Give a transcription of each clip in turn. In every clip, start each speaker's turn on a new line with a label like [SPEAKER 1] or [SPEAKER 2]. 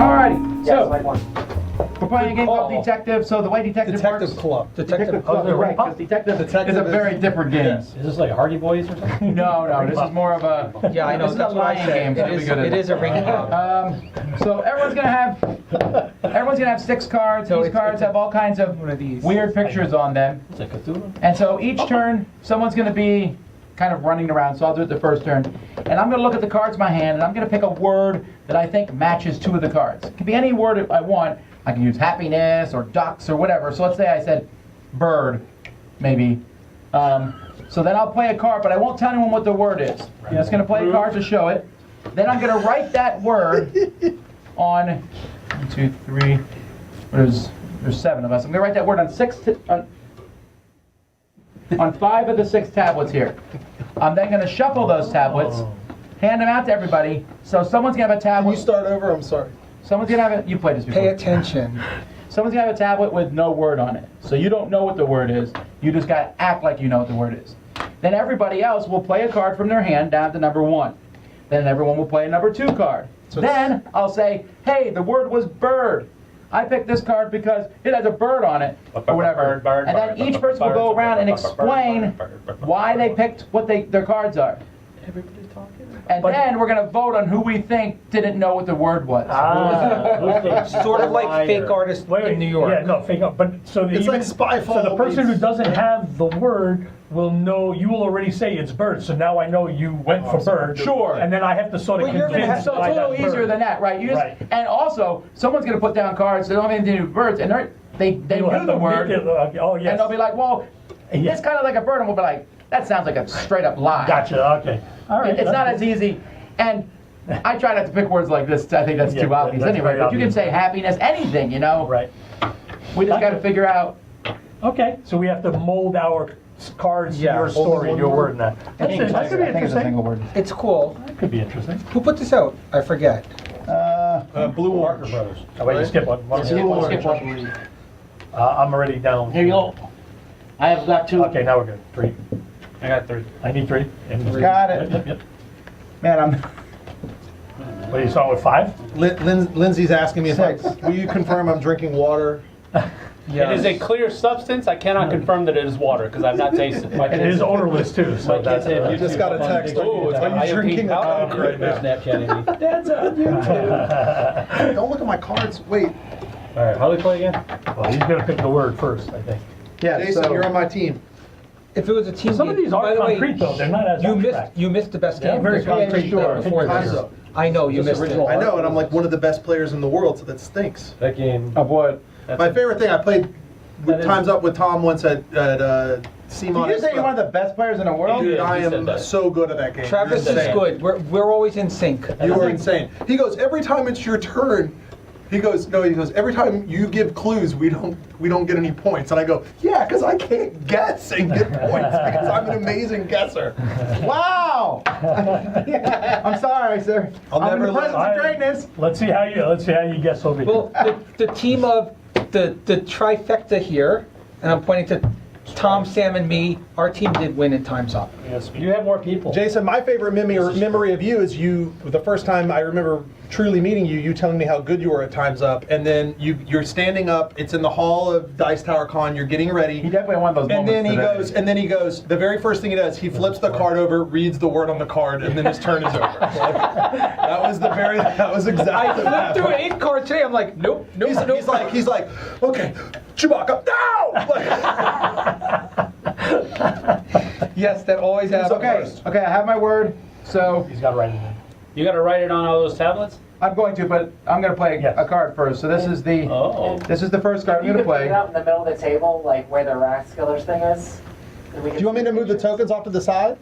[SPEAKER 1] Alrighty,
[SPEAKER 2] Yes,
[SPEAKER 1] so
[SPEAKER 2] like one.
[SPEAKER 1] we're playing a game called Detective. So the way Detective works,
[SPEAKER 3] Club.
[SPEAKER 1] Detective Club, you're right, because Detective is a very different game.
[SPEAKER 3] Yes.
[SPEAKER 4] Is this like Hardy Boys or something?
[SPEAKER 1] No, this is more of a
[SPEAKER 5] Yeah, I know.
[SPEAKER 1] This is a
[SPEAKER 5] That's what I
[SPEAKER 1] lying
[SPEAKER 5] said.
[SPEAKER 1] game. So you'll be good at
[SPEAKER 5] It is a ring club.
[SPEAKER 1] So everyone's gonna have 6 cards.
[SPEAKER 5] So
[SPEAKER 1] These
[SPEAKER 5] it's-
[SPEAKER 1] cards have all kinds of
[SPEAKER 5] One of these.
[SPEAKER 1] weird pictures on them.
[SPEAKER 4] It's like Cthulhu?
[SPEAKER 1] And so each turn, someone's gonna be kind of running around. So I'll do it the first turn, and I'm gonna look at the cards in my hand, and I'm gonna pick a word that I think matches 2 of the cards. It can be any word I want. I can use happiness or ducks or whatever. So let's say I said bird, maybe. So then I'll play a card, but I won't tell anyone what the word is. I'm just gonna play a card to show it. Then I'm gonna write that word on 1, 2, 3. There's 7 of us. I'm gonna write that word on on 5 of the 6 tablets here. I'm then gonna shuffle those tablets, hand them out to everybody. So someone's gonna have a
[SPEAKER 3] Can
[SPEAKER 1] tablet.
[SPEAKER 3] you start over? I'm sorry.
[SPEAKER 1] Someone's gonna have it. You played this before.
[SPEAKER 5] Pay attention.
[SPEAKER 1] Someone's gonna have a tablet with no word on it. So you don't know what the word is. You just gotta act like you know what the word is. Then everybody else will play a card from their hand down to number 1. Then everyone will play a number 2 card. Then I'll say, hey, the word was bird. I picked this card because it has a bird on it, or whatever. And then each person will go around and explain why they picked what their cards are.
[SPEAKER 4] Everybody's talking.
[SPEAKER 1] And then we're gonna vote on who we think didn't know what the word was.
[SPEAKER 5] Sort of like fake artists in New York.
[SPEAKER 6] Yeah, no, fake art. But so
[SPEAKER 3] It's like Spyfall.
[SPEAKER 6] So the person who doesn't have the word will know. You will already say it's bird. So now I know you went for bird.
[SPEAKER 1] Sure.
[SPEAKER 6] And then I have to sort of
[SPEAKER 5] Well, you're gonna
[SPEAKER 6] convince.
[SPEAKER 1] So it's a little easier than that, right? You just,
[SPEAKER 6] Right.
[SPEAKER 1] And also, someone's gonna put down cards that don't have anything to do with birds, and they knew the word,
[SPEAKER 6] Oh yes.
[SPEAKER 1] and they'll be like, well,
[SPEAKER 6] Yeah.
[SPEAKER 1] it's kind of like a bird, and we'll be like, that sounds like a straight up lie.
[SPEAKER 6] Gotcha. Okay. All right.
[SPEAKER 1] It's not as easy, and I try not to pick words like this. I think that's too
[SPEAKER 6] Yeah,
[SPEAKER 1] obvious
[SPEAKER 6] that's
[SPEAKER 1] anyway.
[SPEAKER 6] very
[SPEAKER 1] But you can
[SPEAKER 6] obvious.
[SPEAKER 1] say happiness, anything, you know.
[SPEAKER 6] Right.
[SPEAKER 1] We just got to figure out.
[SPEAKER 6] Okay. So we have to mold our cards to
[SPEAKER 5] Yeah.
[SPEAKER 6] your story, your word, and that. That could be
[SPEAKER 1] I think it's a
[SPEAKER 6] interesting.
[SPEAKER 1] single word.
[SPEAKER 5] It's cool.
[SPEAKER 6] That could be interesting.
[SPEAKER 5] Who put this out? I forget.
[SPEAKER 3] Blue
[SPEAKER 6] Parker
[SPEAKER 3] Orange.
[SPEAKER 6] Brothers. Oh, wait, you skip one.
[SPEAKER 1] Skip one.
[SPEAKER 6] I'm already down.
[SPEAKER 2] Here you go. I have got 2.
[SPEAKER 6] Okay, now we're good. 3.
[SPEAKER 4] I got 3.
[SPEAKER 6] I need 3. And
[SPEAKER 1] Got it.
[SPEAKER 6] Yep.
[SPEAKER 1] Man, I'm.
[SPEAKER 6] What are you starting with 5?
[SPEAKER 3] Lindsay's asking me if
[SPEAKER 1] 6.
[SPEAKER 3] will you confirm I'm drinking water?
[SPEAKER 5] Yeah.
[SPEAKER 4] It is a clear substance. I cannot confirm that it is water because I've not tasted it.
[SPEAKER 6] It is odorless too, so that's
[SPEAKER 3] I just got a text.
[SPEAKER 4] Oh, it's
[SPEAKER 3] Are you drinking a Coke right now?
[SPEAKER 4] Snapchatting me.
[SPEAKER 1] That's on YouTube.
[SPEAKER 3] Don't look at my cards. Wait,
[SPEAKER 4] All right, how do we play again?
[SPEAKER 6] Well, he's gonna pick the word first, I think.
[SPEAKER 1] Yeah.
[SPEAKER 3] Jason,
[SPEAKER 1] So
[SPEAKER 3] you're on my team.
[SPEAKER 5] If it was a team
[SPEAKER 6] Some of
[SPEAKER 5] game-
[SPEAKER 6] these are
[SPEAKER 5] by the way,
[SPEAKER 6] concrete though, they're not as
[SPEAKER 5] You missed.
[SPEAKER 6] abstract.
[SPEAKER 5] You missed the best
[SPEAKER 6] Yeah,
[SPEAKER 5] game.
[SPEAKER 6] very
[SPEAKER 5] This one
[SPEAKER 6] concrete,
[SPEAKER 5] before
[SPEAKER 6] sure.
[SPEAKER 5] this. I know you
[SPEAKER 4] This
[SPEAKER 5] missed
[SPEAKER 4] original
[SPEAKER 5] it.
[SPEAKER 3] I know, and I'm like one of the best players in the world, so that stinks.
[SPEAKER 4] That game.
[SPEAKER 1] of what?
[SPEAKER 3] My favorite thing, I played
[SPEAKER 4] That is-
[SPEAKER 3] Times Up with Tom once at CMON.
[SPEAKER 1] Did you say you're one of the best players in the world?
[SPEAKER 3] Dude,
[SPEAKER 4] Yeah,
[SPEAKER 3] I
[SPEAKER 4] he said
[SPEAKER 3] am
[SPEAKER 4] that.
[SPEAKER 3] so good at that game.
[SPEAKER 5] Travis
[SPEAKER 3] You're
[SPEAKER 5] is
[SPEAKER 3] insane.
[SPEAKER 5] good. We're always in sync.
[SPEAKER 3] You are insane. He goes, every time it's your turn, he goes, every time you give clues, we don't get any points. And I go, yeah, because I can't guess and get points because I'm an amazing guesser.
[SPEAKER 1] Wow! I'm sorry, sir.
[SPEAKER 3] I'll
[SPEAKER 1] I'm in
[SPEAKER 3] never
[SPEAKER 1] the presence
[SPEAKER 6] let-
[SPEAKER 1] of greatness.
[SPEAKER 6] Let's see how you guess over here.
[SPEAKER 5] Well, the team of the trifecta here, and I'm pointing to Tom, Sam, and me. Our team did win in Time's Up.
[SPEAKER 4] You have more people.
[SPEAKER 3] Jason, my favorite memory of you is the first time I remember truly meeting you, you telling me how good you were at Time's Up, and then you're standing up, it's in the hall of Dice Tower Con, you're getting ready.
[SPEAKER 1] He definitely one of those
[SPEAKER 3] And
[SPEAKER 1] moments
[SPEAKER 3] then he
[SPEAKER 1] today.
[SPEAKER 3] goes, the very first thing he does, he flips the card over, reads the word on the card, and then his turn is over. that was
[SPEAKER 5] I
[SPEAKER 3] exactly what
[SPEAKER 5] flipped through
[SPEAKER 3] happened.
[SPEAKER 5] an 8-card today. I'm like, nope.
[SPEAKER 3] He's like, okay, Chewbacca, no!
[SPEAKER 5] Yes, that always happens.
[SPEAKER 1] Okay, I have my word. So
[SPEAKER 6] He's got to write it in.
[SPEAKER 4] You got to write it on all those tablets.
[SPEAKER 1] I'm going to, but I'm going to play
[SPEAKER 6] Yes.
[SPEAKER 1] a card first. So this is the
[SPEAKER 4] Oh.
[SPEAKER 1] first card I'm
[SPEAKER 2] You
[SPEAKER 1] going to
[SPEAKER 2] could put it
[SPEAKER 1] play.
[SPEAKER 2] out in the middle of the table, like where the Raskillers thing is. And we
[SPEAKER 3] Do
[SPEAKER 2] can
[SPEAKER 3] you want me
[SPEAKER 2] see
[SPEAKER 3] to move the
[SPEAKER 2] pictures.
[SPEAKER 3] tokens off to the side?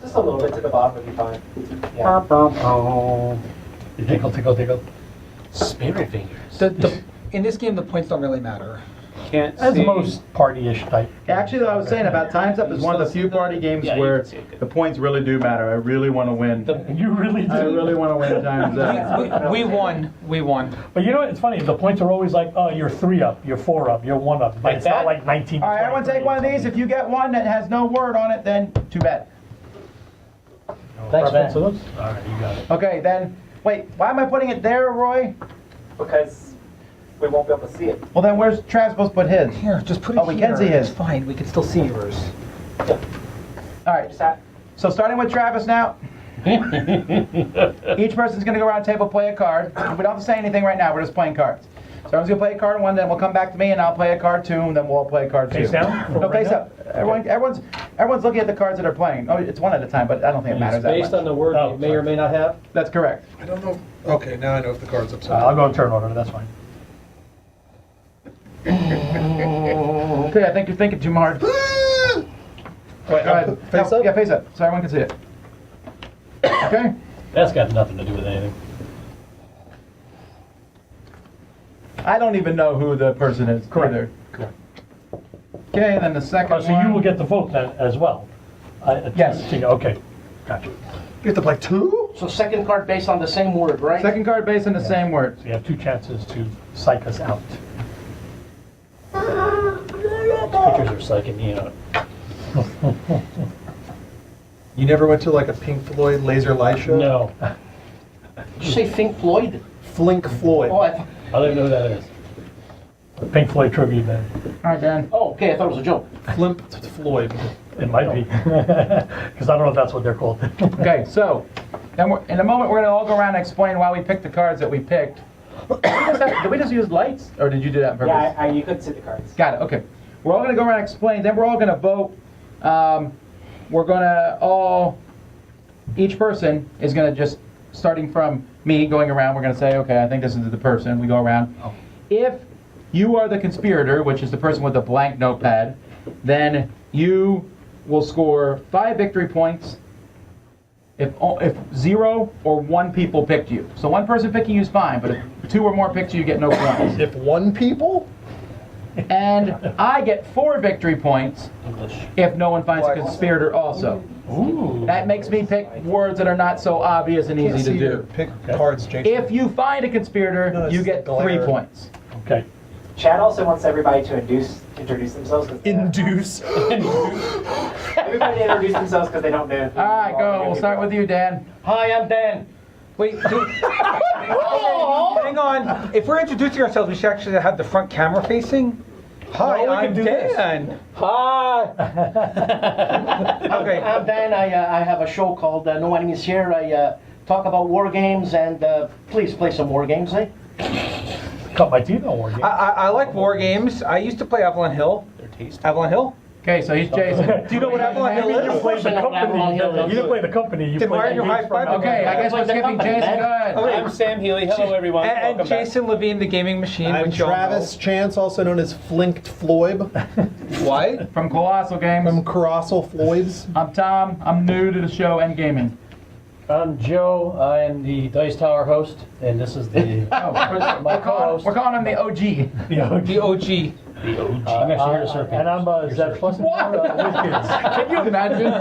[SPEAKER 2] Just a little bit to the bottom would be fine. Yeah.
[SPEAKER 6] You tickle.
[SPEAKER 4] Spirit fingers.
[SPEAKER 5] In this game, the points don't really matter.
[SPEAKER 4] Can't
[SPEAKER 6] As
[SPEAKER 4] see.
[SPEAKER 6] most party-ish type.
[SPEAKER 1] Actually, though, I was saying about Time's Up is one of the few party games
[SPEAKER 4] Yeah, you
[SPEAKER 1] where
[SPEAKER 4] can see it.
[SPEAKER 1] the points really do matter. I really want to win.
[SPEAKER 6] You really
[SPEAKER 1] I
[SPEAKER 6] do.
[SPEAKER 1] really want to win Time's Up.
[SPEAKER 5] We won. We won.
[SPEAKER 6] But you know what? It's funny. The points are always like, oh, you're 3 up, you're 4 up, you're 1 up. But
[SPEAKER 4] Like
[SPEAKER 6] it's not
[SPEAKER 4] that?
[SPEAKER 6] like 19.
[SPEAKER 1] All right, everyone take one of these. If you get one that has no word on it, then too bad.
[SPEAKER 6] Thanks, man. All right, you got it.
[SPEAKER 1] Okay, then, wait, why am I putting it there, Roy?
[SPEAKER 2] because we won't be able to see it.
[SPEAKER 1] Well, then where's Trav supposed to put his?
[SPEAKER 5] Here, just put it
[SPEAKER 1] Oh, we can
[SPEAKER 5] here.
[SPEAKER 1] see his.
[SPEAKER 5] It's fine. We can still see yours.
[SPEAKER 1] All right.
[SPEAKER 2] Just have,
[SPEAKER 1] So starting with Travis now. Each person's going to go around the table, play a card. We don't have to say anything right now. We're just playing cards. So everyone's going to play a card one, then we'll come back to me, and I'll play a card two, and then we'll all play a card two.
[SPEAKER 6] Face down?
[SPEAKER 1] No,
[SPEAKER 6] Right
[SPEAKER 1] face
[SPEAKER 6] now?
[SPEAKER 1] up. Everyone's looking at the cards that they're playing. Oh, it's one at a time, but I don't think it matters that
[SPEAKER 7] Based
[SPEAKER 1] much.
[SPEAKER 7] on the word
[SPEAKER 6] Oh,
[SPEAKER 7] you may or may not have.
[SPEAKER 1] That's correct.
[SPEAKER 3] I don't know. Okay, now I know if the card's upside
[SPEAKER 6] I'll
[SPEAKER 3] down.
[SPEAKER 6] go in turn order, that's fine.
[SPEAKER 1] Okay, I think you're thinking too hard. Go ahead.
[SPEAKER 3] Face up?
[SPEAKER 1] Yeah, face up, so everyone can see it. Okay?
[SPEAKER 6] That's got nothing to do with anything.
[SPEAKER 1] I don't even know who the person is.
[SPEAKER 6] Correct.
[SPEAKER 1] Either. Okay, and then the second
[SPEAKER 6] Oh, so
[SPEAKER 1] one.
[SPEAKER 6] you will get the vote then as well?
[SPEAKER 1] Yes.
[SPEAKER 6] Okay, gotcha.
[SPEAKER 3] You have to play two?
[SPEAKER 7] So second card based on the same word, right?
[SPEAKER 1] Second card based on the same words.
[SPEAKER 6] So you have two chances to psych us out. Pictures are psyching me out.
[SPEAKER 3] You never went to like a Pink Floyd laser light show?
[SPEAKER 6] No,
[SPEAKER 7] Did you say Pink Floyd?
[SPEAKER 3] Flink Floyd.
[SPEAKER 7] Oh,
[SPEAKER 6] I don't even know who that is. Pink Floyd tribute band.
[SPEAKER 1] All right, Dan.
[SPEAKER 7] okay, I thought it was a joke.
[SPEAKER 3] Flimp Floyd.
[SPEAKER 6] It might be, because I don't know if that's what they're called.
[SPEAKER 1] Okay, so then in a moment we're going to all go around and explain why we picked the cards that we picked. Did we just use lights, or did you do that on purpose?
[SPEAKER 2] yeah, you could see the cards.
[SPEAKER 1] Got it. Okay. We're all going to go around and explain. Then we're all going to vote. We're going to all. Each person is going to just, starting from me going around. We're going to say, okay, I think this is the person. We go around. If you are the conspirator, which is the person with the blank notepad, then you will score 5 victory points if 0 or 1 people picked you. So one person picking you is fine, but if 2 or more picked you, you get no points.
[SPEAKER 3] If one people?
[SPEAKER 1] And I get 4 victory points
[SPEAKER 6] English.
[SPEAKER 1] if no one finds a conspirator also.
[SPEAKER 6] Ooh.
[SPEAKER 1] That makes me pick words that are not so obvious and easy to do.
[SPEAKER 3] Pick cards, Jason.
[SPEAKER 1] If you find a conspirator,
[SPEAKER 3] No, it's
[SPEAKER 1] you get 3
[SPEAKER 3] glare.
[SPEAKER 1] points.
[SPEAKER 6] Okay.
[SPEAKER 2] Chad also wants everybody to introduce themselves. 'Cause
[SPEAKER 3] Induce.
[SPEAKER 2] everybody to introduce themselves because they don't know.
[SPEAKER 1] All right, go. We'll start with you, Dan.
[SPEAKER 7] Hi, I'm Dan.
[SPEAKER 5] Wait, hang on. If we're introducing ourselves, we should actually have the front camera facing. Hi,
[SPEAKER 6] No, we can
[SPEAKER 5] I'm
[SPEAKER 6] do this.
[SPEAKER 5] Dan.
[SPEAKER 7] Hi.
[SPEAKER 5] Okay.
[SPEAKER 7] I'm Dan. I have a show called No Enemies Is Here. I talk about war games and please play some war games, eh?
[SPEAKER 6] Cut my teeth on war games.
[SPEAKER 5] I like war games. I used to play Avalon Hill. Avalon Hill?
[SPEAKER 1] Okay, so he's Jason.
[SPEAKER 5] Do you know what Avalon Hill
[SPEAKER 6] You
[SPEAKER 5] is?
[SPEAKER 6] played the
[SPEAKER 7] I know Avalon Hill.
[SPEAKER 6] company. You didn't play the company. You
[SPEAKER 5] Then why
[SPEAKER 6] played
[SPEAKER 5] are you
[SPEAKER 6] the games
[SPEAKER 5] high-fiving
[SPEAKER 6] from-
[SPEAKER 1] Okay, I guess we're
[SPEAKER 7] Like the
[SPEAKER 1] skipping
[SPEAKER 7] company,
[SPEAKER 1] Jason.
[SPEAKER 7] man.
[SPEAKER 1] Go ahead.
[SPEAKER 5] Okay.
[SPEAKER 4] I'm Sam Healy. Hello, everyone.
[SPEAKER 5] And
[SPEAKER 4] Welcome back.
[SPEAKER 5] Jason Levine, the gaming machine.
[SPEAKER 3] I'm
[SPEAKER 5] which y'all
[SPEAKER 3] Travis Chance, also known as Flinked Floyd
[SPEAKER 5] know. What?
[SPEAKER 1] From Colossal Games.
[SPEAKER 3] from Colossal Floyds.
[SPEAKER 1] I'm Tom. I'm new to the show and gaming.
[SPEAKER 7] I'm Joe. I am the Dice Tower host, and this is the my co-host.
[SPEAKER 1] We're calling him the OG.
[SPEAKER 6] The OG.
[SPEAKER 5] The OG.
[SPEAKER 7] I'm actually here to serve
[SPEAKER 6] And I'm Zed Flussin. With kids.
[SPEAKER 1] Can you imagine?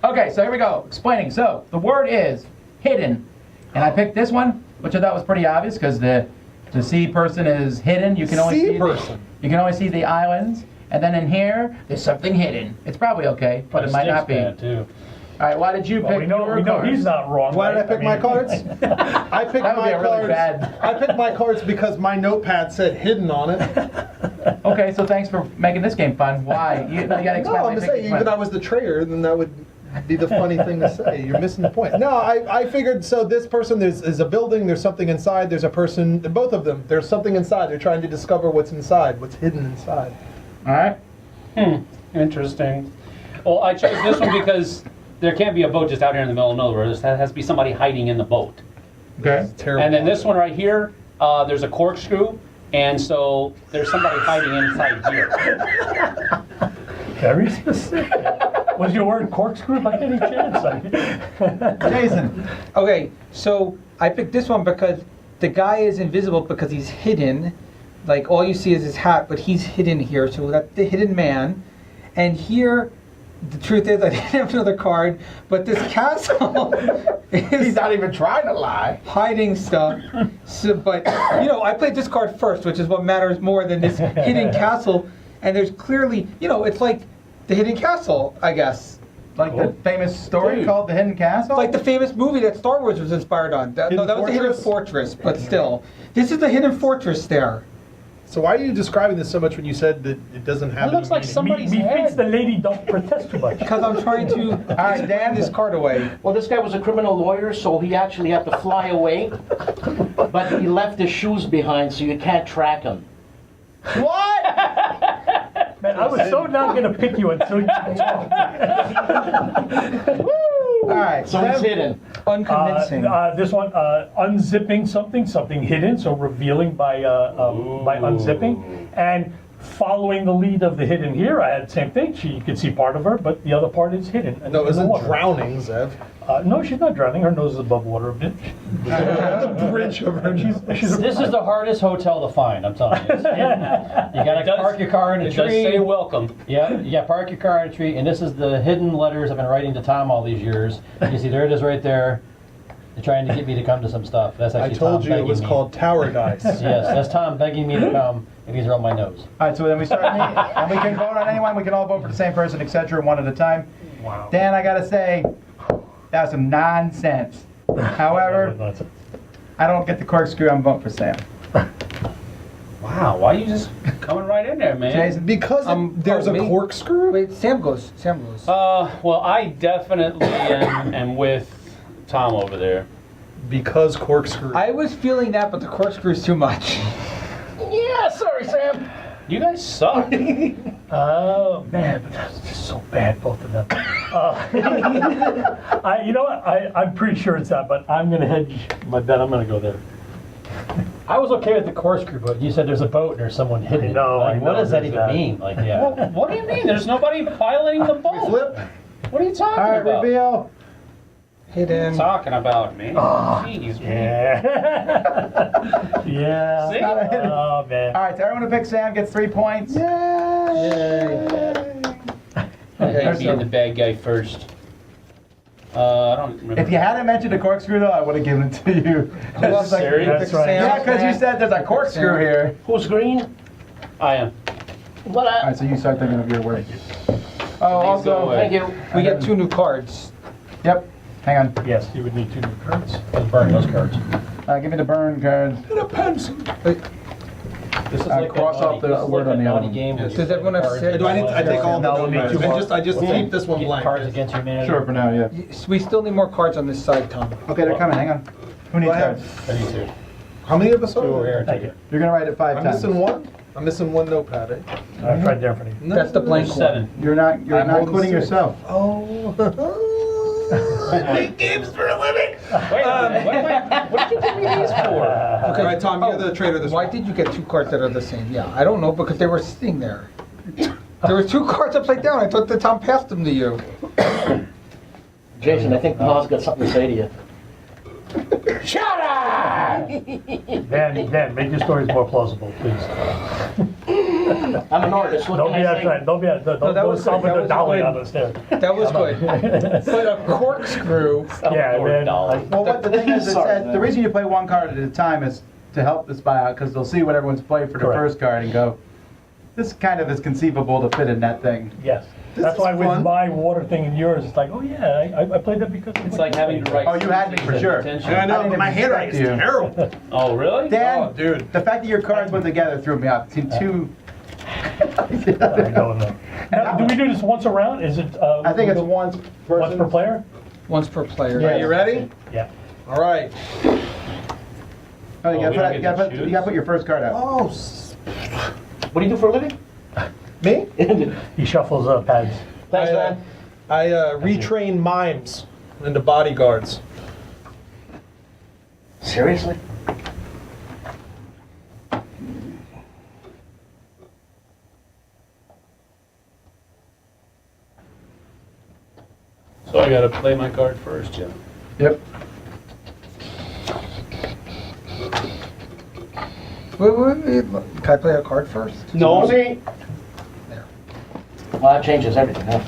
[SPEAKER 1] Okay, so here we go. Explaining. So the word is hidden, and I picked this one, which I thought was pretty obvious because the sea person is hidden. You can only
[SPEAKER 3] Sea
[SPEAKER 1] see
[SPEAKER 3] person.
[SPEAKER 1] you can only see the islands, and then in here there's something hidden. It's probably okay, but it might not be. All
[SPEAKER 6] Too.
[SPEAKER 1] right, why did you
[SPEAKER 6] Well,
[SPEAKER 1] pick?
[SPEAKER 6] we know
[SPEAKER 1] your cards?
[SPEAKER 6] he's not wrong.
[SPEAKER 3] Why did I
[SPEAKER 6] right?
[SPEAKER 3] pick my
[SPEAKER 6] mean-
[SPEAKER 3] cards? I picked
[SPEAKER 1] That would
[SPEAKER 3] my
[SPEAKER 1] be a really
[SPEAKER 3] cards.
[SPEAKER 1] bad.
[SPEAKER 3] I picked my cards because my notepad said hidden on it.
[SPEAKER 1] Okay, so thanks for making this game fun. Why? You gotta explain.
[SPEAKER 3] No,
[SPEAKER 1] why
[SPEAKER 3] I'm
[SPEAKER 1] you
[SPEAKER 3] just
[SPEAKER 1] picked
[SPEAKER 3] saying,
[SPEAKER 1] this
[SPEAKER 3] even
[SPEAKER 1] one.
[SPEAKER 3] I was the traitor, then that would be the funny thing to say. You're missing the point. No, I figured, so this person, there's a building, there's something inside, there's a person, both of them, there's something inside. They're trying to discover what's inside, what's hidden inside.
[SPEAKER 1] All right.
[SPEAKER 4] Interesting. Well, I chose this one because there can't be a boat just out here in the middle of nowhere. There has to be somebody hiding in the boat.
[SPEAKER 1] Okay.
[SPEAKER 3] Terrible.
[SPEAKER 4] And then this one right here, there's a corkscrew, and so there's somebody hiding inside here.
[SPEAKER 6] Very specific. Was your word corkscrew by any chance?
[SPEAKER 1] Jason.
[SPEAKER 5] Okay, so I picked this one because the guy is invisible because he's hidden. Like all you see is his hat, but he's hidden here, so that's the hidden man. And here, the truth is I didn't have another card, but this castle
[SPEAKER 1] He's
[SPEAKER 5] is
[SPEAKER 1] not even trying to lie.
[SPEAKER 5] hiding stuff. So, but, you know, I played this card first, which is what matters more than this hidden castle. And there's clearly, you know, it's like the hidden castle, I guess.
[SPEAKER 1] Like the famous story
[SPEAKER 5] Dude.
[SPEAKER 1] called The Hidden Castle?
[SPEAKER 5] Like the famous movie that Star Wars was inspired on. No,
[SPEAKER 3] Hidden
[SPEAKER 5] that was the Hidden
[SPEAKER 3] Fortress?
[SPEAKER 5] Fortress, but still. This is the Hidden Fortress there.
[SPEAKER 3] So why are you describing this so much when you said that it doesn't have
[SPEAKER 4] It looks
[SPEAKER 3] any
[SPEAKER 4] like
[SPEAKER 3] meaning?
[SPEAKER 4] somebody's
[SPEAKER 6] Methinks
[SPEAKER 4] head.
[SPEAKER 6] the lady don't protest too much.
[SPEAKER 5] Because I'm trying to
[SPEAKER 1] right, Dan.
[SPEAKER 5] this card away.
[SPEAKER 7] Well, this guy was a criminal lawyer, so he actually had to fly away. But he left his shoes behind, so you can't track him.
[SPEAKER 1] What?
[SPEAKER 6] Man, I was so not gonna pick you until you talked.
[SPEAKER 1] All right.
[SPEAKER 7] So he's hidden.
[SPEAKER 5] Unconvincing.
[SPEAKER 6] This one, unzipping something hidden, so revealing by unzipping, and following the lead of the hidden here. I had the same thing. You could see part of her, but the other part is hidden.
[SPEAKER 3] No, it
[SPEAKER 6] in the
[SPEAKER 3] isn't
[SPEAKER 6] water.
[SPEAKER 3] drowning, Zev.
[SPEAKER 6] No, she's not drowning. Her nose is above water a bit.
[SPEAKER 3] The bridge of her.
[SPEAKER 6] She's
[SPEAKER 8] This is the hardest hotel to find, I'm telling you. It's hidden. You gotta park your car in a
[SPEAKER 4] It does
[SPEAKER 8] tree.
[SPEAKER 4] say welcome.
[SPEAKER 8] Yeah, you gotta park your car in a tree, and this is the hidden letters I've been writing to Tom all these years. You see, there it is right there. They're trying to get me to come to some stuff. That's
[SPEAKER 3] I
[SPEAKER 8] actually
[SPEAKER 3] told
[SPEAKER 8] Tom
[SPEAKER 3] you it
[SPEAKER 8] begging
[SPEAKER 3] was
[SPEAKER 8] me.
[SPEAKER 3] called Tower Dice.
[SPEAKER 8] Yes, that's Tom begging me to come, and these are on my nose.
[SPEAKER 1] All right, so then we start, and we can vote on anyone. We can all vote for the same person, etc., one at a time.
[SPEAKER 6] wow.
[SPEAKER 1] Dan, I gotta say, that was some nonsense. However, I don't get the corkscrew. I'm voting for Sam.
[SPEAKER 4] Wow, why are you just coming right in there, man?
[SPEAKER 1] Jason,
[SPEAKER 3] Because there's a
[SPEAKER 5] me?
[SPEAKER 3] corkscrew?
[SPEAKER 5] Wait, Sam goes. Sam goes.
[SPEAKER 4] Well, I definitely am with Tom over there.
[SPEAKER 3] Because corkscrew.
[SPEAKER 5] I was feeling that, but the corkscrew's too much.
[SPEAKER 7] Yeah, sorry, Sam.
[SPEAKER 4] You guys suck.
[SPEAKER 6] Oh man, but that's just so bad, both of them. You know what? I'm pretty sure it's that, but I'm gonna hedge my bet. I'm gonna go there.
[SPEAKER 8] I was okay with the corkscrew, but you said there's a boat and there's someone hidden.
[SPEAKER 6] know,
[SPEAKER 8] Like,
[SPEAKER 6] I
[SPEAKER 8] what
[SPEAKER 6] know,
[SPEAKER 8] does that
[SPEAKER 6] there's
[SPEAKER 8] even
[SPEAKER 6] that.
[SPEAKER 8] mean? Like, yeah.
[SPEAKER 4] Well, what do you mean? There's nobody piloting the boat.
[SPEAKER 3] Flip.
[SPEAKER 4] What are you talking
[SPEAKER 1] all right,
[SPEAKER 4] about?
[SPEAKER 1] reveal.
[SPEAKER 5] Hidden.
[SPEAKER 4] Talking about, man. Jeez, man.
[SPEAKER 6] Yeah. Yeah.
[SPEAKER 4] See?
[SPEAKER 6] Oh man.
[SPEAKER 1] All right, so everyone who picks Sam gets 3 points.
[SPEAKER 5] Yay.
[SPEAKER 4] I hate being the bad guy first. I don't remember.
[SPEAKER 1] If you hadn't mentioned a corkscrew, though, I would have given it to you.
[SPEAKER 5] That's
[SPEAKER 4] serious?
[SPEAKER 6] That's right.
[SPEAKER 1] Yeah, because you said there's a corkscrew here.
[SPEAKER 7] Who's green?
[SPEAKER 4] I am.
[SPEAKER 7] What?
[SPEAKER 1] All right, so you start thinking of your word. Oh,
[SPEAKER 4] go
[SPEAKER 1] also,
[SPEAKER 4] away.
[SPEAKER 7] Thank you.
[SPEAKER 5] We get 2 new cards.
[SPEAKER 1] yep. Hang on.
[SPEAKER 6] Yes, you would need 2 new cards.
[SPEAKER 8] Let's burn those cards.
[SPEAKER 1] Give me the burn card.
[SPEAKER 3] And a pencil.
[SPEAKER 8] This is
[SPEAKER 1] cross off the word on the other one.
[SPEAKER 8] game.
[SPEAKER 3] Yes.
[SPEAKER 5] Does everyone have six?
[SPEAKER 3] Do I take all the
[SPEAKER 6] No, we'll need
[SPEAKER 3] notes?
[SPEAKER 6] two more.
[SPEAKER 3] I just keep this one blank.
[SPEAKER 8] Cards against humanity.
[SPEAKER 1] Sure, for now, yeah.
[SPEAKER 5] We still need more cards on this side, Tom.
[SPEAKER 1] Okay, they're coming. Hang on. Who needs
[SPEAKER 3] Do I have-
[SPEAKER 1] cards?
[SPEAKER 8] I need to.
[SPEAKER 3] How many episodes?
[SPEAKER 8] Two over here.
[SPEAKER 6] Thank you.
[SPEAKER 1] You're gonna write it 5
[SPEAKER 3] I'm
[SPEAKER 1] times.
[SPEAKER 3] missing one. I'm missing one notepad. Eh?
[SPEAKER 6] I've tried there for you.
[SPEAKER 3] No.
[SPEAKER 5] That's the blank
[SPEAKER 4] There's
[SPEAKER 5] one.
[SPEAKER 4] 7.
[SPEAKER 1] You're not
[SPEAKER 3] I'm
[SPEAKER 1] not
[SPEAKER 3] holding
[SPEAKER 1] including
[SPEAKER 3] 6.
[SPEAKER 1] yourself.
[SPEAKER 3] Oh. I make games for a living.
[SPEAKER 4] Wait a minute. What did you give me these for?
[SPEAKER 3] Okay. All right, Tom, you're the trader this
[SPEAKER 5] Why
[SPEAKER 3] one.
[SPEAKER 5] did you get 2 cards that are the same? Yeah, I don't know, because they were sitting there. There were 2 cards upside down. I thought that Tom passed them to you.
[SPEAKER 7] Jason, I think Paul's got something to say to you.
[SPEAKER 6] Dan, make your stories more plausible, please.
[SPEAKER 7] I'm an artist. What
[SPEAKER 6] Don't
[SPEAKER 7] can
[SPEAKER 6] be
[SPEAKER 7] I
[SPEAKER 6] that
[SPEAKER 7] say?
[SPEAKER 6] trying. Don't
[SPEAKER 5] that
[SPEAKER 6] don't
[SPEAKER 5] was
[SPEAKER 6] solve
[SPEAKER 5] good. That
[SPEAKER 6] the
[SPEAKER 5] was
[SPEAKER 6] dolly
[SPEAKER 5] good.
[SPEAKER 6] on us there.
[SPEAKER 5] That was good. But a corkscrew.
[SPEAKER 6] Yeah,
[SPEAKER 4] Lord,
[SPEAKER 6] man.
[SPEAKER 4] dolly.
[SPEAKER 1] Well, what the thing is,
[SPEAKER 7] Sorry,
[SPEAKER 1] the
[SPEAKER 7] man.
[SPEAKER 1] reason you play one card at a time is to help the spy out, because they'll see what everyone's played for the
[SPEAKER 6] Correct.
[SPEAKER 1] first card and go, this kind of is conceivable to fit in that thing.
[SPEAKER 6] Yes. That's
[SPEAKER 3] is
[SPEAKER 6] why with
[SPEAKER 3] fun.
[SPEAKER 6] my water thing and yours, it's like, oh yeah, I played that because.
[SPEAKER 4] It's like having to write.
[SPEAKER 1] Oh, you had me for sure.
[SPEAKER 4] Attention.
[SPEAKER 3] Yeah, I know,
[SPEAKER 1] I
[SPEAKER 3] but my
[SPEAKER 1] didn't
[SPEAKER 3] handwriting is
[SPEAKER 1] expect you.
[SPEAKER 3] terrible.
[SPEAKER 4] Oh, really?
[SPEAKER 1] Dan,
[SPEAKER 3] Oh, dude.
[SPEAKER 1] the fact that your cards went together threw me off. Two.
[SPEAKER 6] No. Now, do we do this once around? Is it?
[SPEAKER 1] I think it's once per
[SPEAKER 6] once per player.
[SPEAKER 5] Once per player.
[SPEAKER 1] Yeah.
[SPEAKER 3] Are you ready?
[SPEAKER 6] Yeah.
[SPEAKER 3] All right.
[SPEAKER 1] Oh, you
[SPEAKER 4] we don't
[SPEAKER 1] gotta
[SPEAKER 4] get to
[SPEAKER 1] put
[SPEAKER 4] choose?
[SPEAKER 1] you gotta put your first card out.
[SPEAKER 3] Oh,
[SPEAKER 7] What do you do for a living?
[SPEAKER 3] me?
[SPEAKER 6] He shuffles pads.
[SPEAKER 7] Thanks, man.
[SPEAKER 3] I retrain mimes into bodyguards.
[SPEAKER 7] Seriously?
[SPEAKER 4] So I gotta play my card first, yeah.
[SPEAKER 1] Yep.
[SPEAKER 5] Wait. Can I play a card first?
[SPEAKER 7] No. See?
[SPEAKER 5] There.
[SPEAKER 7] Well, that changes everything, huh?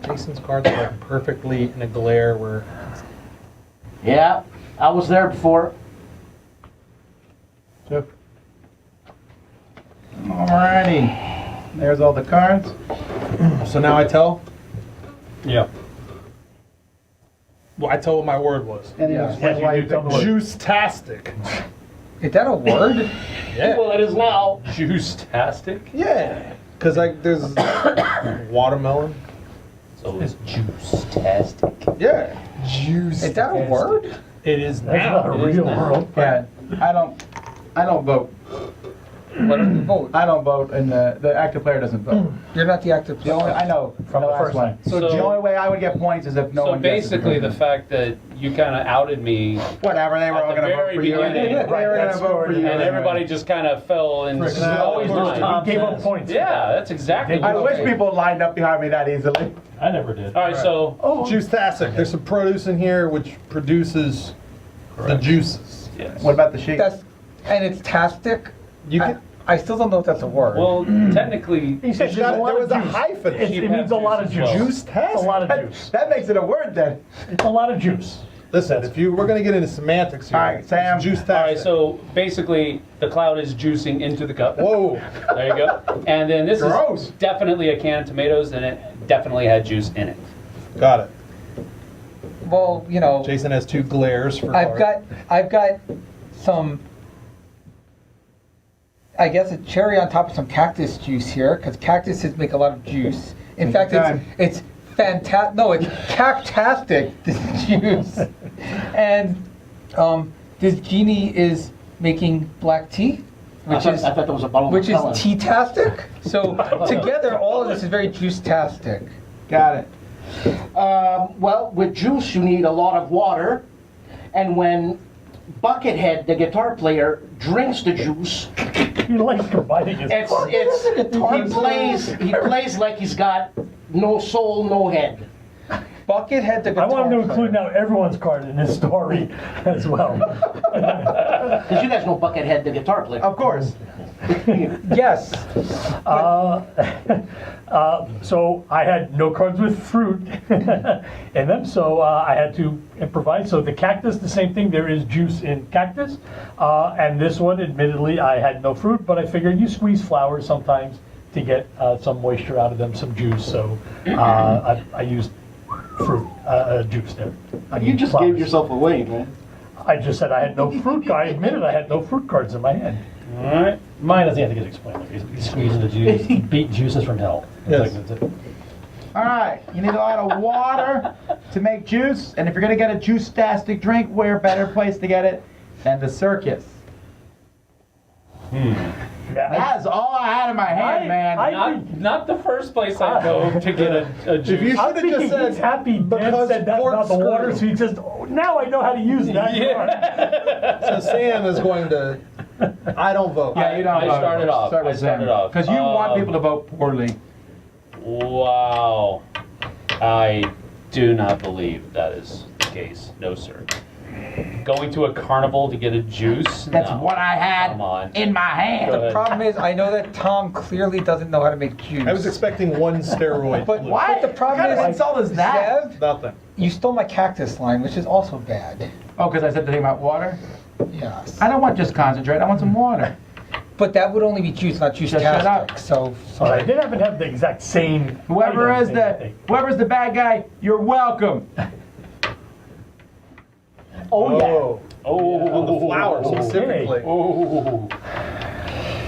[SPEAKER 9] Jason's cards are like perfectly in a glare where
[SPEAKER 7] Yeah, I was there before.
[SPEAKER 1] Alrighty. There's all the cards.
[SPEAKER 9] so now I tell.
[SPEAKER 4] Yeah.
[SPEAKER 9] Well, I tell what my word was.
[SPEAKER 1] And
[SPEAKER 6] Yes,
[SPEAKER 1] explain why
[SPEAKER 6] you
[SPEAKER 1] you
[SPEAKER 6] do tell
[SPEAKER 1] picked
[SPEAKER 6] me.
[SPEAKER 9] Juice-tastic.
[SPEAKER 5] Is that a word?
[SPEAKER 9] Yeah.
[SPEAKER 7] Well, it is now.
[SPEAKER 4] Juice-tastic?
[SPEAKER 9] Yeah. Because like there's watermelon.
[SPEAKER 4] So it's juice-tastic.
[SPEAKER 9] Yeah. Juice.
[SPEAKER 5] Is that a word?
[SPEAKER 9] It is
[SPEAKER 6] That's
[SPEAKER 9] now.
[SPEAKER 6] not a real world.
[SPEAKER 1] Yeah, I don't vote.
[SPEAKER 5] What do you vote?
[SPEAKER 1] I don't vote, and the active player doesn't vote.
[SPEAKER 5] You're not the active
[SPEAKER 1] The only,
[SPEAKER 5] player.
[SPEAKER 1] I know
[SPEAKER 6] From the
[SPEAKER 1] last
[SPEAKER 6] first
[SPEAKER 1] one.
[SPEAKER 6] time.
[SPEAKER 1] So the only way I would get points is if no
[SPEAKER 4] So
[SPEAKER 1] one guesses
[SPEAKER 4] basically, the
[SPEAKER 1] person.
[SPEAKER 4] fact that you kind of outed me,
[SPEAKER 1] Whatever, they were
[SPEAKER 4] at
[SPEAKER 1] all
[SPEAKER 4] the
[SPEAKER 1] going to vote
[SPEAKER 4] very
[SPEAKER 1] for you.
[SPEAKER 4] beginning,
[SPEAKER 1] They were
[SPEAKER 6] right,
[SPEAKER 1] going to
[SPEAKER 6] that's
[SPEAKER 1] vote for you.
[SPEAKER 4] and
[SPEAKER 1] anyway.
[SPEAKER 4] everybody just kind of fell in.
[SPEAKER 6] This is always
[SPEAKER 4] line.
[SPEAKER 6] we gave up points.
[SPEAKER 4] Yeah, that's exactly.
[SPEAKER 1] I
[SPEAKER 4] what
[SPEAKER 1] wish people lined up behind me that easily.
[SPEAKER 6] I never did.
[SPEAKER 4] All right, so
[SPEAKER 9] Juice-tastic. There's some produce in here which produces the juices.
[SPEAKER 4] yes.
[SPEAKER 1] What about the sheep?
[SPEAKER 5] And it's tastic.
[SPEAKER 9] You can.
[SPEAKER 5] I still don't know if that's a word.
[SPEAKER 4] Well, technically,
[SPEAKER 6] He said
[SPEAKER 9] It's
[SPEAKER 6] there's
[SPEAKER 9] got-
[SPEAKER 6] a lot
[SPEAKER 9] there
[SPEAKER 6] of
[SPEAKER 9] was a
[SPEAKER 6] juice.
[SPEAKER 9] hyphen.
[SPEAKER 6] It means a lot of
[SPEAKER 4] Juice as
[SPEAKER 6] juice.
[SPEAKER 4] well.
[SPEAKER 9] Juice-tastic.
[SPEAKER 6] It's a lot of juice.
[SPEAKER 1] That makes it a word then.
[SPEAKER 6] It's a lot of juice.
[SPEAKER 9] Listen, if you we're gonna get into semantics here.
[SPEAKER 1] All right, Sam.
[SPEAKER 9] Juice-tastic.
[SPEAKER 4] all right. So basically, the cloud is juicing into the cup.
[SPEAKER 9] Whoa.
[SPEAKER 4] There you go. And then this
[SPEAKER 1] Gross.
[SPEAKER 4] is definitely a can of tomatoes, and it definitely had juice in it.
[SPEAKER 9] Got it.
[SPEAKER 5] well, you know,
[SPEAKER 9] Jason has 2 glares for
[SPEAKER 5] I've got some, I guess, a cherry on top of some cactus juice here, because cactuses make a lot of juice. In fact,
[SPEAKER 1] time.
[SPEAKER 5] it's fantastic. No, it's cactastic, this juice. And this genie is making black tea, which
[SPEAKER 7] I
[SPEAKER 5] is
[SPEAKER 7] thought that was a bottle
[SPEAKER 5] which
[SPEAKER 7] of
[SPEAKER 5] is
[SPEAKER 7] Helen.
[SPEAKER 5] tea-tastic. So together, all of this is very juice-tastic.
[SPEAKER 1] Got it.
[SPEAKER 7] Well, with juice, you need a lot of water. And when Buckethead, the guitar player, drinks the juice,
[SPEAKER 6] He likes combining his
[SPEAKER 7] he plays like he's got no soul, no head.
[SPEAKER 5] Buckethead, the
[SPEAKER 6] I
[SPEAKER 5] guitar
[SPEAKER 6] want him to
[SPEAKER 5] player.
[SPEAKER 6] include now everyone's card in this story as well.
[SPEAKER 7] Because you guys know Buckethead, the guitar player.
[SPEAKER 1] Of course.
[SPEAKER 5] Yes.
[SPEAKER 6] So I had no cards with fruit in them, so I had to improvise. So the cactus, the same thing. There is juice in cactus, and this one, admittedly, I had no fruit, but I figured you squeeze flowers sometimes to get some moisture out of them, some juice. So I used fruit juice there.
[SPEAKER 7] You just
[SPEAKER 6] Flowers.
[SPEAKER 7] gave yourself away, man.
[SPEAKER 6] I just said I had no fruit. I admitted I had no fruit cards in my hand.
[SPEAKER 8] All right. Mine doesn't have to get explained. He's squeezing the juice, beat juices from hell.
[SPEAKER 9] Yes.
[SPEAKER 1] All right, you need a lot of water to make juice, and if you're gonna get a juice-tastic drink, where better place to get it than the circus? That's all I had in my hand, man.
[SPEAKER 4] Not the first place I go to get a juice.
[SPEAKER 9] If you
[SPEAKER 6] I'm
[SPEAKER 9] should have
[SPEAKER 6] thinking
[SPEAKER 9] just said
[SPEAKER 6] he's happy Dan
[SPEAKER 9] because
[SPEAKER 6] said that about the
[SPEAKER 9] corkscrew.
[SPEAKER 6] water, so he just, oh, now I know how to use that card.
[SPEAKER 9] So Sam is going to. I don't vote.
[SPEAKER 1] Yeah, you don't
[SPEAKER 4] I
[SPEAKER 1] vote.
[SPEAKER 4] started off.
[SPEAKER 1] Start with
[SPEAKER 4] I started
[SPEAKER 1] Sam.
[SPEAKER 4] off.
[SPEAKER 1] Because you want people to vote poorly.
[SPEAKER 4] Wow. I do not believe that is the case. No, sir. Going to a carnival to get a juice?
[SPEAKER 1] That's
[SPEAKER 4] No.
[SPEAKER 1] what I had
[SPEAKER 4] Come on.
[SPEAKER 1] in my hand.
[SPEAKER 4] Go ahead.
[SPEAKER 5] Problem is, I know that Tom clearly doesn't know how to make juice.
[SPEAKER 9] I was expecting 1 steroid.
[SPEAKER 5] But
[SPEAKER 9] fluid.
[SPEAKER 1] Why?
[SPEAKER 5] But the problem
[SPEAKER 1] What kind of
[SPEAKER 5] is,
[SPEAKER 1] insult is that?
[SPEAKER 5] Zev,
[SPEAKER 9] Nothing.
[SPEAKER 5] you stole my cactus line, which is also bad.
[SPEAKER 1] Oh, because I said the thing about water?
[SPEAKER 5] Yes.
[SPEAKER 1] I don't want just concentrate, I want some water.
[SPEAKER 5] But that would only be juice, not
[SPEAKER 1] Just shut up.
[SPEAKER 5] juice-tastic. So,
[SPEAKER 6] But I
[SPEAKER 5] sorry.
[SPEAKER 6] did happen to have the exact same.
[SPEAKER 1] Whoever
[SPEAKER 6] item
[SPEAKER 1] is
[SPEAKER 6] thing, I think.
[SPEAKER 1] whoever's the bad guy, you're welcome.
[SPEAKER 9] Oh,
[SPEAKER 4] Oh,
[SPEAKER 9] the flower
[SPEAKER 6] Okay.
[SPEAKER 9] specifically.
[SPEAKER 4] Oh.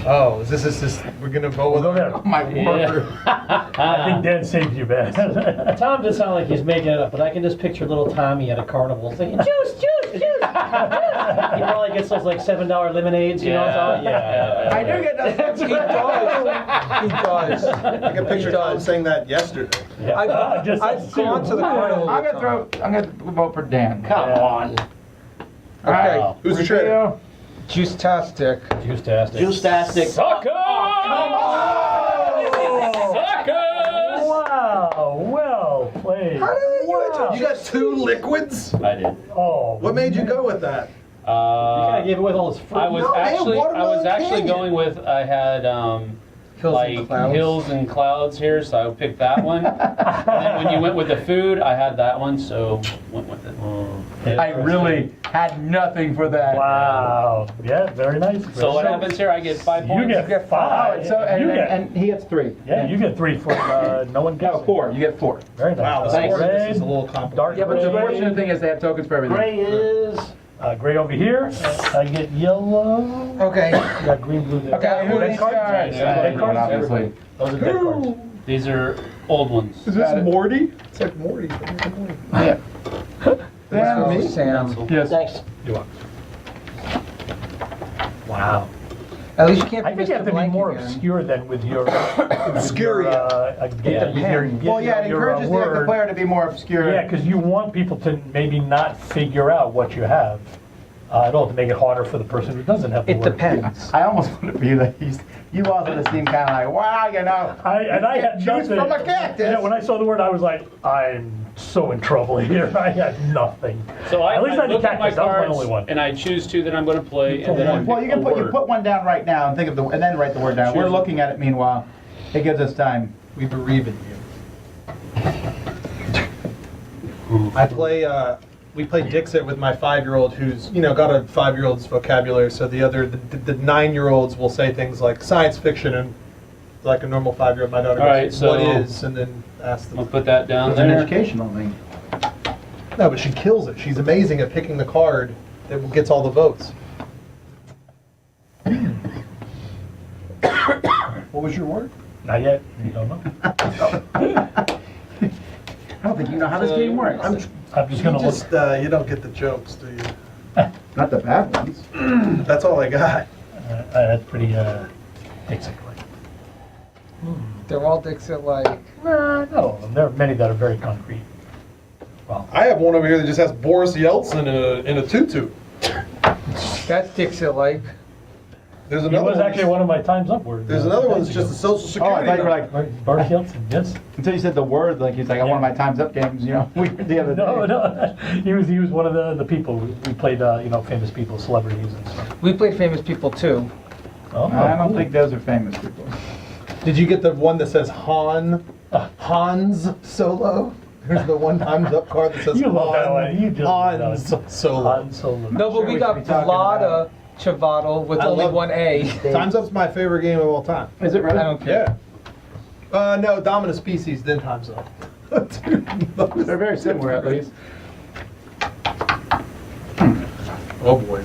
[SPEAKER 9] Oh, is this we're gonna vote with
[SPEAKER 6] Go there.
[SPEAKER 1] Oh my word.
[SPEAKER 6] I think Dan saved you, man.
[SPEAKER 8] Tom does sound like he's making it up, but I can just picture little Tommy at a carnival saying, juice, juice, juice. He probably gets those like $7 lemonades, you know? So,
[SPEAKER 4] Yeah.
[SPEAKER 1] I do get those.
[SPEAKER 5] He does. He does.
[SPEAKER 9] I can picture Tom saying that yesterday.
[SPEAKER 5] I've
[SPEAKER 6] Just
[SPEAKER 5] I've gone to the carnival.
[SPEAKER 1] I'm
[SPEAKER 5] with
[SPEAKER 1] gonna I'm gonna vote for Dan.
[SPEAKER 7] Come on.
[SPEAKER 1] All right.
[SPEAKER 4] Wow.
[SPEAKER 9] Who's the traitor?
[SPEAKER 1] Rio.
[SPEAKER 5] Juice-tastic.
[SPEAKER 8] Juice-tastic.
[SPEAKER 7] Juice-tastic.
[SPEAKER 4] Suckers! Suckers!
[SPEAKER 6] Wow, well played.
[SPEAKER 9] You got 2 liquids?
[SPEAKER 4] I did.
[SPEAKER 6] Oh,
[SPEAKER 9] What made you go with that?
[SPEAKER 8] You kind of gave away all his fruit.
[SPEAKER 4] I was
[SPEAKER 9] No, man,
[SPEAKER 4] actually
[SPEAKER 9] watermelon
[SPEAKER 4] going
[SPEAKER 9] canyon.
[SPEAKER 4] with I had
[SPEAKER 5] Hills and
[SPEAKER 4] like
[SPEAKER 5] clouds.
[SPEAKER 4] hills and clouds here, so I picked that one. And then when you went with the food, I had that one, so went with it.
[SPEAKER 1] I really had nothing for that.
[SPEAKER 6] Wow. Yeah, very nice.
[SPEAKER 4] So what happens here? I get 5 points.
[SPEAKER 6] You get 5.
[SPEAKER 1] So,
[SPEAKER 6] you get,
[SPEAKER 1] and he gets 3.
[SPEAKER 6] yeah, you get 3 for no one gets
[SPEAKER 1] No, 4. You get 4.
[SPEAKER 6] Very nice.
[SPEAKER 9] Wow, the
[SPEAKER 4] Thanks.
[SPEAKER 9] score of this is a
[SPEAKER 6] Red,
[SPEAKER 9] little complicated.
[SPEAKER 6] dark
[SPEAKER 1] Yeah, but the
[SPEAKER 6] gray,
[SPEAKER 1] fortunate thing is they have tokens for everything.
[SPEAKER 7] Gray is.
[SPEAKER 6] gray over here. I get yellow.
[SPEAKER 5] Okay.
[SPEAKER 6] You got green, blue there.
[SPEAKER 1] Okay, who
[SPEAKER 6] Red
[SPEAKER 1] needs
[SPEAKER 6] cards?
[SPEAKER 1] cards?
[SPEAKER 6] Red cards?
[SPEAKER 1] Obviously.
[SPEAKER 6] Those are dead cards.
[SPEAKER 4] These are old ones.
[SPEAKER 9] Is
[SPEAKER 1] Got it.
[SPEAKER 9] this Morty? It's like Morty. Morty.
[SPEAKER 1] Yeah.
[SPEAKER 5] Oh,
[SPEAKER 1] Then,
[SPEAKER 5] Sam.
[SPEAKER 1] yes.
[SPEAKER 7] Thanks.
[SPEAKER 6] You are. Wow.
[SPEAKER 5] At least you can't.
[SPEAKER 6] I think you have to be more obscure than with your
[SPEAKER 9] Obscure,
[SPEAKER 1] Well, yeah, it encourages the player to be more obscure.
[SPEAKER 6] Yeah, because you want people to maybe not figure out what you have at all, to make it harder for the person who doesn't have the
[SPEAKER 5] It
[SPEAKER 6] word.
[SPEAKER 5] depends.
[SPEAKER 1] I almost want to be like, you also just seem kind of like, wow, you know.
[SPEAKER 6] I had
[SPEAKER 1] Choose
[SPEAKER 6] nothing.
[SPEAKER 1] from a cactus.
[SPEAKER 6] Yeah, when I saw the word, I was like, I'm so in trouble here. I had nothing.
[SPEAKER 4] So
[SPEAKER 6] At least I had
[SPEAKER 4] look
[SPEAKER 6] the
[SPEAKER 4] at my
[SPEAKER 6] cactus. That was my
[SPEAKER 4] cards,
[SPEAKER 6] only one.
[SPEAKER 4] and I choose 2 that I'm going to play, and then I
[SPEAKER 1] Well, you
[SPEAKER 4] pick
[SPEAKER 1] can
[SPEAKER 4] a
[SPEAKER 1] put
[SPEAKER 4] word.
[SPEAKER 1] one down right now and think of and then write the word down. We're
[SPEAKER 4] Choose
[SPEAKER 1] looking at it meanwhile. It gives us time.
[SPEAKER 9] We bereave in you. I play. We play Dixit with my 5-year-old, who's got a 5-year-old's vocabulary. So the 9-year-olds will say things like science fiction, and like a normal 5-year-old, my daughter
[SPEAKER 4] All right,
[SPEAKER 9] goes,
[SPEAKER 4] so-
[SPEAKER 9] "What is?" and then asks them.
[SPEAKER 4] I'll put that down
[SPEAKER 1] It's an
[SPEAKER 4] there.
[SPEAKER 1] educational thing.
[SPEAKER 9] No, but she kills it. She's amazing at picking the card that gets all the votes. What was your word?
[SPEAKER 6] Not yet. You don't know.
[SPEAKER 1] I don't think you know how this game works.
[SPEAKER 6] I'm just going to look.
[SPEAKER 9] You don't get the jokes, do you?
[SPEAKER 1] Not the bad ones.
[SPEAKER 9] That's all I got.
[SPEAKER 6] That's pretty basic-like.
[SPEAKER 5] They're all Dixit-like.
[SPEAKER 6] Not all of them. There are many that are very concrete. Well,
[SPEAKER 9] I have one over here that just has Boris Yeltsin in a tutu.
[SPEAKER 5] That's Dixit-like.
[SPEAKER 9] There's
[SPEAKER 6] he
[SPEAKER 9] another
[SPEAKER 6] was
[SPEAKER 9] one.
[SPEAKER 6] actually one of my Time's Up words.
[SPEAKER 9] There's another one that's just a Social
[SPEAKER 1] Oh, I
[SPEAKER 9] Security.
[SPEAKER 1] thought you were
[SPEAKER 9] number.
[SPEAKER 1] like,
[SPEAKER 6] Boris Yeltsin, yes.
[SPEAKER 1] until you said the word, like he's like, I want my Time's Up games, you know, the other day.
[SPEAKER 6] No. He was one of the people. We played, famous people, celebrities and stuff.
[SPEAKER 5] We played famous people too.
[SPEAKER 6] Oh,
[SPEAKER 1] I don't
[SPEAKER 6] cool.
[SPEAKER 1] think those are famous people.
[SPEAKER 9] Did you get the one that says Hans Solo? There's the one Time's Up card that says
[SPEAKER 6] You love that one. You just love
[SPEAKER 9] Hans
[SPEAKER 6] that.
[SPEAKER 9] Solo.
[SPEAKER 6] Han Solo.
[SPEAKER 5] No, but
[SPEAKER 1] sure
[SPEAKER 5] we
[SPEAKER 1] we
[SPEAKER 5] got
[SPEAKER 1] should be talking
[SPEAKER 5] Vlada Chavato with
[SPEAKER 9] I
[SPEAKER 5] only
[SPEAKER 9] love-
[SPEAKER 5] one A.
[SPEAKER 9] Time's Up's my favorite game of all time.
[SPEAKER 1] Is it really?
[SPEAKER 5] I don't care.
[SPEAKER 9] Yeah. No, Dominus Species, then Time's Up.
[SPEAKER 1] They're very similar, at least.
[SPEAKER 9] Oh boy.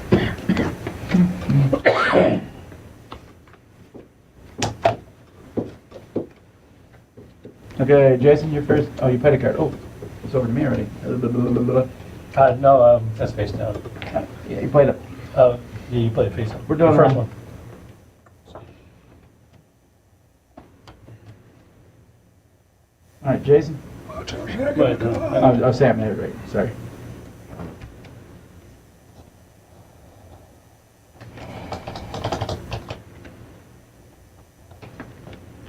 [SPEAKER 1] Okay, Jason, you're first. Oh, you played a card. Oh, it's over to me already.
[SPEAKER 6] No, that's face down.
[SPEAKER 1] Yeah, you played it.
[SPEAKER 6] Yeah, you played face up.
[SPEAKER 1] We're doing
[SPEAKER 6] the first
[SPEAKER 1] one.
[SPEAKER 6] one.
[SPEAKER 1] All right, Jason.
[SPEAKER 4] Wait,
[SPEAKER 1] Oh, Sam, yeah, right. Sorry.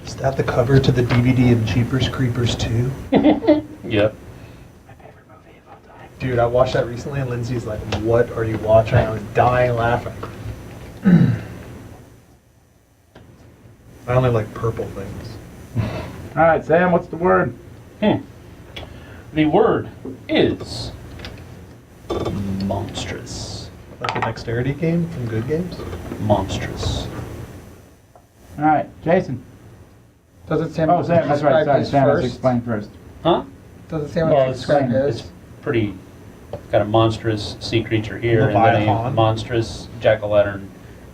[SPEAKER 9] Is that the cover to the DVD of Jeepers Creepers 2?
[SPEAKER 4] Yep.
[SPEAKER 9] Dude, I watched that recently and Lindsay's like, what are you watching? I was dying laughing. I only like purple things.
[SPEAKER 1] All right, Sam, what's the word?
[SPEAKER 4] The word is monstrous.
[SPEAKER 9] Like a dexterity game from Good Games?
[SPEAKER 4] Monstrous.
[SPEAKER 1] All right, Jason.
[SPEAKER 5] Doesn't Sam
[SPEAKER 1] Oh, Sam, that's right.
[SPEAKER 5] describe
[SPEAKER 1] Sorry,
[SPEAKER 5] his
[SPEAKER 1] Sam has to
[SPEAKER 5] first?
[SPEAKER 1] explain first.
[SPEAKER 4] Huh?
[SPEAKER 5] Doesn't Sam
[SPEAKER 4] Well,
[SPEAKER 5] have to describe
[SPEAKER 4] it's
[SPEAKER 5] his?
[SPEAKER 4] pretty. Got a monstrous sea creature here, and then a
[SPEAKER 9] Leviathan.
[SPEAKER 4] monstrous jack-o'-lantern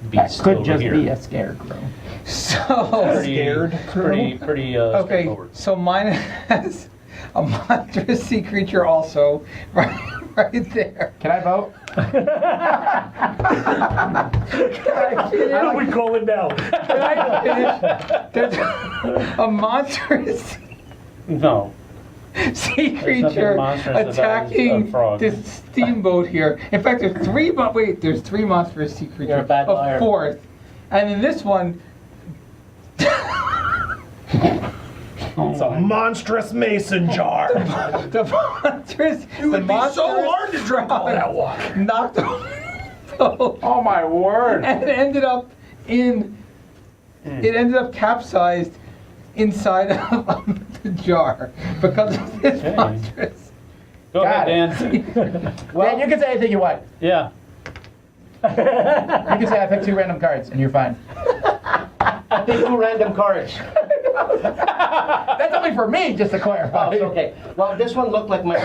[SPEAKER 1] That
[SPEAKER 4] beast
[SPEAKER 1] could
[SPEAKER 4] over
[SPEAKER 1] just
[SPEAKER 4] here.
[SPEAKER 1] be a scarecrow.
[SPEAKER 5] So,
[SPEAKER 4] Pretty, pretty
[SPEAKER 5] okay,
[SPEAKER 4] straightforward.
[SPEAKER 5] so mine has a monstrous sea creature also, right there.
[SPEAKER 1] Can I vote?
[SPEAKER 6] How do we call it now?
[SPEAKER 5] Can I finish? There's a monstrous
[SPEAKER 4] No.
[SPEAKER 5] sea
[SPEAKER 4] nothing
[SPEAKER 5] creature
[SPEAKER 4] monstrous about
[SPEAKER 5] attacking
[SPEAKER 4] a frog.
[SPEAKER 5] this steamboat here. In fact, there's three monstrous sea creatures.
[SPEAKER 8] You're a bad liar.
[SPEAKER 5] A fourth. And then this one,
[SPEAKER 9] It's a monstrous mason jar.
[SPEAKER 5] the monstrous,
[SPEAKER 9] It would be so hard to drink all that water.
[SPEAKER 5] knocked over the boat
[SPEAKER 1] Oh my word!
[SPEAKER 5] and ended up in it ended up capsized inside of the jar because of this
[SPEAKER 4] Okay.
[SPEAKER 5] monstrous.
[SPEAKER 4] Go
[SPEAKER 1] Got
[SPEAKER 4] ahead, Dan.
[SPEAKER 1] Dan, you can say anything you want.
[SPEAKER 4] Yeah.
[SPEAKER 1] You can say I picked 2 random cards, and you're fine.
[SPEAKER 7] I pick 2 random cards.
[SPEAKER 1] That's only for me, just to clarify.
[SPEAKER 7] Oh, it's okay. Well, this one looked like my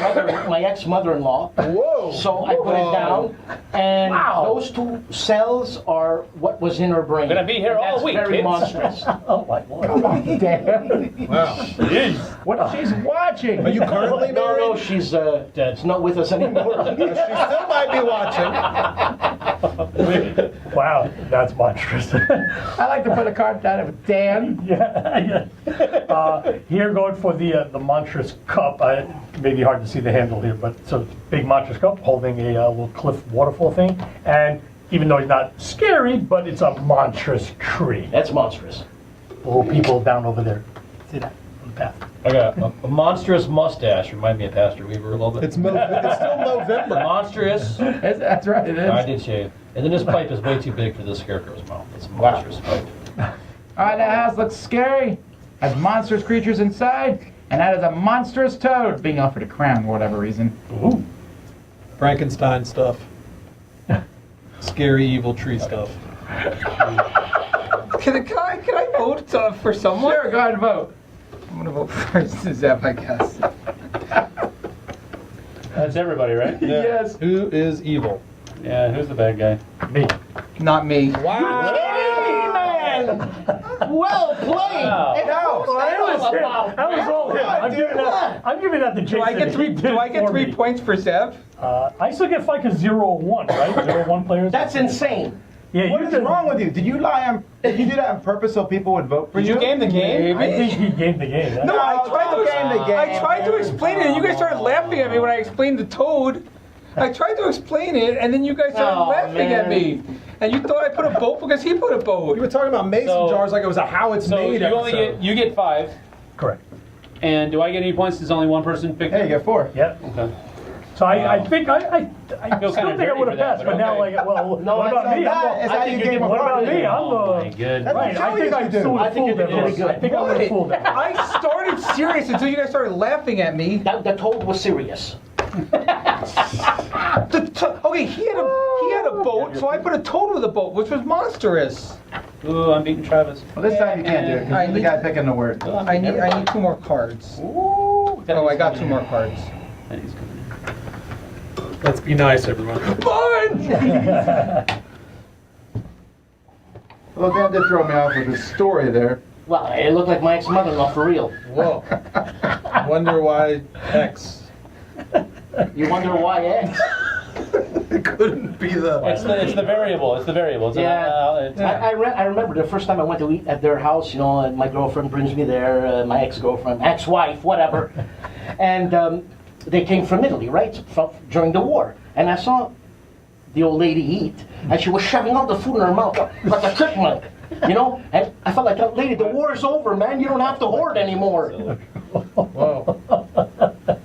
[SPEAKER 7] ex-mother-in-law.
[SPEAKER 3] Whoa.
[SPEAKER 7] So I put it down, and
[SPEAKER 1] Wow.
[SPEAKER 7] those 2 cells are what was in her brain.
[SPEAKER 4] Gonna be here
[SPEAKER 7] And
[SPEAKER 4] all
[SPEAKER 7] that's
[SPEAKER 4] week,
[SPEAKER 7] very
[SPEAKER 4] kids.
[SPEAKER 7] monstrous.
[SPEAKER 6] Oh my lord.
[SPEAKER 1] Come on, Dan.
[SPEAKER 9] Wow.
[SPEAKER 6] Jeez.
[SPEAKER 1] What she's watching?
[SPEAKER 9] Are you currently
[SPEAKER 7] No,
[SPEAKER 9] married?
[SPEAKER 7] no, she's not with us anymore.
[SPEAKER 9] She still might be watching.
[SPEAKER 6] Wow, that's monstrous.
[SPEAKER 1] I like to put a card down with Dan.
[SPEAKER 6] Yeah. Here going for the monstrous cup. It may be hard to see the handle here, but it's a big monstrous cup holding a little cliff waterfall thing. And even though he's not scary, but it's a monstrous tree.
[SPEAKER 7] That's monstrous.
[SPEAKER 6] Little people down over there. See that on the path.
[SPEAKER 8] I got a monstrous mustache. Remind me of Pastor Weaver a little bit.
[SPEAKER 9] It's still November.
[SPEAKER 8] Monstrous.
[SPEAKER 1] That's right, it is.
[SPEAKER 8] I did shave. And then this pipe is way too big for this scarecrow's mouth. It's a monstrous pipe.
[SPEAKER 1] All right, that house looks scary. Has monstrous creatures inside, and that is a monstrous toad being offered a crown for whatever reason.
[SPEAKER 6] Ooh.
[SPEAKER 9] Frankenstein stuff. Scary evil tree stuff.
[SPEAKER 5] Can I vote for someone?
[SPEAKER 1] Sure, go ahead and vote.
[SPEAKER 5] I'm gonna vote for Zeb, I guess.
[SPEAKER 4] That's everybody, right?
[SPEAKER 1] Yes.
[SPEAKER 9] Who is evil?
[SPEAKER 4] Yeah, who's the bad guy?
[SPEAKER 6] Me.
[SPEAKER 5] Not me.
[SPEAKER 9] Wow.
[SPEAKER 7] Well played.
[SPEAKER 4] Wow.
[SPEAKER 6] That was all him. I'm giving that to Jason.
[SPEAKER 5] Do I get 3? Do I get 3 points for Zeb?
[SPEAKER 6] I still get 5 because 0 or 1, right? 0 or 1 players.
[SPEAKER 7] That's insane.
[SPEAKER 6] Yeah,
[SPEAKER 10] What
[SPEAKER 6] you
[SPEAKER 10] is
[SPEAKER 6] did.
[SPEAKER 10] wrong with you? Did you lie on? Did you do that on purpose so people would vote for you?
[SPEAKER 9] Did you game the game?
[SPEAKER 6] I think he gamed the game.
[SPEAKER 5] No, I tried
[SPEAKER 10] don't game the game,
[SPEAKER 5] I tried to explain it, and you guys started laughing at me when I explained the toad. I tried to explain it, and then you guys started
[SPEAKER 7] Oh,
[SPEAKER 5] laughing at
[SPEAKER 7] man.
[SPEAKER 5] me. And you thought I put a boat because he put a
[SPEAKER 9] You
[SPEAKER 5] boat.
[SPEAKER 9] were talking about mason
[SPEAKER 4] So-
[SPEAKER 9] jars like it was a how it's
[SPEAKER 4] So
[SPEAKER 9] made
[SPEAKER 4] you only
[SPEAKER 9] episode.
[SPEAKER 4] get 5.
[SPEAKER 6] Correct.
[SPEAKER 4] And do I get any points? There's only one person picked.
[SPEAKER 10] Hey, you get 4.
[SPEAKER 6] Yeah.
[SPEAKER 4] Okay.
[SPEAKER 6] So I think I
[SPEAKER 4] feel
[SPEAKER 6] still
[SPEAKER 4] kinda
[SPEAKER 6] think I
[SPEAKER 4] dirty
[SPEAKER 6] would
[SPEAKER 4] for
[SPEAKER 6] have
[SPEAKER 4] that,
[SPEAKER 6] passed,
[SPEAKER 4] but
[SPEAKER 6] but now
[SPEAKER 4] okay.
[SPEAKER 6] like, well,
[SPEAKER 7] No,
[SPEAKER 6] what about
[SPEAKER 7] that's
[SPEAKER 6] me?
[SPEAKER 7] not
[SPEAKER 6] I'm
[SPEAKER 10] bad. It's how you game a
[SPEAKER 6] what about
[SPEAKER 10] card.
[SPEAKER 6] me? I'm
[SPEAKER 4] Oh my goodness.
[SPEAKER 6] right. I think I
[SPEAKER 10] you
[SPEAKER 6] still
[SPEAKER 10] do.
[SPEAKER 6] would
[SPEAKER 7] I
[SPEAKER 6] have
[SPEAKER 7] think you
[SPEAKER 6] fooled
[SPEAKER 7] did really
[SPEAKER 6] everyone.
[SPEAKER 7] good.
[SPEAKER 6] I think I would have fooled everyone.
[SPEAKER 5] I started serious until you guys started laughing at me.
[SPEAKER 7] The toad was serious.
[SPEAKER 5] Okay, he had a boat, so I put a toad with a boat, which was monstrous.
[SPEAKER 4] Ooh, I'm beating Travis.
[SPEAKER 10] Well, this time you can't do it because you're the guy picking the word.
[SPEAKER 5] I need 2 more cards.
[SPEAKER 4] Ooh.
[SPEAKER 5] Oh, I got 2 more cards.
[SPEAKER 4] And he's coming in.
[SPEAKER 9] Let's be nice, everyone.
[SPEAKER 10] Well, Dan did throw me off with his story there.
[SPEAKER 7] Well, it looked like my ex-mother-in-law for real.
[SPEAKER 9] Whoa. Wonder why X.
[SPEAKER 7] You wonder why X?
[SPEAKER 9] It couldn't be the.
[SPEAKER 4] It's the variable. It's the variable. It's
[SPEAKER 7] Yeah. I remember the first time I went to eat at their house, you know, and my girlfriend brings me there, my ex-girlfriend, ex-wife, whatever. And they came from Italy, right, during the war. And I saw the old lady eat, and she was shoving all the food in her mouth like a chipmunk, you know? And I felt like, lady, the war is over, man. You don't have to hoard anymore.
[SPEAKER 9] Whoa.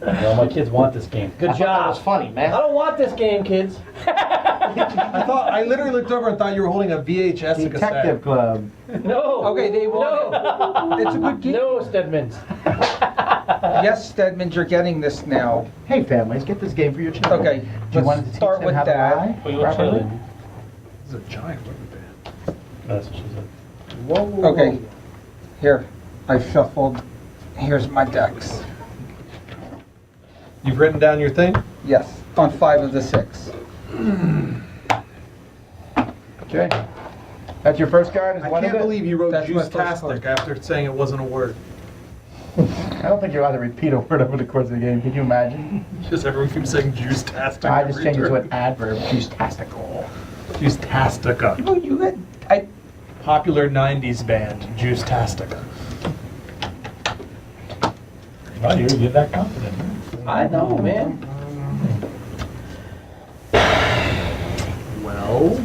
[SPEAKER 8] Well, my kids want this game. Good
[SPEAKER 7] I thought that was
[SPEAKER 8] job.
[SPEAKER 7] funny,
[SPEAKER 8] I
[SPEAKER 7] man.
[SPEAKER 8] don't want this game, kids.
[SPEAKER 9] I literally looked over and thought you were holding a VHS
[SPEAKER 10] Detective
[SPEAKER 9] cassette.
[SPEAKER 10] Club.
[SPEAKER 8] No.
[SPEAKER 5] Okay, they won.
[SPEAKER 8] No.
[SPEAKER 5] It's a good game.
[SPEAKER 8] No, Stedmans.
[SPEAKER 5] Yes, Stedman, you're getting this now.
[SPEAKER 10] Hey, families, get this game for your children.
[SPEAKER 5] Okay,
[SPEAKER 10] Do you
[SPEAKER 5] let's
[SPEAKER 10] want to teach
[SPEAKER 5] start
[SPEAKER 10] them
[SPEAKER 5] with
[SPEAKER 10] how
[SPEAKER 5] that.
[SPEAKER 10] to lie
[SPEAKER 4] Well, you look
[SPEAKER 10] properly?
[SPEAKER 4] chilling.
[SPEAKER 9] This is a giant rubber band.
[SPEAKER 6] That's what she said.
[SPEAKER 9] Whoa.
[SPEAKER 5] Okay, here, I shuffled. Here's my decks.
[SPEAKER 9] You've written down your thing?
[SPEAKER 5] Yes, on 5 of the 6.
[SPEAKER 10] Okay. That's your first card? Is
[SPEAKER 9] I
[SPEAKER 10] one
[SPEAKER 9] can't
[SPEAKER 10] of it?
[SPEAKER 9] believe you wrote
[SPEAKER 5] That's my first
[SPEAKER 9] juice-tastic
[SPEAKER 5] card.
[SPEAKER 9] after saying it wasn't a word.
[SPEAKER 10] I don't think you're allowed to repeat a word over the course of the game. Can you imagine?
[SPEAKER 9] Just everyone keeps saying juice-tastic.
[SPEAKER 10] I just changed it to an adverb. Juice-tastical.
[SPEAKER 9] Juice-tastica.
[SPEAKER 5] Oh, you had.
[SPEAKER 9] Popular 90s band, Juice-tastica.
[SPEAKER 6] Wow, you're that confident.
[SPEAKER 8] I know, man.
[SPEAKER 9] Well,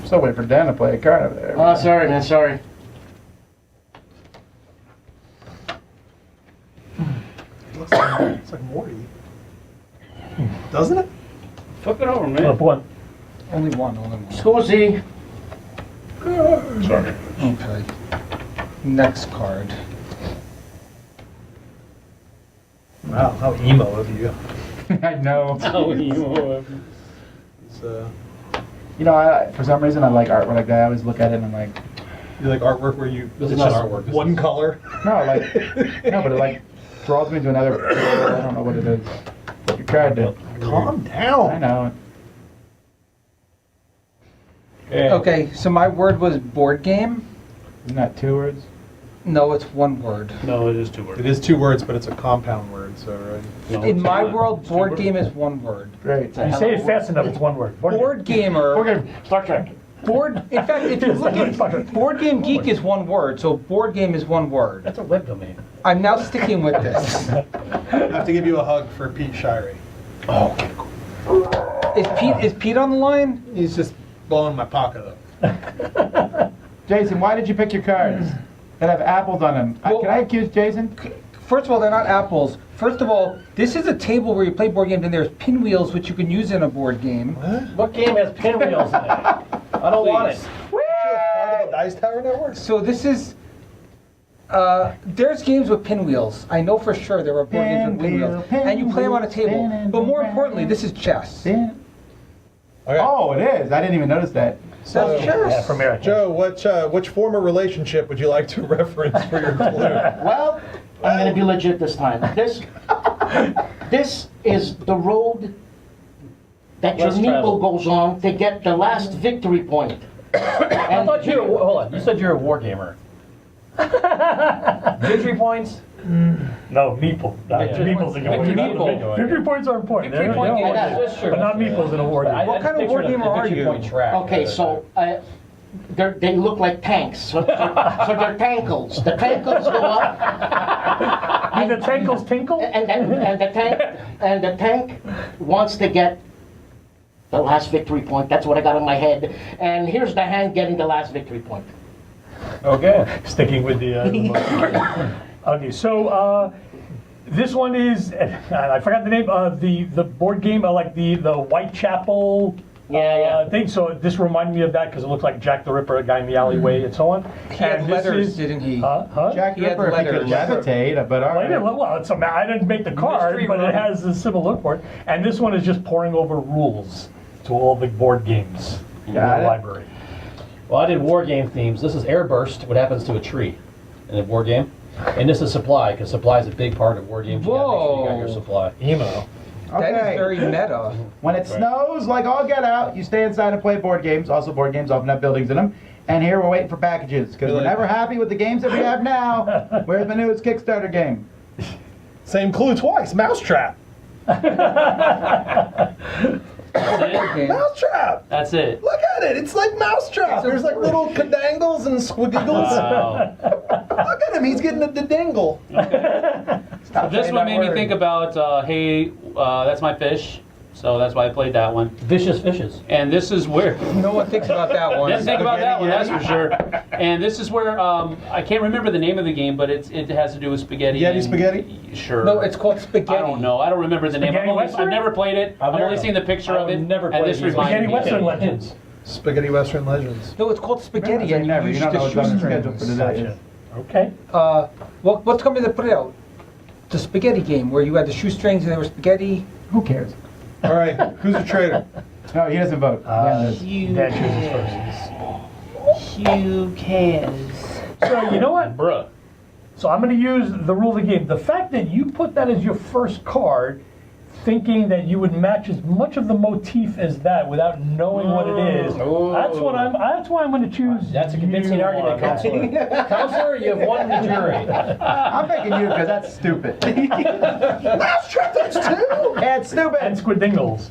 [SPEAKER 10] Still waiting for Dan to play a card over there.
[SPEAKER 7] Oh, sorry, man, sorry.
[SPEAKER 9] it's like Morty. Doesn't it?
[SPEAKER 4] Flip it over,
[SPEAKER 6] Flip
[SPEAKER 4] man.
[SPEAKER 6] one.
[SPEAKER 5] Only one.
[SPEAKER 7] Scusi.
[SPEAKER 5] Okay. Next card.
[SPEAKER 9] Wow, how emo of you.
[SPEAKER 1] I know.
[SPEAKER 4] Oh, you.
[SPEAKER 9] It's,
[SPEAKER 1] You know, for some reason I like artwork like that. I always look at it and I'm like,
[SPEAKER 9] you like artwork where you
[SPEAKER 4] This is
[SPEAKER 9] it's
[SPEAKER 4] not
[SPEAKER 9] just
[SPEAKER 4] artwork, this
[SPEAKER 9] one
[SPEAKER 4] is-
[SPEAKER 9] color.
[SPEAKER 1] no, like, no, but it like draws me to another. I don't know what it is. You tried to.
[SPEAKER 9] Calm
[SPEAKER 1] I
[SPEAKER 9] down.
[SPEAKER 1] know.
[SPEAKER 5] Okay, so my word was board game.
[SPEAKER 1] Isn't that 2 words?
[SPEAKER 5] No, it's one word.
[SPEAKER 4] No, it is 2 words.
[SPEAKER 9] It is 2 words, but it's a compound word, so right.
[SPEAKER 4] No,
[SPEAKER 5] In
[SPEAKER 4] it's
[SPEAKER 5] my
[SPEAKER 4] not.
[SPEAKER 5] world,
[SPEAKER 4] It's 2
[SPEAKER 5] board
[SPEAKER 4] words.
[SPEAKER 5] game is one word.
[SPEAKER 1] Great.
[SPEAKER 6] You say it fast enough, it's one word.
[SPEAKER 5] Board gamer.
[SPEAKER 1] Okay, Star Trek.
[SPEAKER 5] Board. In fact, if you look at board game geek is one word, so board game is one word.
[SPEAKER 8] That's a web domain.
[SPEAKER 5] I'm now sticking with this.
[SPEAKER 9] I have to give you a hug for Pete Shirey.
[SPEAKER 5] Is Pete on the line?
[SPEAKER 9] He's just blowing my pocket up.
[SPEAKER 1] Jason, why did you pick your cards that have apples on them?
[SPEAKER 5] Well-
[SPEAKER 1] Can I accuse Jason?
[SPEAKER 5] First of all, they're not apples. First of all, this is a table where you play board games, and there's pinwheels which you can use in a board game.
[SPEAKER 8] What game has pinwheels in it? I don't want it.
[SPEAKER 9] Part of the Dice Tower Network?
[SPEAKER 5] So this is. There's games with pinwheels. I know for sure there are board games with pinwheels, and you play them on a table. But more importantly, this is chess.
[SPEAKER 1] Yeah.
[SPEAKER 9] Okay.
[SPEAKER 1] Oh, it is. I didn't even notice that.
[SPEAKER 5] That's
[SPEAKER 6] Yeah,
[SPEAKER 5] chess.
[SPEAKER 6] from Eric.
[SPEAKER 9] Joe, which former relationship would you like to reference for your clue?
[SPEAKER 7] Well, I'm going to be legit this time. This is the road that your
[SPEAKER 8] Less
[SPEAKER 7] meeple
[SPEAKER 8] traveled.
[SPEAKER 7] goes on to get the last victory point.
[SPEAKER 8] I thought you were, hold on, you said you're a war gamer. Victory points?
[SPEAKER 6] No, meeple. Meeple's a good
[SPEAKER 8] Victory
[SPEAKER 6] word.
[SPEAKER 8] meeple.
[SPEAKER 6] Victory points are important.
[SPEAKER 8] Victory
[SPEAKER 6] They're
[SPEAKER 8] point game,
[SPEAKER 6] important.
[SPEAKER 8] that's true.
[SPEAKER 6] But not meeples in a war
[SPEAKER 8] But I
[SPEAKER 6] game.
[SPEAKER 5] What kind of war
[SPEAKER 8] pictured
[SPEAKER 5] gamer are
[SPEAKER 8] victory
[SPEAKER 5] you?
[SPEAKER 8] point track.
[SPEAKER 7] Okay, so they look like tanks. So they're tankles. The tankles go up.
[SPEAKER 6] Mean the tankles tinkle?
[SPEAKER 7] And the tank wants to get the last victory point. That's what I got in my head. And here's the hand getting the last victory point.
[SPEAKER 8] Okay.
[SPEAKER 6] Sticking with the okay, so this one is, I forgot the name, the board game, like the Whitechapel
[SPEAKER 7] Yeah.
[SPEAKER 6] thing. So this reminded me of that because it looks like Jack the Ripper, a guy in the alleyway and so on.
[SPEAKER 5] He had
[SPEAKER 6] And this
[SPEAKER 5] letters,
[SPEAKER 6] is-
[SPEAKER 5] didn't he?
[SPEAKER 6] Huh?
[SPEAKER 1] Jack
[SPEAKER 5] He had
[SPEAKER 1] Ripper, if he could
[SPEAKER 5] letters.
[SPEAKER 1] levitate, but all
[SPEAKER 6] Well, I didn't,
[SPEAKER 1] right.
[SPEAKER 6] well, it's I didn't make the card,
[SPEAKER 8] Mystery
[SPEAKER 6] but it
[SPEAKER 8] room.
[SPEAKER 6] has a similar look for it. And this one is just pouring over rules to all the board games in the
[SPEAKER 1] Got it.
[SPEAKER 6] library.
[SPEAKER 8] Well, I did war game themes. This is airburst, what happens to a tree in a war game. And this is supply, because supply is a big part of war games. You gotta make sure you got your
[SPEAKER 5] Whoa.
[SPEAKER 8] supply.
[SPEAKER 9] Emo.
[SPEAKER 5] That is
[SPEAKER 1] Okay.
[SPEAKER 5] very meta.
[SPEAKER 1] When it snows like all get out, you stay inside and play board games. Also, board games often have buildings in them. And here we're waiting for packages because we're
[SPEAKER 9] Really?
[SPEAKER 1] never happy with the games that we have now. Where's the newest Kickstarter game?
[SPEAKER 9] Same clue twice. Mousetrap.
[SPEAKER 5] Okay.
[SPEAKER 9] Mousetrap.
[SPEAKER 4] That's it.
[SPEAKER 9] Look at it. It's like Mousetrap. There's like little cadangles and squiggles.
[SPEAKER 4] Wow.
[SPEAKER 9] Look at him. He's getting a dingle.
[SPEAKER 4] This one made me think about, hey, that's my fish. So that's why I played that one.
[SPEAKER 8] Vicious fishes.
[SPEAKER 4] And this is where.
[SPEAKER 5] No one thinks about that one.
[SPEAKER 4] Didn't think about that one, that's for sure. And this is where I can't remember the name of the game, but it has to do with spaghetti.
[SPEAKER 9] Yeti
[SPEAKER 4] and-
[SPEAKER 9] spaghetti?
[SPEAKER 4] Sure.
[SPEAKER 5] No, it's called spaghetti.
[SPEAKER 4] I don't know. I don't remember the name.
[SPEAKER 6] Spaghetti Western?
[SPEAKER 4] I've never played it. I've only seen the picture of it.
[SPEAKER 8] never
[SPEAKER 4] and
[SPEAKER 8] played
[SPEAKER 4] this
[SPEAKER 8] it.
[SPEAKER 4] reminded
[SPEAKER 6] Spaghetti
[SPEAKER 4] me.
[SPEAKER 6] Western Legends.
[SPEAKER 9] Spaghetti Western Legends.
[SPEAKER 5] No, it's called spaghetti,
[SPEAKER 1] Say
[SPEAKER 5] and
[SPEAKER 1] never.
[SPEAKER 5] you
[SPEAKER 1] You
[SPEAKER 5] use
[SPEAKER 1] don't know
[SPEAKER 5] the
[SPEAKER 1] what's on the schedule for
[SPEAKER 5] shoestrings.
[SPEAKER 1] today.
[SPEAKER 6] Okay.
[SPEAKER 5] What company that put it out? The spaghetti game, where you had the shoestrings and there was spaghetti.
[SPEAKER 1] Who cares?
[SPEAKER 9] All right. Who's the traitor?
[SPEAKER 1] No, he doesn't vote. Dan does.
[SPEAKER 6] Dan chooses first.
[SPEAKER 2] Who cares?
[SPEAKER 6] So you know what?
[SPEAKER 4] Bruh.
[SPEAKER 6] So I'm going to use the rule of the game. The fact that you put that as your first card, thinking that you would match as much of the motif as that without knowing what it is, that's what I'm. That's why I'm going to choose.
[SPEAKER 8] That's a convincing
[SPEAKER 6] you.
[SPEAKER 8] argument, Counselor. Counselor, you've won the jury.
[SPEAKER 1] I'm picking you because that's stupid.
[SPEAKER 9] Mousetrap, that's two.
[SPEAKER 1] Yeah, it's stupid.
[SPEAKER 6] And squidingles.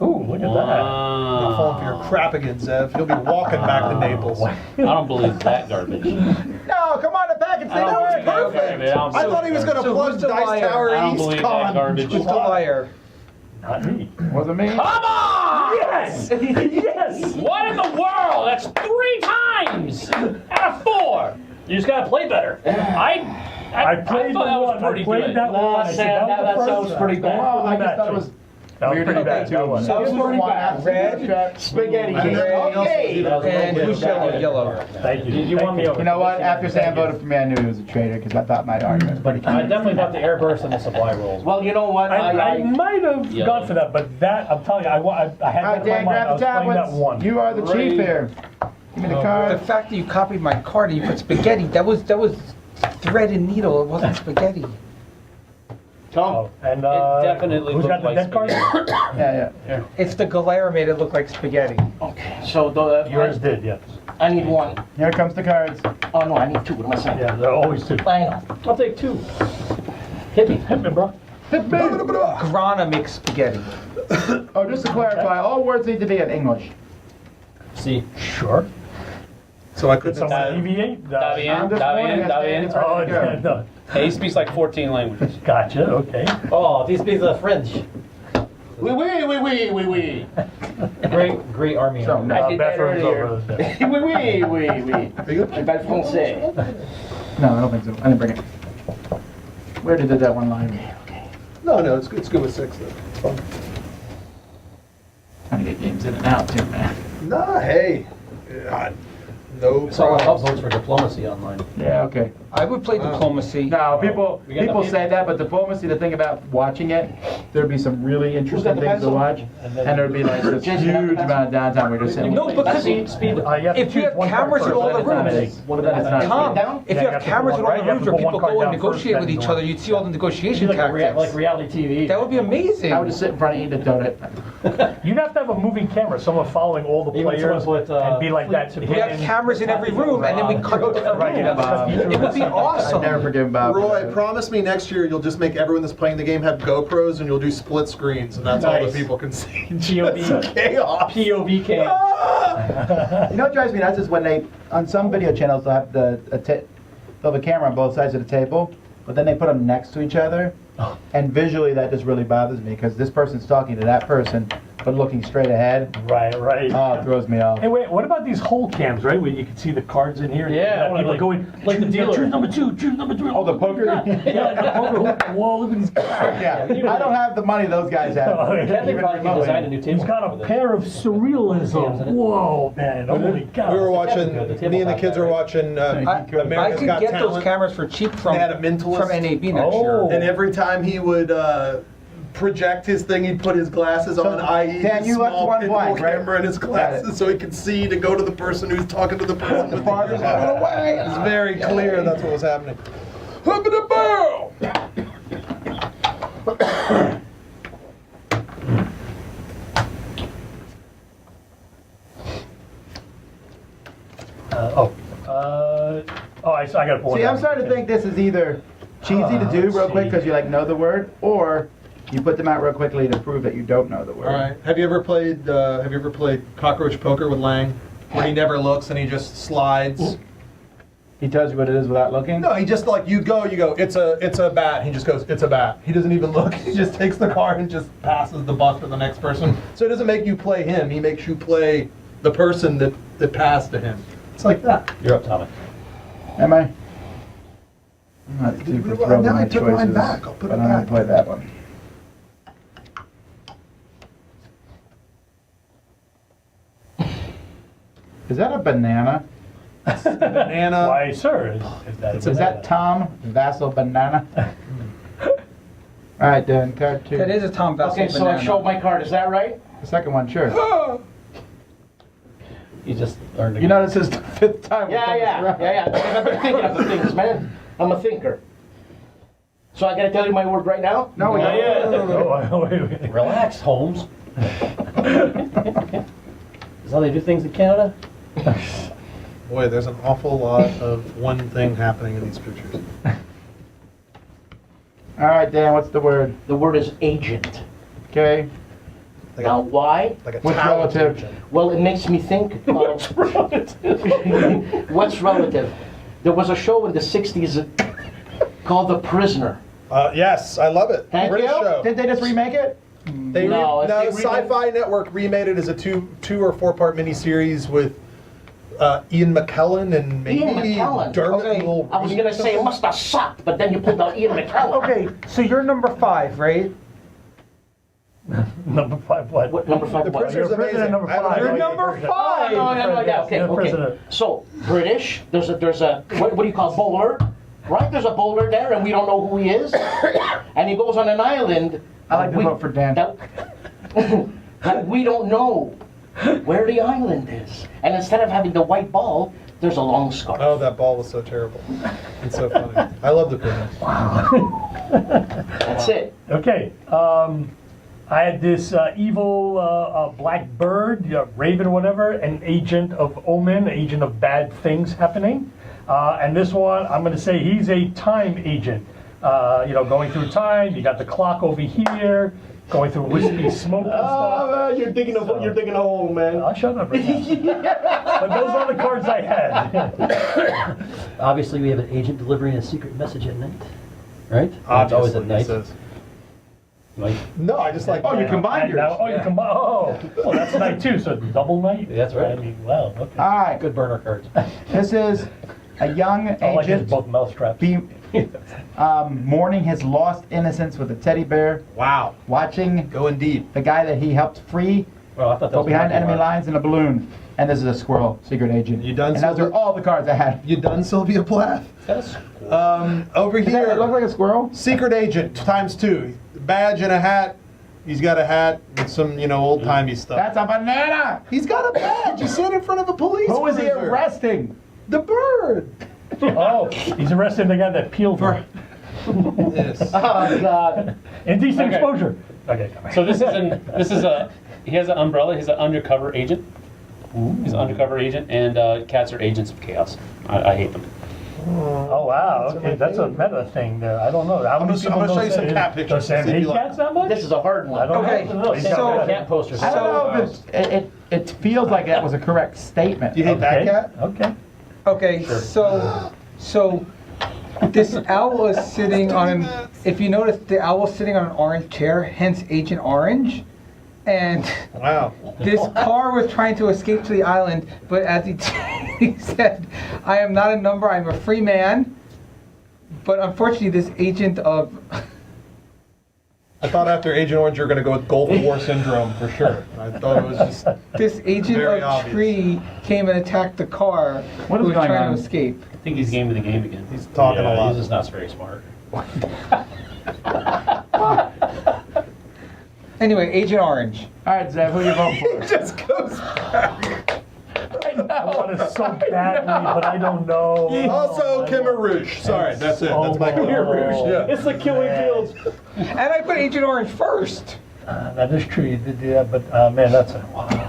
[SPEAKER 6] Ooh, look at that.
[SPEAKER 9] Not falling for your crap again, Zev. He'll be walking back to Naples.
[SPEAKER 4] I don't believe that garbage.
[SPEAKER 1] No, come on, the package. They
[SPEAKER 4] I
[SPEAKER 1] don't
[SPEAKER 4] don't
[SPEAKER 1] work.
[SPEAKER 4] believe that garbage.
[SPEAKER 9] I thought he was going to
[SPEAKER 5] So
[SPEAKER 9] plug
[SPEAKER 5] who's the
[SPEAKER 9] Dice
[SPEAKER 5] liar?
[SPEAKER 9] Tower
[SPEAKER 4] I don't
[SPEAKER 9] East
[SPEAKER 4] believe that
[SPEAKER 9] Con.
[SPEAKER 4] garbage.
[SPEAKER 5] Who's the liar?
[SPEAKER 6] Not me.
[SPEAKER 1] Wasn't me.
[SPEAKER 4] Come on!
[SPEAKER 6] Yes! Yes!
[SPEAKER 4] What in the world? That's 3 times out of 4. You just gotta play better. I
[SPEAKER 6] I played
[SPEAKER 4] thought
[SPEAKER 6] the
[SPEAKER 4] that was
[SPEAKER 6] one. I
[SPEAKER 4] pretty
[SPEAKER 6] played
[SPEAKER 4] good.
[SPEAKER 6] that one. I said that was the
[SPEAKER 7] that
[SPEAKER 6] first
[SPEAKER 7] sounds
[SPEAKER 6] one.
[SPEAKER 7] pretty bad.
[SPEAKER 1] Well, I just
[SPEAKER 6] Match
[SPEAKER 1] thought it
[SPEAKER 6] it.
[SPEAKER 1] was
[SPEAKER 6] That was
[SPEAKER 1] Weird
[SPEAKER 6] pretty
[SPEAKER 1] to
[SPEAKER 6] bad.
[SPEAKER 1] that,
[SPEAKER 6] That
[SPEAKER 1] too.
[SPEAKER 6] was.
[SPEAKER 7] That was
[SPEAKER 1] Just
[SPEAKER 7] pretty
[SPEAKER 1] one
[SPEAKER 7] bad.
[SPEAKER 5] Red,
[SPEAKER 7] Spaghetti.
[SPEAKER 5] Gray,
[SPEAKER 7] Okay.
[SPEAKER 5] and who's yellow?
[SPEAKER 6] Thank you.
[SPEAKER 8] You won me over.
[SPEAKER 1] You know what? After Sam voted for me, I knew he was a traitor because I thought my argument was pretty
[SPEAKER 8] I
[SPEAKER 1] good.
[SPEAKER 8] definitely thought the airburst and the supply rolls.
[SPEAKER 7] Well, you know what?
[SPEAKER 6] I might have
[SPEAKER 8] Yeah.
[SPEAKER 6] gone for that, but that, I'm telling you, I had
[SPEAKER 1] All right,
[SPEAKER 6] that in my
[SPEAKER 1] Dan,
[SPEAKER 6] mind. I
[SPEAKER 1] grab
[SPEAKER 6] was
[SPEAKER 1] the
[SPEAKER 6] playing that
[SPEAKER 1] tablets.
[SPEAKER 6] one.
[SPEAKER 1] You are the chief here. Give me the
[SPEAKER 5] The
[SPEAKER 1] card.
[SPEAKER 5] fact that you copied my card and you put spaghetti, that was thread and needle, it wasn't spaghetti.
[SPEAKER 7] Tom.
[SPEAKER 6] Oh, and
[SPEAKER 8] It definitely
[SPEAKER 6] who's got
[SPEAKER 8] looked
[SPEAKER 6] the
[SPEAKER 8] like
[SPEAKER 6] dead card?
[SPEAKER 1] Yeah.
[SPEAKER 5] It's the glare made it look like spaghetti.
[SPEAKER 7] Okay, so the
[SPEAKER 6] Yours did, yes.
[SPEAKER 7] I need one.
[SPEAKER 1] Here comes the cards.
[SPEAKER 7] Oh no, I need two. What am I saying?
[SPEAKER 6] Yeah, they're always two.
[SPEAKER 7] I know.
[SPEAKER 8] I'll take 2. Hit me.
[SPEAKER 6] Hit me, bro.
[SPEAKER 5] Grana makes spaghetti.
[SPEAKER 1] Oh, just to clarify, all words need to be in English.
[SPEAKER 8] See.
[SPEAKER 6] Sure.
[SPEAKER 9] So I
[SPEAKER 6] Did
[SPEAKER 9] couldn't
[SPEAKER 6] someone
[SPEAKER 9] have
[SPEAKER 6] deviate?
[SPEAKER 8] Está bien,
[SPEAKER 1] I'm just
[SPEAKER 8] está
[SPEAKER 1] pointing
[SPEAKER 8] bien,
[SPEAKER 1] at
[SPEAKER 8] está
[SPEAKER 1] Dan,
[SPEAKER 8] bien.
[SPEAKER 1] it's ready
[SPEAKER 6] Oh,
[SPEAKER 1] to go.
[SPEAKER 6] yeah, no.
[SPEAKER 8] Hey, he speaks like 14 languages.
[SPEAKER 6] Gotcha, okay.
[SPEAKER 8] Oh, he speaks French.
[SPEAKER 7] Oui.
[SPEAKER 8] Great army.
[SPEAKER 1] So,
[SPEAKER 8] owner.
[SPEAKER 1] no.
[SPEAKER 7] I did that
[SPEAKER 6] Bathrooms
[SPEAKER 7] earlier.
[SPEAKER 6] over there.
[SPEAKER 7] Oui.
[SPEAKER 9] Are you
[SPEAKER 7] Je parle français.
[SPEAKER 1] No, I don't think so. I didn't bring it. We already did that one line.
[SPEAKER 9] No, it's good with 6 though. It's fun.
[SPEAKER 1] Trying to get games in and out too, man.
[SPEAKER 9] Nah, hey. No
[SPEAKER 8] Someone else
[SPEAKER 9] problem.
[SPEAKER 8] votes for diplomacy online.
[SPEAKER 1] Yeah, okay.
[SPEAKER 5] I would play diplomacy.
[SPEAKER 1] No, people
[SPEAKER 8] We got the
[SPEAKER 1] people
[SPEAKER 8] people.
[SPEAKER 1] say that, but diplomacy, the thing about watching it, there'd be some really interesting
[SPEAKER 7] the
[SPEAKER 1] things to
[SPEAKER 7] pencil?
[SPEAKER 1] watch, and there'd be like this
[SPEAKER 7] Jason, have the
[SPEAKER 1] huge
[SPEAKER 7] pencil?
[SPEAKER 1] amount of downtime where you're just sitting.
[SPEAKER 5] No, because
[SPEAKER 8] Speed.
[SPEAKER 6] You have to
[SPEAKER 5] if you
[SPEAKER 6] choose
[SPEAKER 5] have
[SPEAKER 6] one card
[SPEAKER 5] cameras in
[SPEAKER 6] first,
[SPEAKER 5] all the
[SPEAKER 6] then it's not
[SPEAKER 5] rooms,
[SPEAKER 6] a-
[SPEAKER 1] What about it's not?
[SPEAKER 7] Tom,
[SPEAKER 5] Tom, if
[SPEAKER 6] Yeah,
[SPEAKER 5] you
[SPEAKER 6] you
[SPEAKER 5] have
[SPEAKER 6] have to
[SPEAKER 5] cameras
[SPEAKER 6] put
[SPEAKER 5] in
[SPEAKER 6] one
[SPEAKER 5] all
[SPEAKER 6] right,
[SPEAKER 5] the
[SPEAKER 6] you have
[SPEAKER 5] rooms
[SPEAKER 6] to
[SPEAKER 5] where
[SPEAKER 6] put one
[SPEAKER 5] people
[SPEAKER 6] card
[SPEAKER 5] go and
[SPEAKER 6] down first,
[SPEAKER 5] negotiate with
[SPEAKER 6] then
[SPEAKER 5] each
[SPEAKER 6] go
[SPEAKER 5] other, you'd see all the negotiation
[SPEAKER 8] Like
[SPEAKER 5] tactics.
[SPEAKER 8] reality TV.
[SPEAKER 5] That would be amazing.
[SPEAKER 1] I would just sit in front of you and eat a donut.
[SPEAKER 6] You'd have to have a moving camera, someone following all the
[SPEAKER 8] Even
[SPEAKER 6] players,
[SPEAKER 8] someone with,
[SPEAKER 6] and be like
[SPEAKER 8] fleet
[SPEAKER 6] that.
[SPEAKER 8] to-
[SPEAKER 5] We have cameras in every room, and then we cut to different
[SPEAKER 6] Right,
[SPEAKER 5] rooms.
[SPEAKER 1] Bob.
[SPEAKER 5] It would be
[SPEAKER 1] I'd
[SPEAKER 5] awesome.
[SPEAKER 1] never forgive Bob.
[SPEAKER 9] Roy, promise me next year you'll just make everyone that's playing the game have GoPros and you'll do split screens and that's all
[SPEAKER 8] Nice.
[SPEAKER 9] the people can see.
[SPEAKER 8] POV.
[SPEAKER 9] Chaos.
[SPEAKER 8] POV cam.
[SPEAKER 1] You know what drives me nuts is when they, on some video channels, they'll have they'll have a camera on both sides of the table, but then they put them next to each other, and visually that just really bothers me because this person's talking to that person, but looking straight ahead.
[SPEAKER 6] Right.
[SPEAKER 1] Oh, it throws me off.
[SPEAKER 6] Hey, wait, what about these whole cams, right, where you can see the cards in here?
[SPEAKER 8] Yeah,
[SPEAKER 6] People
[SPEAKER 8] like-
[SPEAKER 6] going,
[SPEAKER 8] like the dealer.
[SPEAKER 6] choose number 2, choose number 3.
[SPEAKER 1] Oh, the poker?
[SPEAKER 6] Yeah, the poker. Whoa, look at these guys.
[SPEAKER 1] Yeah, I don't have the money those guys have.
[SPEAKER 6] Oh, yeah.
[SPEAKER 8] Kevin
[SPEAKER 1] Even
[SPEAKER 8] probably can
[SPEAKER 1] remotely.
[SPEAKER 8] design a new table.
[SPEAKER 6] He's got
[SPEAKER 8] for
[SPEAKER 6] a
[SPEAKER 8] this.
[SPEAKER 6] pair of
[SPEAKER 8] Cams in
[SPEAKER 6] surrealism.
[SPEAKER 8] it.
[SPEAKER 6] Whoa, man, holy cow.
[SPEAKER 9] We were
[SPEAKER 8] Good, the
[SPEAKER 9] watching,
[SPEAKER 8] table
[SPEAKER 9] me and the
[SPEAKER 8] top
[SPEAKER 9] kids
[SPEAKER 8] there,
[SPEAKER 9] were
[SPEAKER 8] right?
[SPEAKER 9] watching
[SPEAKER 5] I
[SPEAKER 9] America's
[SPEAKER 5] could
[SPEAKER 9] Got
[SPEAKER 5] get
[SPEAKER 9] Talent.
[SPEAKER 5] those cameras for cheap from
[SPEAKER 9] They had a mentalist.
[SPEAKER 5] NAB next
[SPEAKER 6] Oh.
[SPEAKER 5] year.
[SPEAKER 9] And every time he would project his thing, he'd put his glasses on, i.e.
[SPEAKER 1] Dan,
[SPEAKER 9] his
[SPEAKER 1] you left
[SPEAKER 9] small
[SPEAKER 1] one
[SPEAKER 9] pinhole
[SPEAKER 1] blank, right?
[SPEAKER 9] camera in his glasses so he could see to go to the person who's talking to the person.
[SPEAKER 1] The party's going away.
[SPEAKER 9] It's very clear that's what was happening.
[SPEAKER 6] I got to pull it
[SPEAKER 1] See, I'm
[SPEAKER 6] down.
[SPEAKER 1] starting to think this is either cheesy to do
[SPEAKER 6] let's
[SPEAKER 1] real quick
[SPEAKER 6] see.
[SPEAKER 1] because you like know the word, or you put them out real quickly to prove that you don't know the word.
[SPEAKER 9] All right. Have you ever played cockroach poker with Lang, where he never looks and he just slides?
[SPEAKER 1] He tells you what it is without looking.
[SPEAKER 9] No, he just like you go. It's a bat. He just goes, it's a bat. He doesn't even look. He just takes the card and just passes the buck to the next person. So it doesn't make you play him. He makes you play the person that passed to him. It's like that.
[SPEAKER 8] You're up, Tommy.
[SPEAKER 1] Am I? I'm not super
[SPEAKER 9] Well,
[SPEAKER 1] thrilled with
[SPEAKER 9] now
[SPEAKER 1] my
[SPEAKER 9] I took mine
[SPEAKER 1] choices,
[SPEAKER 9] back. I'll put
[SPEAKER 1] but
[SPEAKER 9] it
[SPEAKER 1] I'm gonna
[SPEAKER 9] back.
[SPEAKER 1] play that one. Is that a banana?
[SPEAKER 9] Banana.
[SPEAKER 6] Why, sir? Is that,
[SPEAKER 1] Is that Tom Vassal Banana? All right, Dan, card 2.
[SPEAKER 5] That is a Tom Vessel
[SPEAKER 7] Okay, so I
[SPEAKER 5] banana.
[SPEAKER 7] showed my card. Is that right?
[SPEAKER 1] The second one, sure.
[SPEAKER 8] You just learned.
[SPEAKER 1] You know this is the 5th time we've done this round.
[SPEAKER 7] Yeah. I've been thinking of the things, man. I'm a thinker. So I gotta tell you my word right now?
[SPEAKER 1] No, we don't.
[SPEAKER 6] Oh, wait.
[SPEAKER 8] Relax, Holmes. Is how they do things in Canada?
[SPEAKER 9] Boy, there's an awful lot of one thing happening in these pictures.
[SPEAKER 1] All right, Dan, what's the word?
[SPEAKER 7] The word is agent.
[SPEAKER 1] Okay.
[SPEAKER 9] Like
[SPEAKER 7] Now,
[SPEAKER 9] a,
[SPEAKER 7] why?
[SPEAKER 9] like a
[SPEAKER 1] What's
[SPEAKER 9] talent
[SPEAKER 1] relative?
[SPEAKER 9] agent.
[SPEAKER 7] Well, it makes me think of... What's relative? There was a show in the 60s called The Prisoner.
[SPEAKER 9] Yes, I love it.
[SPEAKER 7] Thank
[SPEAKER 9] British
[SPEAKER 7] you.
[SPEAKER 9] show.
[SPEAKER 1] Didn't they just remake it?
[SPEAKER 9] They
[SPEAKER 7] No, if they
[SPEAKER 9] Sci-Fi Network remade it as a two or 4-part miniseries with Ian McKellen and maybe
[SPEAKER 7] Ian McKellen.
[SPEAKER 9] Dermot
[SPEAKER 5] Okay.
[SPEAKER 9] Mulroney
[SPEAKER 7] I was gonna
[SPEAKER 9] or
[SPEAKER 7] say it
[SPEAKER 9] something.
[SPEAKER 7] must have sucked, but then you pulled out Ian McKellen.
[SPEAKER 5] Okay, so you're number 5, right?
[SPEAKER 6] Number 5 what?
[SPEAKER 7] What, number 5
[SPEAKER 9] The
[SPEAKER 7] what?
[SPEAKER 9] prisoner's
[SPEAKER 6] You're prisoner
[SPEAKER 9] amazing.
[SPEAKER 6] number
[SPEAKER 9] I have
[SPEAKER 6] 5.
[SPEAKER 9] no
[SPEAKER 5] You're
[SPEAKER 9] idea.
[SPEAKER 5] number
[SPEAKER 7] Oh,
[SPEAKER 5] 5.
[SPEAKER 7] yeah, okay,
[SPEAKER 6] You're
[SPEAKER 7] okay.
[SPEAKER 6] prisoner.
[SPEAKER 7] So, British, there's a what do you call bowler? Right? There's a bowler there, and we don't know who he is. And he goes on an island.
[SPEAKER 1] I like to
[SPEAKER 7] we-
[SPEAKER 1] vote for Dan.
[SPEAKER 7] that we don't know where the island is. And instead of having the white ball, there's a long scarf.
[SPEAKER 9] Oh, that ball was so terrible. It's so funny. I love the prisoners.
[SPEAKER 7] That's it.
[SPEAKER 6] Okay. I had this evil black bird, raven, whatever, an agent of omen, agent of bad things happening. And this one, I'm going to say he's a time agent. Going through time. You got the clock over here, going through wispy smoke and stuff.
[SPEAKER 7] You're digging a hole, man.
[SPEAKER 6] I'll shut up right now. But those are the cards I had.
[SPEAKER 8] Obviously, we have an agent delivering a secret message at night, right? It's always
[SPEAKER 9] Obviously,
[SPEAKER 8] at
[SPEAKER 9] he
[SPEAKER 8] night.
[SPEAKER 9] says.
[SPEAKER 8] Right?
[SPEAKER 9] No, I just like.
[SPEAKER 1] Oh, you combined yours.
[SPEAKER 6] You combine. Oh, well, that's night too. So double night.
[SPEAKER 8] That's right.
[SPEAKER 6] I mean, wow. Okay.
[SPEAKER 1] All right.
[SPEAKER 8] Good burner cards.
[SPEAKER 1] This is a young
[SPEAKER 6] I like his
[SPEAKER 1] agent
[SPEAKER 6] both mousetraps.
[SPEAKER 1] mourning his lost innocence with a teddy bear,
[SPEAKER 9] Wow.
[SPEAKER 1] watching
[SPEAKER 9] Going deep.
[SPEAKER 1] the guy that he helped free
[SPEAKER 8] Well, I thought that
[SPEAKER 1] go
[SPEAKER 8] was
[SPEAKER 1] behind
[SPEAKER 8] Monkey
[SPEAKER 1] enemy
[SPEAKER 8] Bar.
[SPEAKER 1] lines in a balloon. And this is a squirrel, secret agent.
[SPEAKER 9] You done,
[SPEAKER 1] And those
[SPEAKER 9] Sylvia?
[SPEAKER 1] are all the cards I had.
[SPEAKER 9] You done, Sylvia Plath?
[SPEAKER 8] That's
[SPEAKER 9] Over
[SPEAKER 1] Does that look
[SPEAKER 9] here,
[SPEAKER 1] like a squirrel?
[SPEAKER 9] secret agent ×2. Badge and a hat. He's got a hat and some, old-timey stuff.
[SPEAKER 1] That's a banana!
[SPEAKER 9] He's got a badge. He's sitting in front of a police
[SPEAKER 1] Who is he
[SPEAKER 9] cruiser.
[SPEAKER 1] arresting?
[SPEAKER 9] The bird.
[SPEAKER 6] Oh, he's arresting the guy that peeled her.
[SPEAKER 9] Yes.
[SPEAKER 7] Oh, God.
[SPEAKER 6] Indecent
[SPEAKER 4] Okay.
[SPEAKER 6] exposure. Okay.
[SPEAKER 4] So he has an umbrella. He's an undercover agent. He's an undercover agent, and cats are agents of chaos. I hate them.
[SPEAKER 6] Oh wow. Okay, that's a meta thing there. I don't know. How many
[SPEAKER 9] I'm
[SPEAKER 6] people
[SPEAKER 9] gonna show you
[SPEAKER 6] know
[SPEAKER 9] some cat pictures
[SPEAKER 6] Does Sam
[SPEAKER 9] to see if
[SPEAKER 6] hate
[SPEAKER 9] you like
[SPEAKER 6] cats that much?
[SPEAKER 7] This is a hard
[SPEAKER 6] I
[SPEAKER 7] one.
[SPEAKER 6] don't
[SPEAKER 5] Okay,
[SPEAKER 6] know. He's got
[SPEAKER 5] so-
[SPEAKER 6] that.
[SPEAKER 8] cat posters.
[SPEAKER 1] I don't know if it feels like that was a correct statement.
[SPEAKER 9] Do you hate that
[SPEAKER 6] Okay.
[SPEAKER 9] cat?
[SPEAKER 6] Okay.
[SPEAKER 5] Okay, so this owl is sitting on an. If you notice, the owl is sitting on an orange chair, hence Agent Orange. And
[SPEAKER 9] Wow.
[SPEAKER 5] this car was trying to escape to the island, but as he said, "I am not a number. I'm a free man." But unfortunately, this agent of
[SPEAKER 9] I thought after Agent Orange you were going to go with Gulf War Syndrome for sure. I thought it was just.
[SPEAKER 5] this agent
[SPEAKER 9] Very
[SPEAKER 5] of
[SPEAKER 9] obvious.
[SPEAKER 5] Tree came and attacked the car.
[SPEAKER 1] What
[SPEAKER 5] who
[SPEAKER 1] is
[SPEAKER 5] was
[SPEAKER 1] going
[SPEAKER 5] trying
[SPEAKER 1] on?
[SPEAKER 5] to escape.
[SPEAKER 4] I think he's game of the game again.
[SPEAKER 9] He's talking a lot.
[SPEAKER 8] He's just not very smart.
[SPEAKER 5] Anyway, Agent Orange.
[SPEAKER 1] All right, Zev, who you voting for?
[SPEAKER 9] just goes back.
[SPEAKER 6] I want it so badly, but I don't know.
[SPEAKER 9] Also, Khmer Rouge. Sorry, that's it. That's my Khmer Rouge. Yeah.
[SPEAKER 6] It's the killing fields.
[SPEAKER 5] And I put Agent Orange first.
[SPEAKER 6] That is true. You did do that, but man, that's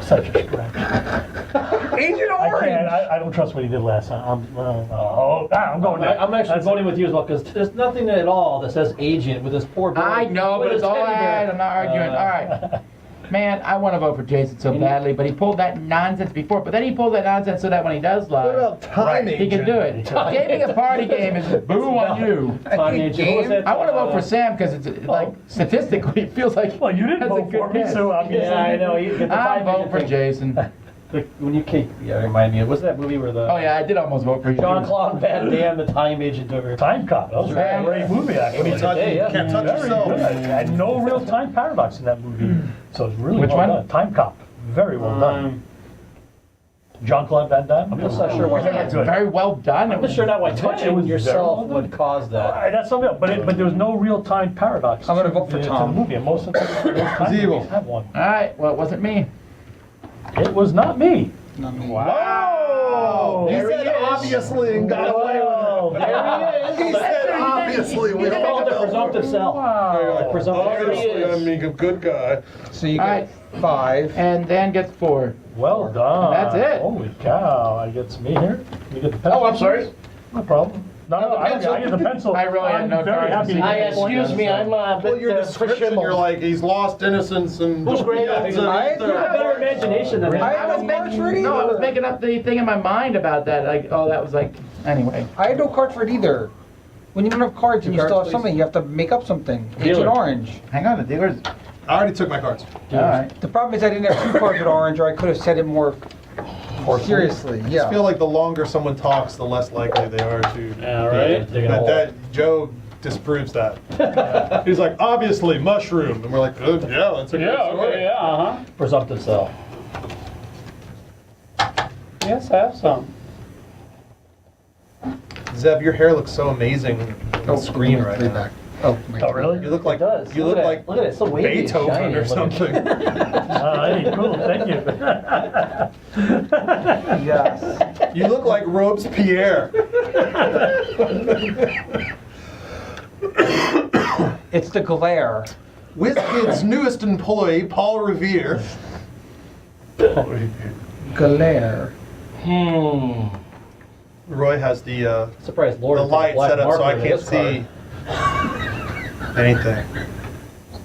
[SPEAKER 6] such a stretch.
[SPEAKER 5] Agent
[SPEAKER 6] I
[SPEAKER 5] Orange.
[SPEAKER 6] can't. I don't trust what he did last time. I'm going there.
[SPEAKER 8] I'm actually
[SPEAKER 6] That's
[SPEAKER 8] voting
[SPEAKER 6] it.
[SPEAKER 8] with you as well because there's nothing at all that says agent with this poor boy.
[SPEAKER 1] I know, but
[SPEAKER 8] with
[SPEAKER 1] it's
[SPEAKER 8] a
[SPEAKER 1] all
[SPEAKER 8] teddy
[SPEAKER 1] I
[SPEAKER 8] bear.
[SPEAKER 1] had. I'm not arguing. All right. Man, I want to vote for Jason so badly, but he pulled that nonsense before. But then he pulled that nonsense so that when he does lie,
[SPEAKER 9] What about Time
[SPEAKER 1] he can
[SPEAKER 9] Agent?
[SPEAKER 1] do it. Gaming a party game is boo on you.
[SPEAKER 8] Time agent. What was that?
[SPEAKER 1] I want to vote for Sam because it's like statistically it feels like
[SPEAKER 6] Well, you didn't
[SPEAKER 1] that's a
[SPEAKER 6] vote for
[SPEAKER 1] good
[SPEAKER 6] me,
[SPEAKER 1] guess.
[SPEAKER 6] so obviously.
[SPEAKER 8] Yeah, I know. You get the
[SPEAKER 1] I'm
[SPEAKER 8] time
[SPEAKER 1] voting
[SPEAKER 8] agent
[SPEAKER 1] for
[SPEAKER 8] thing.
[SPEAKER 1] Jason.
[SPEAKER 8] When you came, remind me. What's that movie where the
[SPEAKER 1] Oh yeah, I did almost vote for you.
[SPEAKER 8] Jean-Claude Van Damme, the time agent, took her?
[SPEAKER 6] Time Cop. That was a great movie, actually.
[SPEAKER 9] Can't touch,
[SPEAKER 8] Yeah.
[SPEAKER 9] can't touch
[SPEAKER 6] Very
[SPEAKER 9] yourself.
[SPEAKER 6] good. And no real time paradox in that movie. So it's really
[SPEAKER 1] Which
[SPEAKER 6] well
[SPEAKER 1] one?
[SPEAKER 6] done. Time Cop. Very well done. Jean-Claude Van Damme.
[SPEAKER 8] I'm just not sure why.
[SPEAKER 1] It's very well done.
[SPEAKER 8] I'm just sure not why touching
[SPEAKER 6] was
[SPEAKER 8] yourself
[SPEAKER 6] very
[SPEAKER 8] would cause that.
[SPEAKER 6] That's something else, but there was no real time paradox.
[SPEAKER 5] I'm gonna
[SPEAKER 6] to
[SPEAKER 5] vote for
[SPEAKER 6] the-
[SPEAKER 5] Tom.
[SPEAKER 6] To the movie, and most of the time
[SPEAKER 9] evil.
[SPEAKER 6] movies have one.
[SPEAKER 1] All right, well it wasn't me.
[SPEAKER 6] It was not me.
[SPEAKER 5] Not me.
[SPEAKER 6] Wow!
[SPEAKER 9] He said obviously and got away with
[SPEAKER 6] Wow,
[SPEAKER 8] There he
[SPEAKER 9] it. He said obviously. We
[SPEAKER 8] It's
[SPEAKER 9] all
[SPEAKER 8] called the
[SPEAKER 9] know.
[SPEAKER 8] presumptive self.
[SPEAKER 6] Wow.
[SPEAKER 8] Presumptive.
[SPEAKER 9] Obviously, I mean, a good guy.
[SPEAKER 5] So you
[SPEAKER 1] All
[SPEAKER 5] got
[SPEAKER 1] right.
[SPEAKER 5] 5.
[SPEAKER 1] And Dan gets 4.
[SPEAKER 6] Well done.
[SPEAKER 1] That's it.
[SPEAKER 6] Holy cow! I get me here. You get the pencil.
[SPEAKER 7] Oh, I'm sorry.
[SPEAKER 6] No problem. No, I get the pencil.
[SPEAKER 1] I really had
[SPEAKER 6] I'm
[SPEAKER 1] no
[SPEAKER 6] very
[SPEAKER 1] cards.
[SPEAKER 6] happy.
[SPEAKER 7] Excuse me, I'm a
[SPEAKER 9] Well,
[SPEAKER 7] bit
[SPEAKER 9] your description, you're like, he's lost innocence and.
[SPEAKER 7] Who's great?
[SPEAKER 8] You have a better imagination than
[SPEAKER 5] I
[SPEAKER 8] that.
[SPEAKER 5] had no cards for it
[SPEAKER 1] No, I was
[SPEAKER 5] either.
[SPEAKER 1] making up the thing in my mind about that. Like, oh, that was like, anyway.
[SPEAKER 5] I had no cards for it either. When you don't have cards and you
[SPEAKER 9] cards,
[SPEAKER 5] still have
[SPEAKER 9] please.
[SPEAKER 5] something, you have to make up something.
[SPEAKER 6] Dealer.
[SPEAKER 5] Agent Orange.
[SPEAKER 1] Hang on, the dealer's.
[SPEAKER 9] I already took my cards.
[SPEAKER 1] All right.
[SPEAKER 5] The problem is I didn't have 2 cards with orange, or I could have said it more seriously.
[SPEAKER 9] I
[SPEAKER 5] Yeah.
[SPEAKER 9] feel like the longer someone talks, the less likely they are to.
[SPEAKER 4] All right.
[SPEAKER 8] Dig a hole.
[SPEAKER 9] That Joe disproves that. He's like, obviously, mushroom. And we're like, oh, yeah, that's a good
[SPEAKER 4] Yeah,
[SPEAKER 9] story.
[SPEAKER 4] okay, yeah, uh-huh.
[SPEAKER 8] Presumptive self.
[SPEAKER 4] Yes, I have some.
[SPEAKER 9] Zeb, your hair looks so amazing on the screen right now.
[SPEAKER 5] back. Oh, my
[SPEAKER 6] Oh, really?
[SPEAKER 9] You look like
[SPEAKER 8] It does.
[SPEAKER 9] you look like
[SPEAKER 8] Look at it. It's so wavy and
[SPEAKER 9] Beethoven
[SPEAKER 8] shiny
[SPEAKER 9] or
[SPEAKER 8] and looking.
[SPEAKER 9] something.
[SPEAKER 6] Hey, cool, thank you.
[SPEAKER 5] Yes.
[SPEAKER 9] You look like Robespierre.
[SPEAKER 5] It's the glare.
[SPEAKER 9] WizKid's newest employee, Paul Revere.
[SPEAKER 5] Glare.
[SPEAKER 9] Roy has the
[SPEAKER 8] Surprised Lord took a
[SPEAKER 9] light
[SPEAKER 8] black
[SPEAKER 9] set up so I
[SPEAKER 8] marker to
[SPEAKER 9] can't
[SPEAKER 8] this card.
[SPEAKER 9] see anything.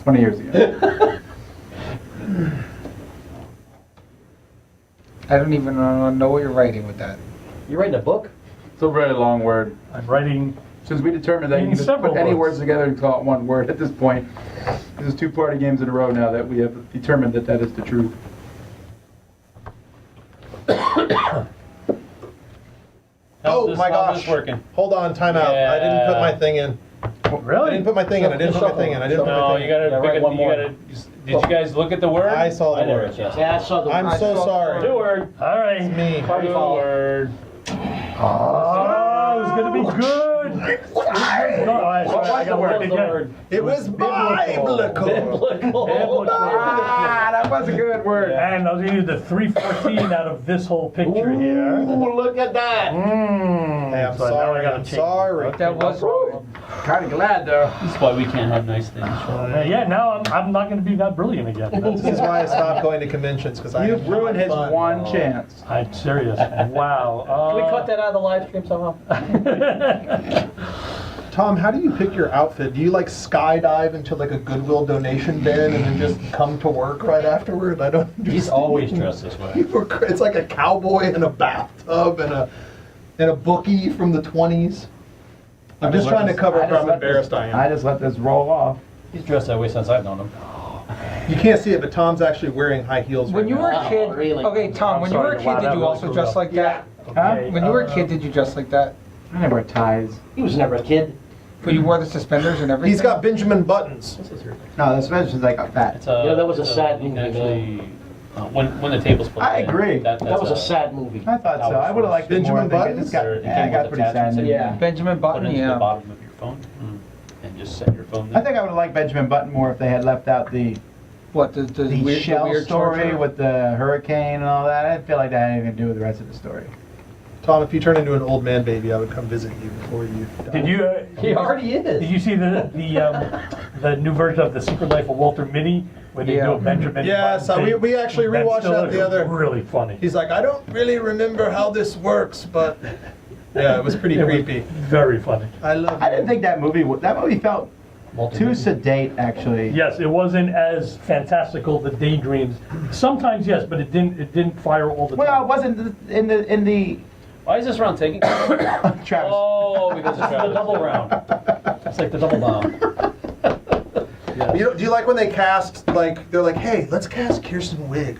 [SPEAKER 1] 20 years ago.
[SPEAKER 5] I don't even know what you're writing with that.
[SPEAKER 8] You writing a book?
[SPEAKER 1] It's a very long word.
[SPEAKER 6] I'm writing,
[SPEAKER 1] Since we determined that you
[SPEAKER 6] In
[SPEAKER 1] can just
[SPEAKER 6] several
[SPEAKER 1] put any
[SPEAKER 6] books.
[SPEAKER 1] words together and call it one word at this point. This is 2 party games in a row now that we have determined that that is the truth.
[SPEAKER 9] Oh
[SPEAKER 4] How's
[SPEAKER 9] my
[SPEAKER 4] how's this
[SPEAKER 9] gosh.
[SPEAKER 4] working?
[SPEAKER 9] Hold on, time out. I didn't put my thing in. I
[SPEAKER 6] really?
[SPEAKER 9] didn't put my thing in. I didn't put my thing in. I didn't put
[SPEAKER 4] No,
[SPEAKER 9] my
[SPEAKER 4] you
[SPEAKER 9] thing
[SPEAKER 4] gotta,
[SPEAKER 8] Yeah,
[SPEAKER 4] pick
[SPEAKER 8] write
[SPEAKER 4] a,
[SPEAKER 8] one
[SPEAKER 4] you
[SPEAKER 8] more.
[SPEAKER 4] gotta, did you guys look at the word?
[SPEAKER 9] in. I saw
[SPEAKER 8] I
[SPEAKER 9] the
[SPEAKER 8] never
[SPEAKER 9] word.
[SPEAKER 8] had a chance.
[SPEAKER 7] Yeah, I saw the.
[SPEAKER 9] I'm so sorry.
[SPEAKER 4] New word.
[SPEAKER 6] All right.
[SPEAKER 9] Me.
[SPEAKER 8] Party
[SPEAKER 4] New
[SPEAKER 8] foul.
[SPEAKER 4] word.
[SPEAKER 6] Oh, it's gonna be good. No, I got
[SPEAKER 8] What was
[SPEAKER 6] work
[SPEAKER 8] the
[SPEAKER 6] again.
[SPEAKER 8] word?
[SPEAKER 9] It was biblical.
[SPEAKER 8] Biblical.
[SPEAKER 1] Ah, that was a good word.
[SPEAKER 6] And I'll give you the 314 out of this whole picture here.
[SPEAKER 7] Ooh, look at that.
[SPEAKER 9] Hey, I'm
[SPEAKER 6] So now I
[SPEAKER 9] sorry.
[SPEAKER 6] gotta
[SPEAKER 9] I'm
[SPEAKER 6] change.
[SPEAKER 9] sorry.
[SPEAKER 5] That was
[SPEAKER 1] Kind of glad though.
[SPEAKER 4] That's why we can't have nice things.
[SPEAKER 6] Yeah, now I'm not going to be that brilliant again.
[SPEAKER 9] This is why I stopped going to conventions because I
[SPEAKER 1] You've
[SPEAKER 9] had
[SPEAKER 1] ruined his
[SPEAKER 9] fun.
[SPEAKER 1] one chance.
[SPEAKER 6] I'm serious. Wow.
[SPEAKER 8] Can we cut that out of the live stream somehow?
[SPEAKER 9] Tom, how do you pick your outfit? Do you like skydive into like a Goodwill donation bin and then just come to work right afterward? I don't understand.
[SPEAKER 8] He's always dressed this way.
[SPEAKER 9] It's like a cowboy in a bathtub and a bookie from the 20s. I'm just trying to cover up how embarrassed I
[SPEAKER 1] I
[SPEAKER 9] am.
[SPEAKER 1] just let this roll off.
[SPEAKER 8] He's dressed that way since I've known him.
[SPEAKER 9] You can't see it, but Tom's actually wearing high heels
[SPEAKER 5] When
[SPEAKER 9] right
[SPEAKER 5] you
[SPEAKER 9] now.
[SPEAKER 5] were a kid,
[SPEAKER 7] really?
[SPEAKER 5] okay, Tom, when you were a kid, did you also dress like that?
[SPEAKER 1] Huh?
[SPEAKER 5] When you were a kid, did you dress like that?
[SPEAKER 1] I never wear ties.
[SPEAKER 7] He was never a kid.
[SPEAKER 5] But you wore the suspenders and everything?
[SPEAKER 9] He's got Benjamin Buttons.
[SPEAKER 1] No, the suspension's like a fat.
[SPEAKER 4] It's
[SPEAKER 7] Yeah, that was a sad
[SPEAKER 4] you can
[SPEAKER 7] movie,
[SPEAKER 4] actually, when the table's put
[SPEAKER 1] I
[SPEAKER 4] in,
[SPEAKER 1] agree.
[SPEAKER 7] That was a sad movie.
[SPEAKER 1] I thought so. I would have liked it more.
[SPEAKER 9] Benjamin
[SPEAKER 1] I think it just got,
[SPEAKER 4] Buttons?
[SPEAKER 1] yeah, it got pretty sad. in the
[SPEAKER 7] Yeah.
[SPEAKER 1] end.
[SPEAKER 5] Benjamin
[SPEAKER 4] Put it
[SPEAKER 5] Button,
[SPEAKER 4] into the
[SPEAKER 5] yeah.
[SPEAKER 4] bottom of your phone and just set your phone there.
[SPEAKER 1] I think I would have liked Benjamin Button more if they had left out the
[SPEAKER 5] What, the weird,
[SPEAKER 1] shell
[SPEAKER 5] the weird
[SPEAKER 1] story
[SPEAKER 5] torture?
[SPEAKER 1] with the hurricane and all that. I feel like that had anything to do with the rest of the story.
[SPEAKER 9] Tom, if you turn into an old man baby, I would come visit you before you die.
[SPEAKER 6] Did you?
[SPEAKER 8] He already
[SPEAKER 6] Did
[SPEAKER 8] is.
[SPEAKER 6] you see the new version of The Secret Life of Walter Mitty where they do a Benjamin?
[SPEAKER 9] Yeah,
[SPEAKER 6] Button
[SPEAKER 9] so
[SPEAKER 6] thing?
[SPEAKER 9] we actually
[SPEAKER 6] That
[SPEAKER 9] rewatched
[SPEAKER 6] still
[SPEAKER 9] that
[SPEAKER 6] looks
[SPEAKER 9] the other.
[SPEAKER 6] Really funny.
[SPEAKER 9] He's like, I don't really remember how this works, but yeah, it was pretty
[SPEAKER 6] It was
[SPEAKER 9] creepy.
[SPEAKER 6] very funny.
[SPEAKER 9] I love
[SPEAKER 1] I didn't think that movie felt
[SPEAKER 8] Walter
[SPEAKER 1] too
[SPEAKER 8] Mitty.
[SPEAKER 1] sedate, actually.
[SPEAKER 6] Yes, it wasn't as fantastical. The daydreams. Sometimes yes, but it didn't fire all the
[SPEAKER 1] Well,
[SPEAKER 6] time.
[SPEAKER 1] it wasn't in the
[SPEAKER 4] Why is this round taking?
[SPEAKER 1] Travis.
[SPEAKER 4] Oh, because
[SPEAKER 8] This is the double round. It's like the double down.
[SPEAKER 9] Do you like when they cast, like, they're like, hey, let's cast Kirsten Wiig,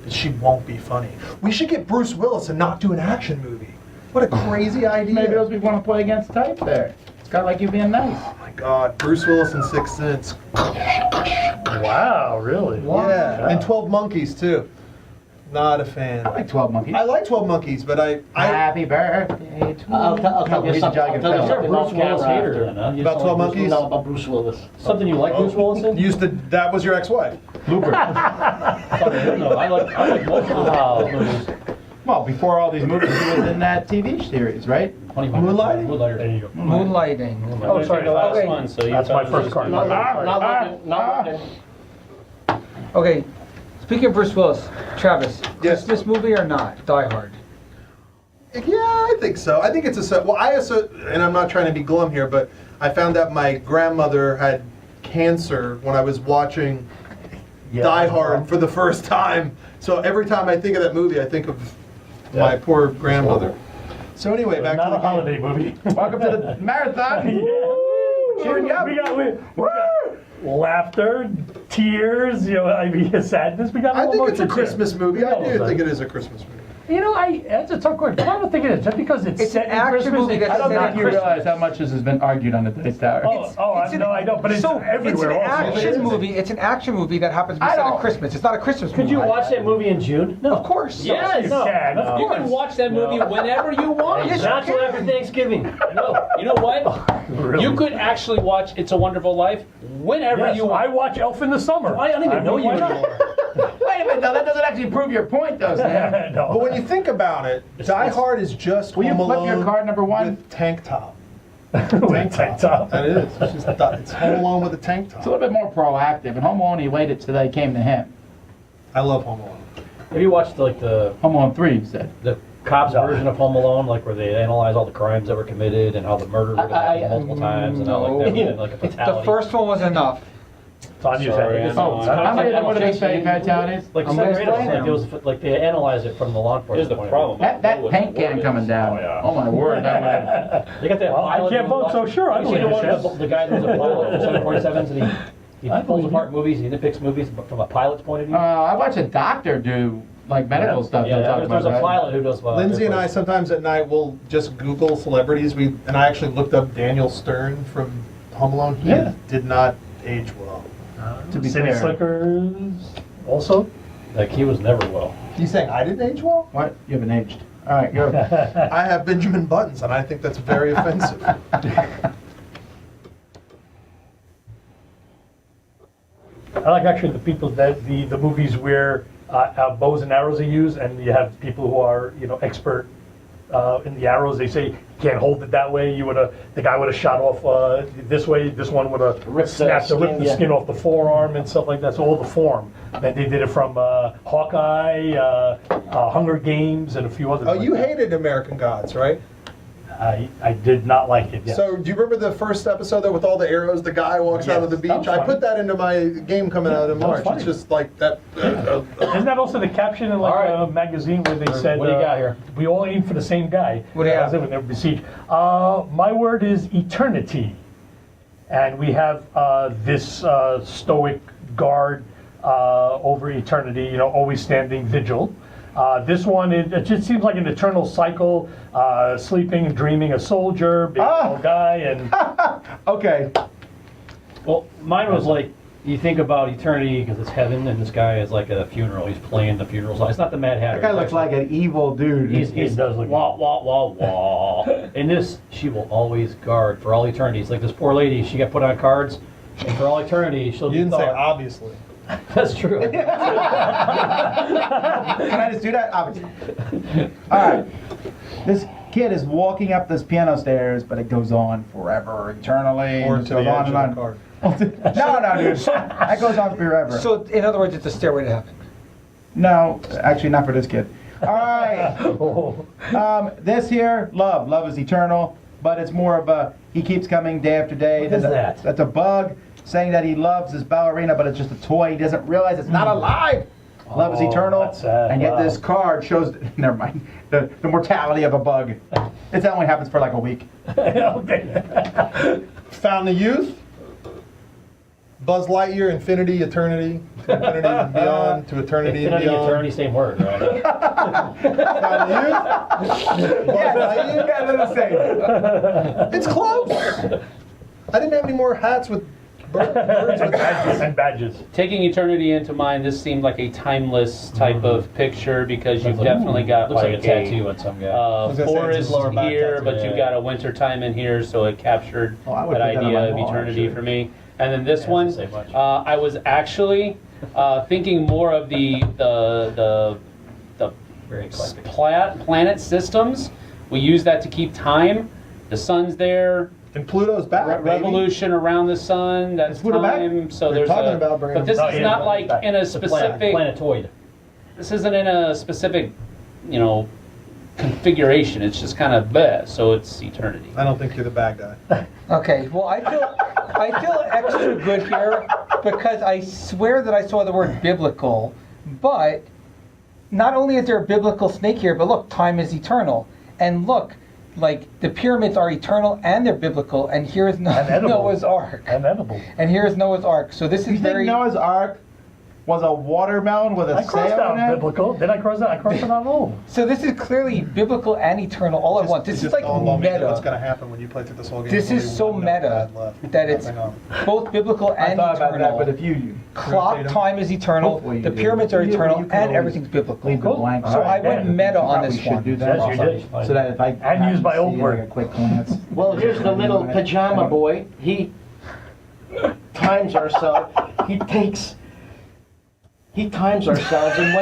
[SPEAKER 9] but she won't be funny. We should get Bruce Willis and not do an action movie. What a crazy idea.
[SPEAKER 1] Maybe those people want to play against type there. It's kind of like you being nice.
[SPEAKER 9] Oh my God, Bruce Willis in Sixth Sense.
[SPEAKER 6] Wow, really?
[SPEAKER 9] Yeah, and 12 Monkeys too. Not a fan.
[SPEAKER 1] I like 12 Monkeys.
[SPEAKER 9] I like 12 Monkeys, but I
[SPEAKER 1] Happy birthday to
[SPEAKER 7] I'll tell you
[SPEAKER 1] He's a
[SPEAKER 7] something.
[SPEAKER 1] jolly
[SPEAKER 7] I'll
[SPEAKER 1] good
[SPEAKER 7] tell you
[SPEAKER 1] fellow.
[SPEAKER 7] something
[SPEAKER 8] Bruce
[SPEAKER 7] about
[SPEAKER 8] Willis
[SPEAKER 7] camera
[SPEAKER 8] hater
[SPEAKER 7] after.
[SPEAKER 8] then, huh? You
[SPEAKER 9] About
[SPEAKER 8] just
[SPEAKER 9] 12
[SPEAKER 8] like Bruce
[SPEAKER 9] Monkeys?
[SPEAKER 7] No, about Bruce Willis.
[SPEAKER 8] Something you like Bruce Willis in?
[SPEAKER 9] that was your ex-wife.
[SPEAKER 1] Looper.
[SPEAKER 8] No, I like most of those movies.
[SPEAKER 1] Well, before all these movies, he was in that TV series, right?
[SPEAKER 9] Moonlighting?
[SPEAKER 6] There you go.
[SPEAKER 5] Moonlighting.
[SPEAKER 6] Oh, sorry.
[SPEAKER 4] The last
[SPEAKER 5] Okay.
[SPEAKER 4] one, so you
[SPEAKER 6] That's my
[SPEAKER 4] thought it was
[SPEAKER 6] first card.
[SPEAKER 7] Not
[SPEAKER 1] Ah,
[SPEAKER 7] looking.
[SPEAKER 5] Okay, speaking of Bruce Willis, Travis,
[SPEAKER 9] Yes.
[SPEAKER 5] Christmas movie or not? Die Hard.
[SPEAKER 9] Yeah, I think so. I think it's and I'm not trying to be glum here, but I found out my grandmother had cancer when I was watching Die Hard for the first time. So every time I think of that movie, I think of my poor grandmother. So anyway, back
[SPEAKER 6] Not
[SPEAKER 9] to the
[SPEAKER 6] a holiday movie.
[SPEAKER 1] Welcome to the marathon. Cheering you up.
[SPEAKER 6] We got laughter, tears, sadness. We got.
[SPEAKER 9] I think it's a
[SPEAKER 6] emotions here.
[SPEAKER 9] Christmas movie.
[SPEAKER 6] We
[SPEAKER 9] I
[SPEAKER 6] got all
[SPEAKER 9] do
[SPEAKER 6] that.
[SPEAKER 9] think it is a Christmas movie.
[SPEAKER 6] You know, that's a tough question. I don't think it is. Just because it's
[SPEAKER 5] It's
[SPEAKER 6] set
[SPEAKER 5] an
[SPEAKER 6] in
[SPEAKER 5] action
[SPEAKER 6] Christmas,
[SPEAKER 5] movie that's
[SPEAKER 1] I don't
[SPEAKER 5] set
[SPEAKER 1] think
[SPEAKER 5] in
[SPEAKER 1] you
[SPEAKER 5] Christmas.
[SPEAKER 1] realize how much this has been argued on the Dice Tower.
[SPEAKER 6] I know, but it's everywhere
[SPEAKER 5] It's an
[SPEAKER 6] also.
[SPEAKER 5] action movie. It's an action movie that happens to be set at Christmas. It's not a Christmas movie.
[SPEAKER 8] Could you watch that movie in June?
[SPEAKER 5] Of course.
[SPEAKER 4] Yes,
[SPEAKER 6] You can,
[SPEAKER 8] of
[SPEAKER 4] you
[SPEAKER 8] course.
[SPEAKER 4] can watch that movie whenever you want.
[SPEAKER 5] Yes,
[SPEAKER 8] Not
[SPEAKER 5] you
[SPEAKER 8] till
[SPEAKER 5] can.
[SPEAKER 8] after Thanksgiving.
[SPEAKER 4] No, you know what?
[SPEAKER 6] Really?
[SPEAKER 4] You could actually watch It's a Wonderful Life whenever
[SPEAKER 6] Yes,
[SPEAKER 4] you want.
[SPEAKER 6] I watch Elf in the Summer.
[SPEAKER 8] I don't even know you
[SPEAKER 6] why not?
[SPEAKER 8] anymore.
[SPEAKER 1] Wait a minute, now that doesn't actually prove your point, though, Sam.
[SPEAKER 6] No.
[SPEAKER 9] But when you think about it, Die Hard is just
[SPEAKER 1] Will you
[SPEAKER 9] Home
[SPEAKER 1] flip your
[SPEAKER 9] Alone
[SPEAKER 1] card number one?
[SPEAKER 9] with tank top.
[SPEAKER 6] With tank top.
[SPEAKER 9] That is. It's Home Alone with a tank
[SPEAKER 1] It's a
[SPEAKER 9] top.
[SPEAKER 1] little bit more proactive. And Home Alone, he waited till they came to him.
[SPEAKER 9] I love Home Alone.
[SPEAKER 8] Have you watched like the
[SPEAKER 1] Home Alone 3, you said.
[SPEAKER 8] cops version of Home Alone, like where they analyze all the crimes that were committed and how the murder would have happened multiple times and how like there was like a fatality?
[SPEAKER 5] The first one was enough.
[SPEAKER 6] Tanya
[SPEAKER 4] Sorry,
[SPEAKER 6] said.
[SPEAKER 4] I know.
[SPEAKER 1] How many of them would have been fake fatalities?
[SPEAKER 8] Like
[SPEAKER 5] I'm
[SPEAKER 8] seven
[SPEAKER 5] gonna
[SPEAKER 8] or eight of them,
[SPEAKER 5] explain
[SPEAKER 8] like it was like they analyzed it from the law enforcement.
[SPEAKER 4] Here's the
[SPEAKER 8] point of
[SPEAKER 4] problem.
[SPEAKER 1] That paint can coming down. Oh my word. That would
[SPEAKER 8] view. They got that.
[SPEAKER 6] Well, I
[SPEAKER 8] pilot
[SPEAKER 6] can't
[SPEAKER 8] who
[SPEAKER 6] vote,
[SPEAKER 8] was-
[SPEAKER 6] so sure, I
[SPEAKER 8] You seen the
[SPEAKER 6] believe
[SPEAKER 8] one
[SPEAKER 6] it,
[SPEAKER 8] with the guy who's a pilot for 747s and he pulls apart movies, he nitpicks movies from a pilot's point of view.
[SPEAKER 1] I watched a doctor do like medical stuff.
[SPEAKER 8] Yeah,
[SPEAKER 1] they'll talk
[SPEAKER 8] there's a
[SPEAKER 1] about, right?
[SPEAKER 8] pilot who does.
[SPEAKER 9] Lindsay and I sometimes at night will just Google celebrities. And I actually looked up Daniel Stern from Home Alone. He
[SPEAKER 1] Yeah.
[SPEAKER 9] did not age well.
[SPEAKER 1] To be
[SPEAKER 6] City
[SPEAKER 1] fair.
[SPEAKER 6] Slickers also.
[SPEAKER 8] Like he was never well.
[SPEAKER 9] You saying I didn't age well?
[SPEAKER 1] What? You haven't aged. All right, go.
[SPEAKER 9] I have Benjamin Buttons, and I think that's very offensive.
[SPEAKER 6] I like actually the people that the movies where bows and arrows are used, and you have people who are expert in the arrows. They say you can't hold it that way. The guy would have shot off this way. This one would have
[SPEAKER 7] Ripped the
[SPEAKER 6] ripped
[SPEAKER 7] skin,
[SPEAKER 6] the
[SPEAKER 7] yeah.
[SPEAKER 6] skin off the forearm and stuff like that. So all the form. And they did it from Hawkeye, Hunger Games, and a few others.
[SPEAKER 9] Oh,
[SPEAKER 6] like
[SPEAKER 9] you
[SPEAKER 6] that.
[SPEAKER 9] hated American Gods, right?
[SPEAKER 6] I did not like it. Yes.
[SPEAKER 9] So do you remember the first episode there with all the arrows? The guy walks out of the
[SPEAKER 6] Yes,
[SPEAKER 9] beach.
[SPEAKER 6] that was
[SPEAKER 9] I
[SPEAKER 6] funny.
[SPEAKER 9] put that into my game coming out in
[SPEAKER 6] That was
[SPEAKER 9] March.
[SPEAKER 6] funny.
[SPEAKER 9] It's just like that.
[SPEAKER 6] Isn't that also the caption in like
[SPEAKER 8] All right.
[SPEAKER 6] a magazine where they said,
[SPEAKER 8] what do you got here?
[SPEAKER 6] "We all aim for the same guy"?
[SPEAKER 5] What do you have?
[SPEAKER 6] When they're besieged. My word is eternity, and we have this stoic guard over eternity. Always standing vigil. This one, it just seems like an eternal cycle, sleeping and dreaming a soldier, being a tall guy, and
[SPEAKER 1] Okay.
[SPEAKER 8] Well, mine was like, you think about eternity because it's heaven, and this guy is like at a funeral. He's playing the funeral song. It's not the Mad Hatter.
[SPEAKER 1] That guy looks like an evil dude.
[SPEAKER 8] He's
[SPEAKER 6] does look
[SPEAKER 8] wah wah wah wah. In this, she will always guard for all eternity. It's like this poor lady. She got put on cards, and for all eternity, she'll
[SPEAKER 9] You
[SPEAKER 8] be
[SPEAKER 9] didn't say
[SPEAKER 8] thought.
[SPEAKER 9] obviously.
[SPEAKER 8] That's true.
[SPEAKER 1] Can I just do that? Obviously. All right. This kid is walking up this piano stairs, but it goes on forever, eternally.
[SPEAKER 9] Or
[SPEAKER 1] and
[SPEAKER 9] to
[SPEAKER 1] goes
[SPEAKER 9] the
[SPEAKER 1] on
[SPEAKER 9] edge
[SPEAKER 1] and
[SPEAKER 9] of the
[SPEAKER 1] on.
[SPEAKER 9] card.
[SPEAKER 1] No, dude. That goes on forever.
[SPEAKER 5] So, in other words, it's a stairway to heaven.
[SPEAKER 1] No, actually not for this kid. All right. This here, love. Love is eternal, but it's more of a, he keeps coming day after day.
[SPEAKER 8] What is that?
[SPEAKER 1] That's a bug saying that he loves his ballerina, but it's just a toy. He doesn't realize it's not alive. Love is eternal,
[SPEAKER 6] that's sad.
[SPEAKER 1] and yet
[SPEAKER 6] Wow.
[SPEAKER 1] this card shows, never mind, the mortality of a bug. It only happens for like a week.
[SPEAKER 6] okay.
[SPEAKER 9] Fountain of Youth. Buzz Lightyear, Infinity, Eternity, to Infinity and Beyond, to Eternity and
[SPEAKER 8] Infinity,
[SPEAKER 9] Beyond.
[SPEAKER 8] eternity, same word, right?
[SPEAKER 9] Fountain of Youth.
[SPEAKER 1] Yeah, they're the same.
[SPEAKER 9] It's close. I didn't have any more hats with birds with hats.
[SPEAKER 6] And badges.
[SPEAKER 4] Taking eternity into mind, this seemed like a timeless type of picture because you've
[SPEAKER 8] Looks like-
[SPEAKER 4] definitely got
[SPEAKER 8] Looks like a
[SPEAKER 4] like
[SPEAKER 8] tattoo on some guy.
[SPEAKER 9] was gonna say, it's
[SPEAKER 4] forest
[SPEAKER 9] his lower back
[SPEAKER 4] here,
[SPEAKER 9] tattoo.
[SPEAKER 4] but you've got a winter time in here, so it captured
[SPEAKER 1] Oh, I would
[SPEAKER 4] that
[SPEAKER 1] put that on
[SPEAKER 4] idea
[SPEAKER 1] my
[SPEAKER 4] of
[SPEAKER 1] wall,
[SPEAKER 4] eternity
[SPEAKER 1] actually.
[SPEAKER 4] for me. And then this
[SPEAKER 8] Yeah,
[SPEAKER 4] one,
[SPEAKER 8] doesn't say much.
[SPEAKER 4] I was actually thinking more of the
[SPEAKER 8] Very eclectic.
[SPEAKER 4] planet systems. We use that to keep time. The sun's there.
[SPEAKER 9] And Pluto's back, baby.
[SPEAKER 4] Revolution around the sun. That's
[SPEAKER 1] Is Pluto back?
[SPEAKER 4] time. So
[SPEAKER 9] They're
[SPEAKER 4] there's
[SPEAKER 9] talking
[SPEAKER 4] a.
[SPEAKER 9] about bringing
[SPEAKER 4] But this
[SPEAKER 6] him
[SPEAKER 4] is
[SPEAKER 6] back.
[SPEAKER 4] not
[SPEAKER 6] Yeah,
[SPEAKER 4] like
[SPEAKER 6] back.
[SPEAKER 4] in a
[SPEAKER 8] It's a
[SPEAKER 4] specific.
[SPEAKER 8] planetoid.
[SPEAKER 4] This isn't in a specific, configuration. It's just kind of bleh. So it's eternity.
[SPEAKER 9] I don't think you're the bad guy.
[SPEAKER 5] Okay, well, I feel extra good here because I swear that I saw the word biblical, but not only is there a biblical snake here, but look, time is eternal. And look, like the pyramids are eternal and they're biblical, and here is
[SPEAKER 6] And edible.
[SPEAKER 5] Noah's Ark.
[SPEAKER 6] And edible.
[SPEAKER 5] And here is Noah's Ark. So this
[SPEAKER 1] You
[SPEAKER 5] is
[SPEAKER 1] think
[SPEAKER 5] very
[SPEAKER 1] Noah's Ark
[SPEAKER 10] was a watermelon with a
[SPEAKER 6] I crossed
[SPEAKER 10] sail
[SPEAKER 6] out
[SPEAKER 10] in it.
[SPEAKER 6] biblical. Did I cross that? I crossed it out all.
[SPEAKER 5] So this is clearly biblical and eternal all at once. This is like
[SPEAKER 9] What's
[SPEAKER 5] meta.
[SPEAKER 9] going to happen when you play through this whole game?
[SPEAKER 5] This
[SPEAKER 9] There's
[SPEAKER 5] is
[SPEAKER 9] only
[SPEAKER 5] so
[SPEAKER 9] one
[SPEAKER 5] meta
[SPEAKER 9] notepad left.
[SPEAKER 5] that it's
[SPEAKER 9] Nothing on.
[SPEAKER 5] both biblical
[SPEAKER 10] I
[SPEAKER 5] and
[SPEAKER 10] thought about that,
[SPEAKER 5] eternal.
[SPEAKER 10] but if you
[SPEAKER 5] Clock
[SPEAKER 9] rotate 'em.
[SPEAKER 5] time is eternal.
[SPEAKER 10] Hopefully
[SPEAKER 5] The
[SPEAKER 10] you do.
[SPEAKER 5] pyramids are
[SPEAKER 10] You
[SPEAKER 5] eternal,
[SPEAKER 10] could
[SPEAKER 5] and
[SPEAKER 10] always
[SPEAKER 5] everything's biblical.
[SPEAKER 10] leave the blank.
[SPEAKER 5] So I went meta on
[SPEAKER 10] Probably
[SPEAKER 5] this
[SPEAKER 10] should
[SPEAKER 5] one.
[SPEAKER 10] do that.
[SPEAKER 6] Yes, you did.
[SPEAKER 10] So that if I
[SPEAKER 6] And use my
[SPEAKER 10] happen to
[SPEAKER 6] old
[SPEAKER 10] see,
[SPEAKER 6] word.
[SPEAKER 10] like, a quick glance.
[SPEAKER 7] Well, here's the little pajama boy. He times ourselves. He times ourselves, and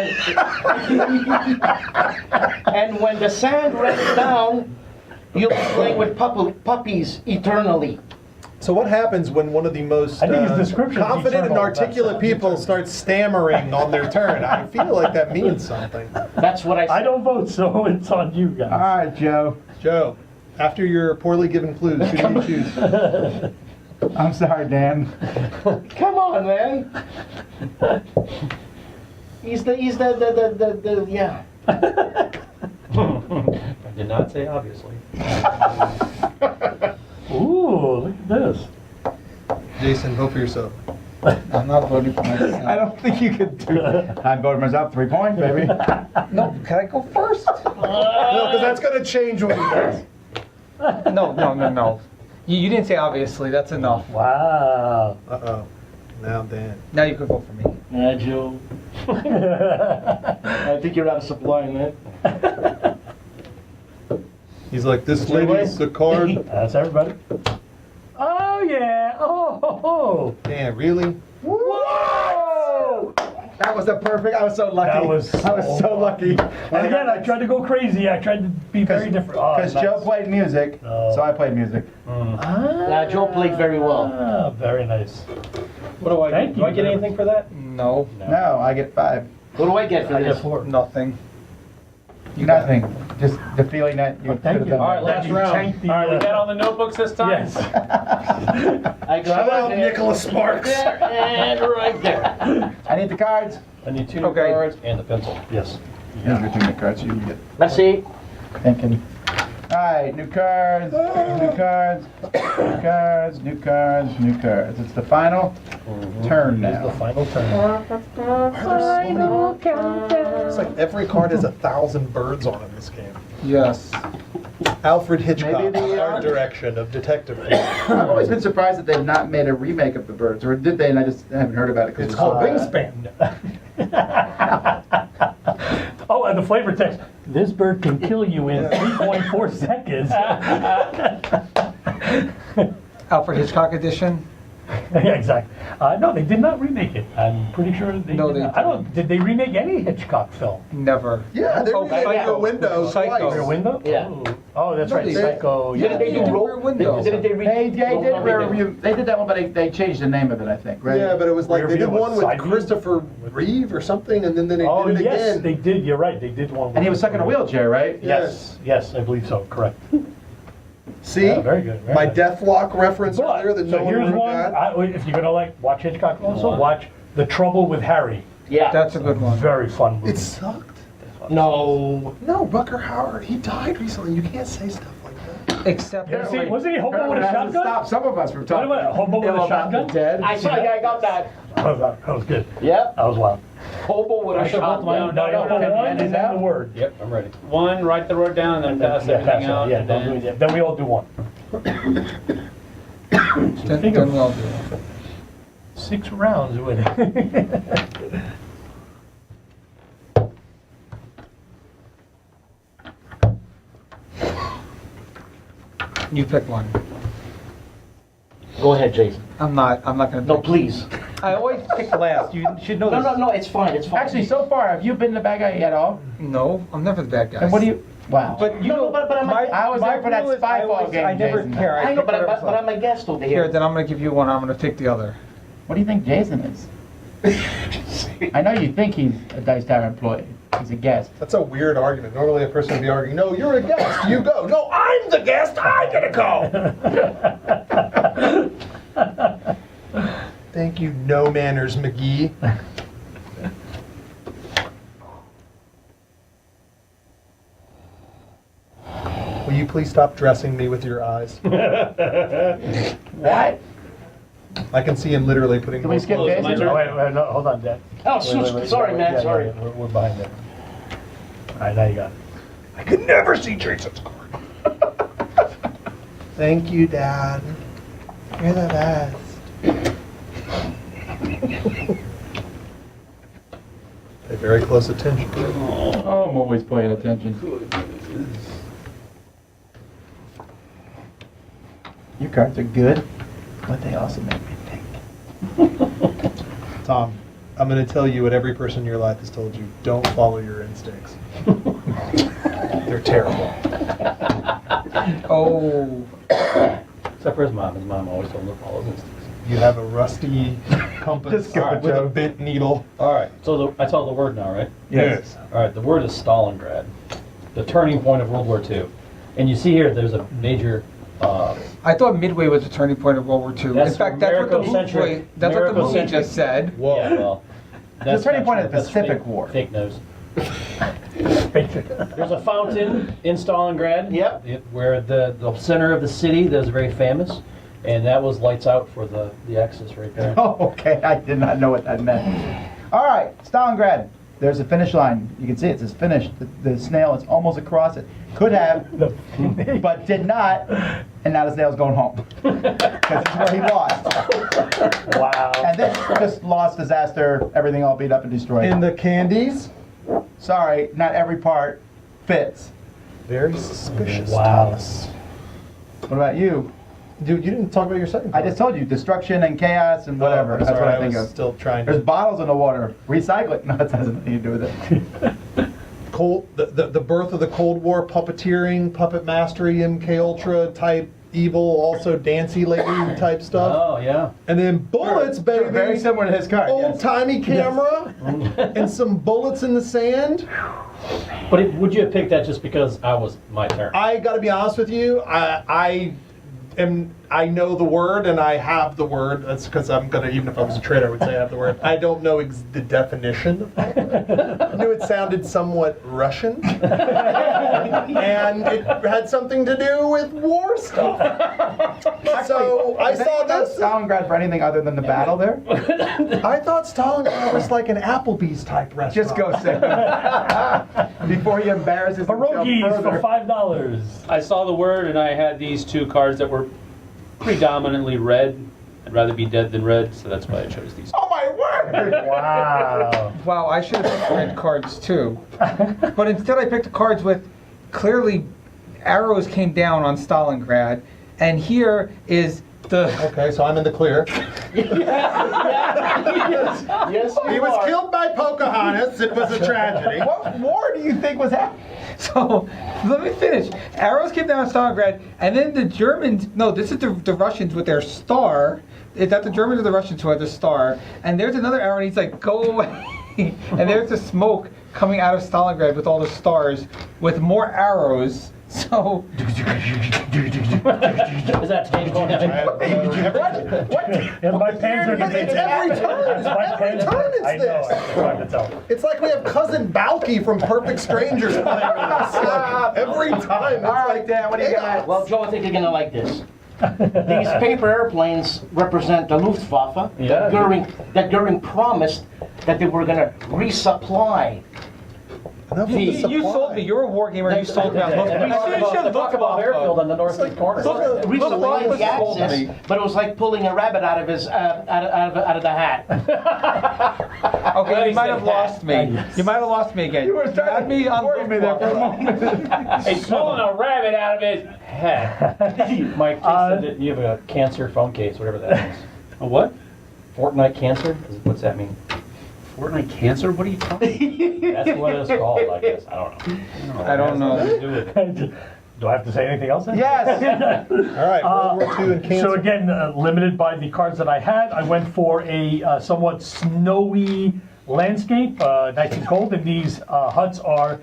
[SPEAKER 7] when the sand runs down, you'll be playing with puppies eternally.
[SPEAKER 9] So what happens when one of the most
[SPEAKER 6] I think his description is
[SPEAKER 9] confident and
[SPEAKER 6] eternal.
[SPEAKER 9] articulate people start stammering on their turn? I feel like that means something.
[SPEAKER 7] That's what I said.
[SPEAKER 6] I don't vote, so it's on you guys.
[SPEAKER 10] All right, Joe.
[SPEAKER 9] Joe, after your poorly given clues, who do you choose?
[SPEAKER 10] I'm sorry, Dan.
[SPEAKER 7] Come on, man. He's the yeah.
[SPEAKER 8] I did not say obviously.
[SPEAKER 6] Ooh, look at this.
[SPEAKER 9] Jason, vote for yourself.
[SPEAKER 5] I'm not voting for myself.
[SPEAKER 10] I don't think you could do that. I voted myself 3 points, baby.
[SPEAKER 5] No, can I go first?
[SPEAKER 9] No, because that's going to change what he does.
[SPEAKER 5] No. You didn't say obviously. That's enough.
[SPEAKER 6] Wow.
[SPEAKER 9] Uh-oh. Now Dan.
[SPEAKER 5] Now you can vote for me.
[SPEAKER 7] Yeah, Joe. I think you're out of supply, man.
[SPEAKER 9] He's like, this lady's the card.
[SPEAKER 6] That's everybody. Oh, yeah. Oh.
[SPEAKER 9] Dan, really?
[SPEAKER 6] Whoa!
[SPEAKER 10] That was a perfect. I was so lucky.
[SPEAKER 6] That was
[SPEAKER 10] I was so lucky.
[SPEAKER 6] And again, I tried to go crazy. I tried to be very different. Oh,
[SPEAKER 10] Because
[SPEAKER 6] nice.
[SPEAKER 10] Joe played music,
[SPEAKER 6] Oh.
[SPEAKER 10] so I played music.
[SPEAKER 7] Yeah, Joe played very well.
[SPEAKER 6] Ah, very nice.
[SPEAKER 8] What do I
[SPEAKER 6] Thank
[SPEAKER 8] get? Do I
[SPEAKER 6] you
[SPEAKER 8] get
[SPEAKER 6] very
[SPEAKER 8] anything for that?
[SPEAKER 5] No.
[SPEAKER 10] No, I get 5.
[SPEAKER 7] What do I get for
[SPEAKER 6] I
[SPEAKER 7] this?
[SPEAKER 6] get 4.
[SPEAKER 5] Nothing.
[SPEAKER 10] Nothing. Just the feeling that you
[SPEAKER 6] Well, thank
[SPEAKER 10] could have
[SPEAKER 6] you.
[SPEAKER 10] done.
[SPEAKER 6] All
[SPEAKER 10] that.
[SPEAKER 6] right,
[SPEAKER 8] last round.
[SPEAKER 4] All right, we got all the notebooks this time?
[SPEAKER 6] Yes.
[SPEAKER 7] I got
[SPEAKER 9] Shout out
[SPEAKER 7] there,
[SPEAKER 9] Nicholas Sparks.
[SPEAKER 7] there, and right there.
[SPEAKER 10] I need the cards.
[SPEAKER 8] I need 2 new
[SPEAKER 5] Okay.
[SPEAKER 8] cards and the pencil.
[SPEAKER 6] Yes.
[SPEAKER 10] Here's your 2 new cards. You can get
[SPEAKER 7] Let's see.
[SPEAKER 10] thinking. All right, new cards, new cards, new cards, new cards, new cards. It's the final turn
[SPEAKER 6] Here's the
[SPEAKER 10] now.
[SPEAKER 6] final turn.
[SPEAKER 9] It's like every card has 1,000 birds on it in this game.
[SPEAKER 5] Yes.
[SPEAKER 9] Alfred Hitchcock,
[SPEAKER 10] Maybe the,
[SPEAKER 9] art direction of Detective.
[SPEAKER 10] I've always been surprised that they've not made a remake of The Birds, or did they? And I just haven't heard about it because
[SPEAKER 9] It's called Wingspan.
[SPEAKER 6] Oh, and the flavor text. This bird can kill you in 3.4 seconds.
[SPEAKER 5] Alfred Hitchcock edition.
[SPEAKER 6] Yeah, exactly. No, they did not remake it. I'm pretty sure they
[SPEAKER 5] No,
[SPEAKER 6] did
[SPEAKER 5] they
[SPEAKER 6] not. I don't. Did they remake any Hitchcock film?
[SPEAKER 5] Never.
[SPEAKER 3] Yeah, they
[SPEAKER 5] Oh,
[SPEAKER 3] remade
[SPEAKER 5] Psycho.
[SPEAKER 3] Rear Window
[SPEAKER 5] Psycho.
[SPEAKER 3] twice.
[SPEAKER 6] Rear Window?
[SPEAKER 7] Yeah.
[SPEAKER 6] Oh, that's
[SPEAKER 5] No,
[SPEAKER 6] right.
[SPEAKER 5] they-
[SPEAKER 6] Psycho.
[SPEAKER 3] Yeah,
[SPEAKER 7] Didn't they do
[SPEAKER 5] Rear
[SPEAKER 7] Rope?
[SPEAKER 5] Window.
[SPEAKER 7] Didn't they read?
[SPEAKER 10] They did that one, but they changed the name of it, I think, right?
[SPEAKER 3] Yeah, but it was like
[SPEAKER 6] Rear
[SPEAKER 3] they did
[SPEAKER 6] View,
[SPEAKER 3] one with
[SPEAKER 6] side view?
[SPEAKER 3] Christopher Reeve or something, and then they
[SPEAKER 6] Oh,
[SPEAKER 3] did it
[SPEAKER 6] yes,
[SPEAKER 3] again.
[SPEAKER 6] they did. You're right. They did one.
[SPEAKER 10] And he was stuck in a wheelchair, right?
[SPEAKER 6] Yes, yes, I believe so. Correct.
[SPEAKER 3] See,
[SPEAKER 6] Yeah, very good. Very
[SPEAKER 3] my
[SPEAKER 6] good.
[SPEAKER 3] Deathlock reference
[SPEAKER 6] But,
[SPEAKER 3] earlier that
[SPEAKER 6] so
[SPEAKER 3] no one
[SPEAKER 6] here's
[SPEAKER 3] would
[SPEAKER 6] one.
[SPEAKER 3] have
[SPEAKER 6] If you're gonna watch Hitchcock, also watch The Trouble with Harry.
[SPEAKER 7] Yeah.
[SPEAKER 5] That's a good one.
[SPEAKER 6] Very fun movie.
[SPEAKER 3] It sucked.
[SPEAKER 7] No.
[SPEAKER 3] No, Rucker Howard, he died recently. You can't say stuff like that.
[SPEAKER 5] Except
[SPEAKER 6] You ever see, wasn't he hobo with a
[SPEAKER 10] It hasn't
[SPEAKER 6] shotgun?
[SPEAKER 10] stopped some of us from
[SPEAKER 6] Wait a
[SPEAKER 10] talking
[SPEAKER 6] minute, hobo with a
[SPEAKER 10] ill about
[SPEAKER 6] shotgun?
[SPEAKER 10] the dead.
[SPEAKER 7] I saw. Yeah, I got that.
[SPEAKER 6] That was good.
[SPEAKER 7] Yep.
[SPEAKER 6] That was wild.
[SPEAKER 7] Hobo with a
[SPEAKER 8] I should vote my
[SPEAKER 7] shotgun.
[SPEAKER 8] own.
[SPEAKER 6] No, you have to
[SPEAKER 10] no,
[SPEAKER 6] one
[SPEAKER 10] no,
[SPEAKER 6] and
[SPEAKER 10] no.
[SPEAKER 6] then the word.
[SPEAKER 8] Yep, I'm ready.
[SPEAKER 4] One, write the word down, and then pass everything out.
[SPEAKER 6] Yeah,
[SPEAKER 4] and
[SPEAKER 6] don't do
[SPEAKER 4] then-
[SPEAKER 6] it yet. Then we all do one.
[SPEAKER 5] then
[SPEAKER 6] Think of
[SPEAKER 5] we'll do it.
[SPEAKER 6] 6 rounds with it.
[SPEAKER 5] You pick one.
[SPEAKER 7] Go ahead, Jason.
[SPEAKER 5] I'm not gonna.
[SPEAKER 7] No,
[SPEAKER 5] pick.
[SPEAKER 7] please.
[SPEAKER 5] I always pick last. You should know
[SPEAKER 7] No,
[SPEAKER 5] this.
[SPEAKER 7] no, no. It's fine. It's fine.
[SPEAKER 10] Actually, so far, have you been the bad guy at all?
[SPEAKER 5] No, I'm never the bad guy.
[SPEAKER 10] And what do you? Wow.
[SPEAKER 5] But you
[SPEAKER 7] No,
[SPEAKER 5] know,
[SPEAKER 7] but I'm
[SPEAKER 5] my,
[SPEAKER 10] I was there for that
[SPEAKER 5] rule is
[SPEAKER 10] spy
[SPEAKER 5] I
[SPEAKER 10] ball
[SPEAKER 5] always-
[SPEAKER 10] game,
[SPEAKER 5] I never
[SPEAKER 10] Jason.
[SPEAKER 5] care.
[SPEAKER 7] I know,
[SPEAKER 5] pick
[SPEAKER 7] but
[SPEAKER 5] whatever's
[SPEAKER 7] I'm a guest over
[SPEAKER 5] Here,
[SPEAKER 7] here.
[SPEAKER 5] then I'm gonna give you one. I'm gonna pick the other.
[SPEAKER 10] What do you think Jason is? I know you think he's a Dice Tower employee. He's a guest.
[SPEAKER 9] That's a weird argument. Normally a person would be arguing, no, you're a guest, you go. No, I'm the guest, I get to go. Thank you, no manners, McGee. Will you please stop dressing me with your eyes?
[SPEAKER 10] What?
[SPEAKER 9] I can see him literally putting.
[SPEAKER 10] Can we skip
[SPEAKER 4] Oh, is it my
[SPEAKER 10] basic?
[SPEAKER 4] turn?
[SPEAKER 6] Oh, wait, no, hold on, Dad.
[SPEAKER 7] Oh, shoot, sorry, man,
[SPEAKER 6] Yeah,
[SPEAKER 7] sorry.
[SPEAKER 6] yeah, we're behind there. All right, now you got it.
[SPEAKER 9] I could never see Jason's card. Thank you, Dad. You're the best. Pay very close attention.
[SPEAKER 10] Oh, I'm always paying attention. Your cards are good, but they also make me think.
[SPEAKER 9] Tom, I'm going to tell you what every person in your life has told you. Don't follow your instincts. They're terrible.
[SPEAKER 5] Oh.
[SPEAKER 8] Except for his mom. His mom always told him to follow his instincts.
[SPEAKER 9] You have a rusty compass
[SPEAKER 10] Just go,
[SPEAKER 9] with a
[SPEAKER 10] Joe.
[SPEAKER 9] bent needle.
[SPEAKER 8] All right. So I tell the word now, right?
[SPEAKER 10] Yes.
[SPEAKER 8] All right. The word is Stalingrad, the turning point of World War II. And you see here, there's a major.
[SPEAKER 5] I thought Midway was the turning point of World War II.
[SPEAKER 8] That's
[SPEAKER 5] In fact, that's what the
[SPEAKER 8] Americocentric-
[SPEAKER 5] movie, that's what the movie
[SPEAKER 8] Americocentric-
[SPEAKER 5] just said.
[SPEAKER 9] Whoa.
[SPEAKER 8] Yeah, well. that's
[SPEAKER 10] turning
[SPEAKER 8] not
[SPEAKER 10] point
[SPEAKER 8] true.
[SPEAKER 10] of the
[SPEAKER 8] That's
[SPEAKER 10] Pacific
[SPEAKER 8] fake-
[SPEAKER 10] War.
[SPEAKER 8] Fake news. There's a fountain in Stalingrad.
[SPEAKER 7] Yep.
[SPEAKER 8] Where the center of the city that is very famous. And that was lights out for the Axis right there.
[SPEAKER 10] Oh, okay. I did not know what that meant. All right, Stalingrad. There's a finish line. You can see it says finish. The snail is almost across it. Could have, but did not. And now the snail's going home. Because this is where he lost.
[SPEAKER 6] Wow.
[SPEAKER 10] And this just lost, disaster, everything all beat up and destroyed.
[SPEAKER 9] In the candies,
[SPEAKER 10] Sorry, not every part fits.
[SPEAKER 9] very suspicious.
[SPEAKER 6] Wow.
[SPEAKER 9] Thomas.
[SPEAKER 10] What about you?
[SPEAKER 9] Dude, you didn't talk about your second
[SPEAKER 10] I
[SPEAKER 9] card.
[SPEAKER 10] just told you, destruction and chaos and whatever.
[SPEAKER 9] Oh,
[SPEAKER 10] That's
[SPEAKER 9] sorry,
[SPEAKER 10] what I think
[SPEAKER 9] was
[SPEAKER 10] of.
[SPEAKER 9] still trying
[SPEAKER 10] There's
[SPEAKER 9] to.
[SPEAKER 10] bottles in the water. Recycle it. No, it has nothing to do with it.
[SPEAKER 9] The birth of the Cold War, puppeteering, puppet mastery, MK Ultra type evil, also Dancy Lady type stuff.
[SPEAKER 8] Oh, yeah.
[SPEAKER 9] And then bullets, baby.
[SPEAKER 10] Very similar to his card.
[SPEAKER 9] Old
[SPEAKER 10] Yes.
[SPEAKER 9] timey camera and some bullets in the sand.
[SPEAKER 8] But would you have picked that just because I was my turn?
[SPEAKER 9] I got to be honest with you. I know the word and I have the word. That's because I'm gonna. Even if I was a trader, I would say I have the word. I don't know the definition of that word. I knew it sounded somewhat Russian, and it had something to do with war stuff. So I saw this.
[SPEAKER 10] Stalingrad for anything other than the battle there?
[SPEAKER 9] I thought Stalingrad was like an Applebee's type restaurant.
[SPEAKER 10] Just go say it. Before he embarrasses himself
[SPEAKER 6] Pierogies
[SPEAKER 10] further.
[SPEAKER 6] for $5.
[SPEAKER 4] I saw the word and I had these two cards that were predominantly red. I'd rather be dead than red, so that's why I chose these.
[SPEAKER 10] Oh my word!
[SPEAKER 6] Wow.
[SPEAKER 5] Wow, I should have picked red cards too. But instead I picked the cards with clearly arrows came down on Stalingrad. And here is the...
[SPEAKER 9] Okay, so I'm in the clear.
[SPEAKER 7] Yes,
[SPEAKER 9] He
[SPEAKER 7] you
[SPEAKER 9] was
[SPEAKER 7] are.
[SPEAKER 9] killed by Pocahontas. It was a tragedy.
[SPEAKER 10] What war do you think was happening?
[SPEAKER 5] So, let me finish. Arrows came down on Stalingrad, and then the Germans... No, this is the Russians with their star. Is that the Germans or the Russians who had the star? And there's another arrow, and he's like, go away. And there's the smoke coming out of Stalingrad with all the stars, with more arrows. So...
[SPEAKER 8] Is that tank going down?
[SPEAKER 6] Yeah, my pants are
[SPEAKER 9] It's every turn. Every turn it's
[SPEAKER 6] I know.
[SPEAKER 9] this.
[SPEAKER 6] It's hard to tell.
[SPEAKER 9] It's like we have cousin Balky from Perfect Strangers playing with us. Like, every time. It's
[SPEAKER 10] All right,
[SPEAKER 9] like,
[SPEAKER 10] Dan, what do you got?
[SPEAKER 7] Well, Joe, I think you're gonna like this. These paper airplanes represent the Luftwaffe.
[SPEAKER 8] Yeah.
[SPEAKER 7] That Goering promised that they were gonna resupply.
[SPEAKER 9] Enough with the
[SPEAKER 5] You sold
[SPEAKER 9] supply.
[SPEAKER 5] me. You're a war gamer. You sold me on
[SPEAKER 8] And
[SPEAKER 5] Luftwaffe.
[SPEAKER 8] the Buckaball airfield on the northeast corner.
[SPEAKER 7] Resupplying the
[SPEAKER 5] sold
[SPEAKER 7] access,
[SPEAKER 5] me.
[SPEAKER 7] but it was like pulling a rabbit out of his out of the hat.
[SPEAKER 5] Okay, you might have lost me. You might have lost me again.
[SPEAKER 10] You were
[SPEAKER 5] had
[SPEAKER 10] trying
[SPEAKER 5] me
[SPEAKER 10] to
[SPEAKER 5] on
[SPEAKER 10] worry me there for a
[SPEAKER 5] Luftwaffe.
[SPEAKER 10] moment.
[SPEAKER 4] He's pulling a rabbit out of his head.
[SPEAKER 8] Mike, said that you have a cancer phone case, whatever that is.
[SPEAKER 4] A what?
[SPEAKER 8] Fortnite cancer? What's that mean?
[SPEAKER 4] Fortnite cancer? What are you talking about?
[SPEAKER 8] That's what it's called, I guess. I don't know.
[SPEAKER 5] I don't know.
[SPEAKER 8] Nothing to do with it.
[SPEAKER 6] Do I have to say anything else then?
[SPEAKER 10] Yes!
[SPEAKER 9] All right, World War II and cancer.
[SPEAKER 6] So again, limited by the cards that I had, I went for a somewhat snowy landscape, nice and cold, and these huts are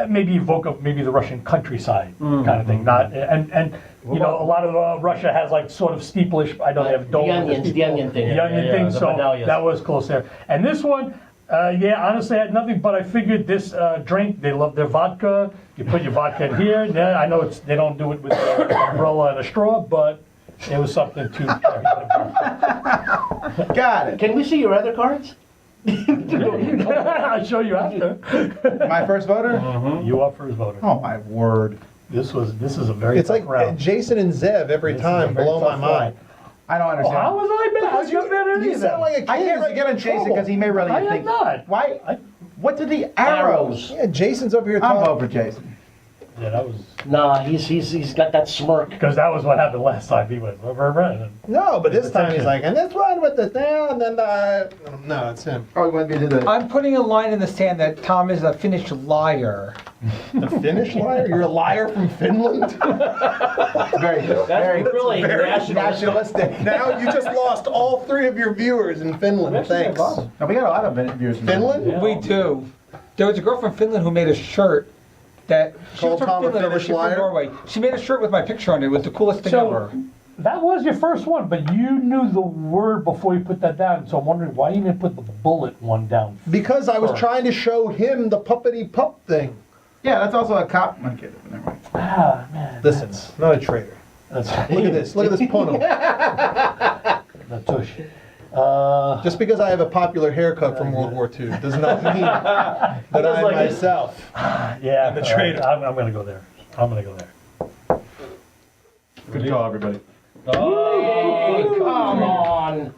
[SPEAKER 6] maybe evoke of maybe the Russian countryside kind of thing. Not and you know, a lot of Russia has like sort of steepleish. I know they have domes.
[SPEAKER 7] The onion thing.
[SPEAKER 6] The onion thing.
[SPEAKER 8] the
[SPEAKER 6] So
[SPEAKER 8] medallions.
[SPEAKER 6] that was close there. And this one. Yeah, honestly, I had nothing, but I figured this drink, they love their vodka. You put your vodka in here. Yeah, I know they don't do it with an umbrella and a straw, but It was something to.
[SPEAKER 10] Got it.
[SPEAKER 7] Can we see your other cards?
[SPEAKER 6] I'll show you after.
[SPEAKER 10] My first voter?
[SPEAKER 6] You up first voter.
[SPEAKER 10] Oh my word.
[SPEAKER 6] This is a very
[SPEAKER 9] It's
[SPEAKER 6] tough
[SPEAKER 9] like
[SPEAKER 6] round.
[SPEAKER 9] Jason and Zev every
[SPEAKER 6] This is a
[SPEAKER 9] time,
[SPEAKER 6] very
[SPEAKER 9] blow my
[SPEAKER 6] tough
[SPEAKER 9] mind.
[SPEAKER 10] I don't
[SPEAKER 6] Oh,
[SPEAKER 10] understand.
[SPEAKER 6] how was I bad?
[SPEAKER 9] Because
[SPEAKER 6] I got better than
[SPEAKER 9] you
[SPEAKER 6] you
[SPEAKER 9] sound like a kid.
[SPEAKER 10] I can't
[SPEAKER 9] ready
[SPEAKER 10] get
[SPEAKER 9] to
[SPEAKER 10] on
[SPEAKER 9] get in
[SPEAKER 10] Jason
[SPEAKER 9] trouble.
[SPEAKER 10] because he may really
[SPEAKER 6] I am
[SPEAKER 10] think.
[SPEAKER 6] not.
[SPEAKER 10] Why? What did the arrows?
[SPEAKER 9] Yeah, Jason's over here
[SPEAKER 10] I'll
[SPEAKER 9] talking.
[SPEAKER 10] vote for Jason.
[SPEAKER 6] Yeah, that was
[SPEAKER 7] Nah, he's got that smirk.
[SPEAKER 6] because that was what happened last time. He went.
[SPEAKER 9] No, but this time he's
[SPEAKER 6] Attention.
[SPEAKER 9] like, and this one with the thing, and then no, it's him.
[SPEAKER 10] Oh, you want me to do the?
[SPEAKER 5] I'm putting a line in the sand that Tom is a Finnish liar.
[SPEAKER 9] The Finnish liar? You're a liar from Finland?
[SPEAKER 10] Very, very,
[SPEAKER 7] really
[SPEAKER 10] nationalistic.
[SPEAKER 3] Now you just lost all 3 of your viewers in Finland. Thanks.
[SPEAKER 10] No, we got a lot of viewers. from
[SPEAKER 3] Finland?
[SPEAKER 6] Yeah.
[SPEAKER 5] We do. There was a girl from Finland who made a shirt that she was
[SPEAKER 3] Called
[SPEAKER 5] from
[SPEAKER 3] Tom a
[SPEAKER 5] Finland, or was
[SPEAKER 3] Finnish
[SPEAKER 5] she from
[SPEAKER 3] liar?
[SPEAKER 5] Norway. She made a shirt with my picture on it. It was the coolest thing
[SPEAKER 6] So-
[SPEAKER 5] ever.
[SPEAKER 6] That was your first one, but you knew the word before you put that down. So I'm wondering why you didn't put the bullet one down.
[SPEAKER 9] Because I was
[SPEAKER 6] First.
[SPEAKER 9] trying to show him the puppety pup thing.
[SPEAKER 10] Yeah, that's also a cop. Okay, never mind.
[SPEAKER 6] Ah man.
[SPEAKER 9] Listen, not a traitor.
[SPEAKER 6] That's
[SPEAKER 9] Look at this. Look at this punum.
[SPEAKER 6] the tush.
[SPEAKER 9] Just because I have a popular haircut from World War II does not mean that I
[SPEAKER 7] like it.
[SPEAKER 9] myself.
[SPEAKER 6] Yeah,
[SPEAKER 9] I'm a
[SPEAKER 6] all
[SPEAKER 9] traitor.
[SPEAKER 6] right, I'm gonna go there. I'm gonna go there.
[SPEAKER 10] Good call, everybody.
[SPEAKER 7] Hey, come on.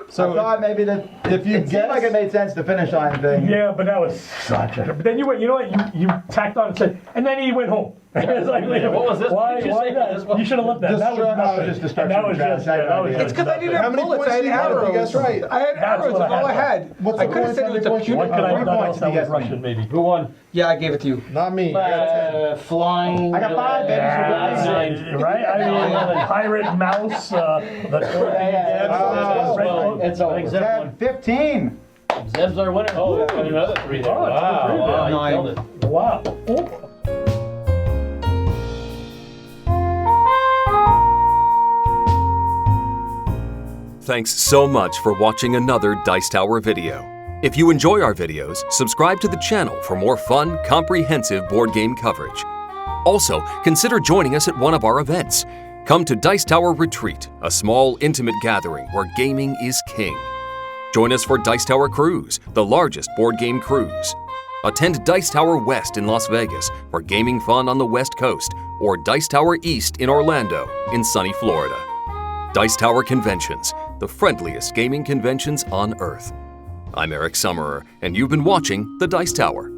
[SPEAKER 10] So I thought maybe that
[SPEAKER 9] If you
[SPEAKER 10] it seemed like it made sense, the finish line thing.
[SPEAKER 6] Yeah, but that was such a. But then you went. You know what? You tacked on and said, and then he went home. It's like,
[SPEAKER 8] What was this?
[SPEAKER 6] Why?
[SPEAKER 8] What did you
[SPEAKER 6] Why
[SPEAKER 8] say for
[SPEAKER 6] not?
[SPEAKER 8] this one?
[SPEAKER 6] You should have left that. That was
[SPEAKER 10] Destruction-
[SPEAKER 6] nothing.
[SPEAKER 10] just
[SPEAKER 6] And
[SPEAKER 10] destruction
[SPEAKER 6] that was
[SPEAKER 10] trap,
[SPEAKER 6] just.
[SPEAKER 10] side
[SPEAKER 6] Yeah, that was
[SPEAKER 10] idea.
[SPEAKER 5] It's because I
[SPEAKER 6] nothing.
[SPEAKER 5] didn't
[SPEAKER 9] How
[SPEAKER 5] have
[SPEAKER 9] many
[SPEAKER 5] bullets.
[SPEAKER 9] points
[SPEAKER 5] I had
[SPEAKER 9] do you have if you
[SPEAKER 5] arrows.
[SPEAKER 9] guess right?
[SPEAKER 5] I had
[SPEAKER 6] That's
[SPEAKER 5] arrows.
[SPEAKER 6] what
[SPEAKER 5] That's
[SPEAKER 6] I
[SPEAKER 5] all I
[SPEAKER 6] had.
[SPEAKER 5] had.
[SPEAKER 9] What's
[SPEAKER 5] I
[SPEAKER 9] the
[SPEAKER 5] could have
[SPEAKER 9] points?
[SPEAKER 5] said
[SPEAKER 9] How
[SPEAKER 5] it
[SPEAKER 9] many
[SPEAKER 5] was a
[SPEAKER 9] points do you
[SPEAKER 5] puny.
[SPEAKER 6] What could I have done
[SPEAKER 10] points
[SPEAKER 6] else
[SPEAKER 10] did
[SPEAKER 6] that
[SPEAKER 10] you
[SPEAKER 6] was
[SPEAKER 10] guess me?
[SPEAKER 6] Russian? Maybe.
[SPEAKER 8] Who won?
[SPEAKER 5] Yeah, I gave it to you.
[SPEAKER 9] Not me. I got 10.
[SPEAKER 7] Flying.
[SPEAKER 10] I got 5, baby.
[SPEAKER 6] Yeah, right? I mean, pirate mouse. The
[SPEAKER 7] It's over.
[SPEAKER 10] Zeb, 15.
[SPEAKER 8] Zeb's our winner. Oh, got another 3 there.
[SPEAKER 6] Oh, it's
[SPEAKER 8] Wow,
[SPEAKER 6] a 3 there.
[SPEAKER 8] wow,
[SPEAKER 5] Nine.
[SPEAKER 8] you killed it.
[SPEAKER 6] Wow. Oh.
[SPEAKER 11] Thanks so much for watching another Dice Tower video. If you enjoy our videos, subscribe to the channel for more fun, comprehensive board game coverage. Also, consider joining us at one of our events. Come to Dice Tower Retreat, a small, intimate gathering where gaming is king. Join us for Dice Tower Cruise, the largest board game cruise. Attend Dice Tower West in Las Vegas for gaming fun on the West Coast, or Dice Tower East in Orlando, in sunny Florida. Dice Tower Conventions, the friendliest gaming conventions on Earth. I'm Eric Summerer, and you've been watching The Dice Tower.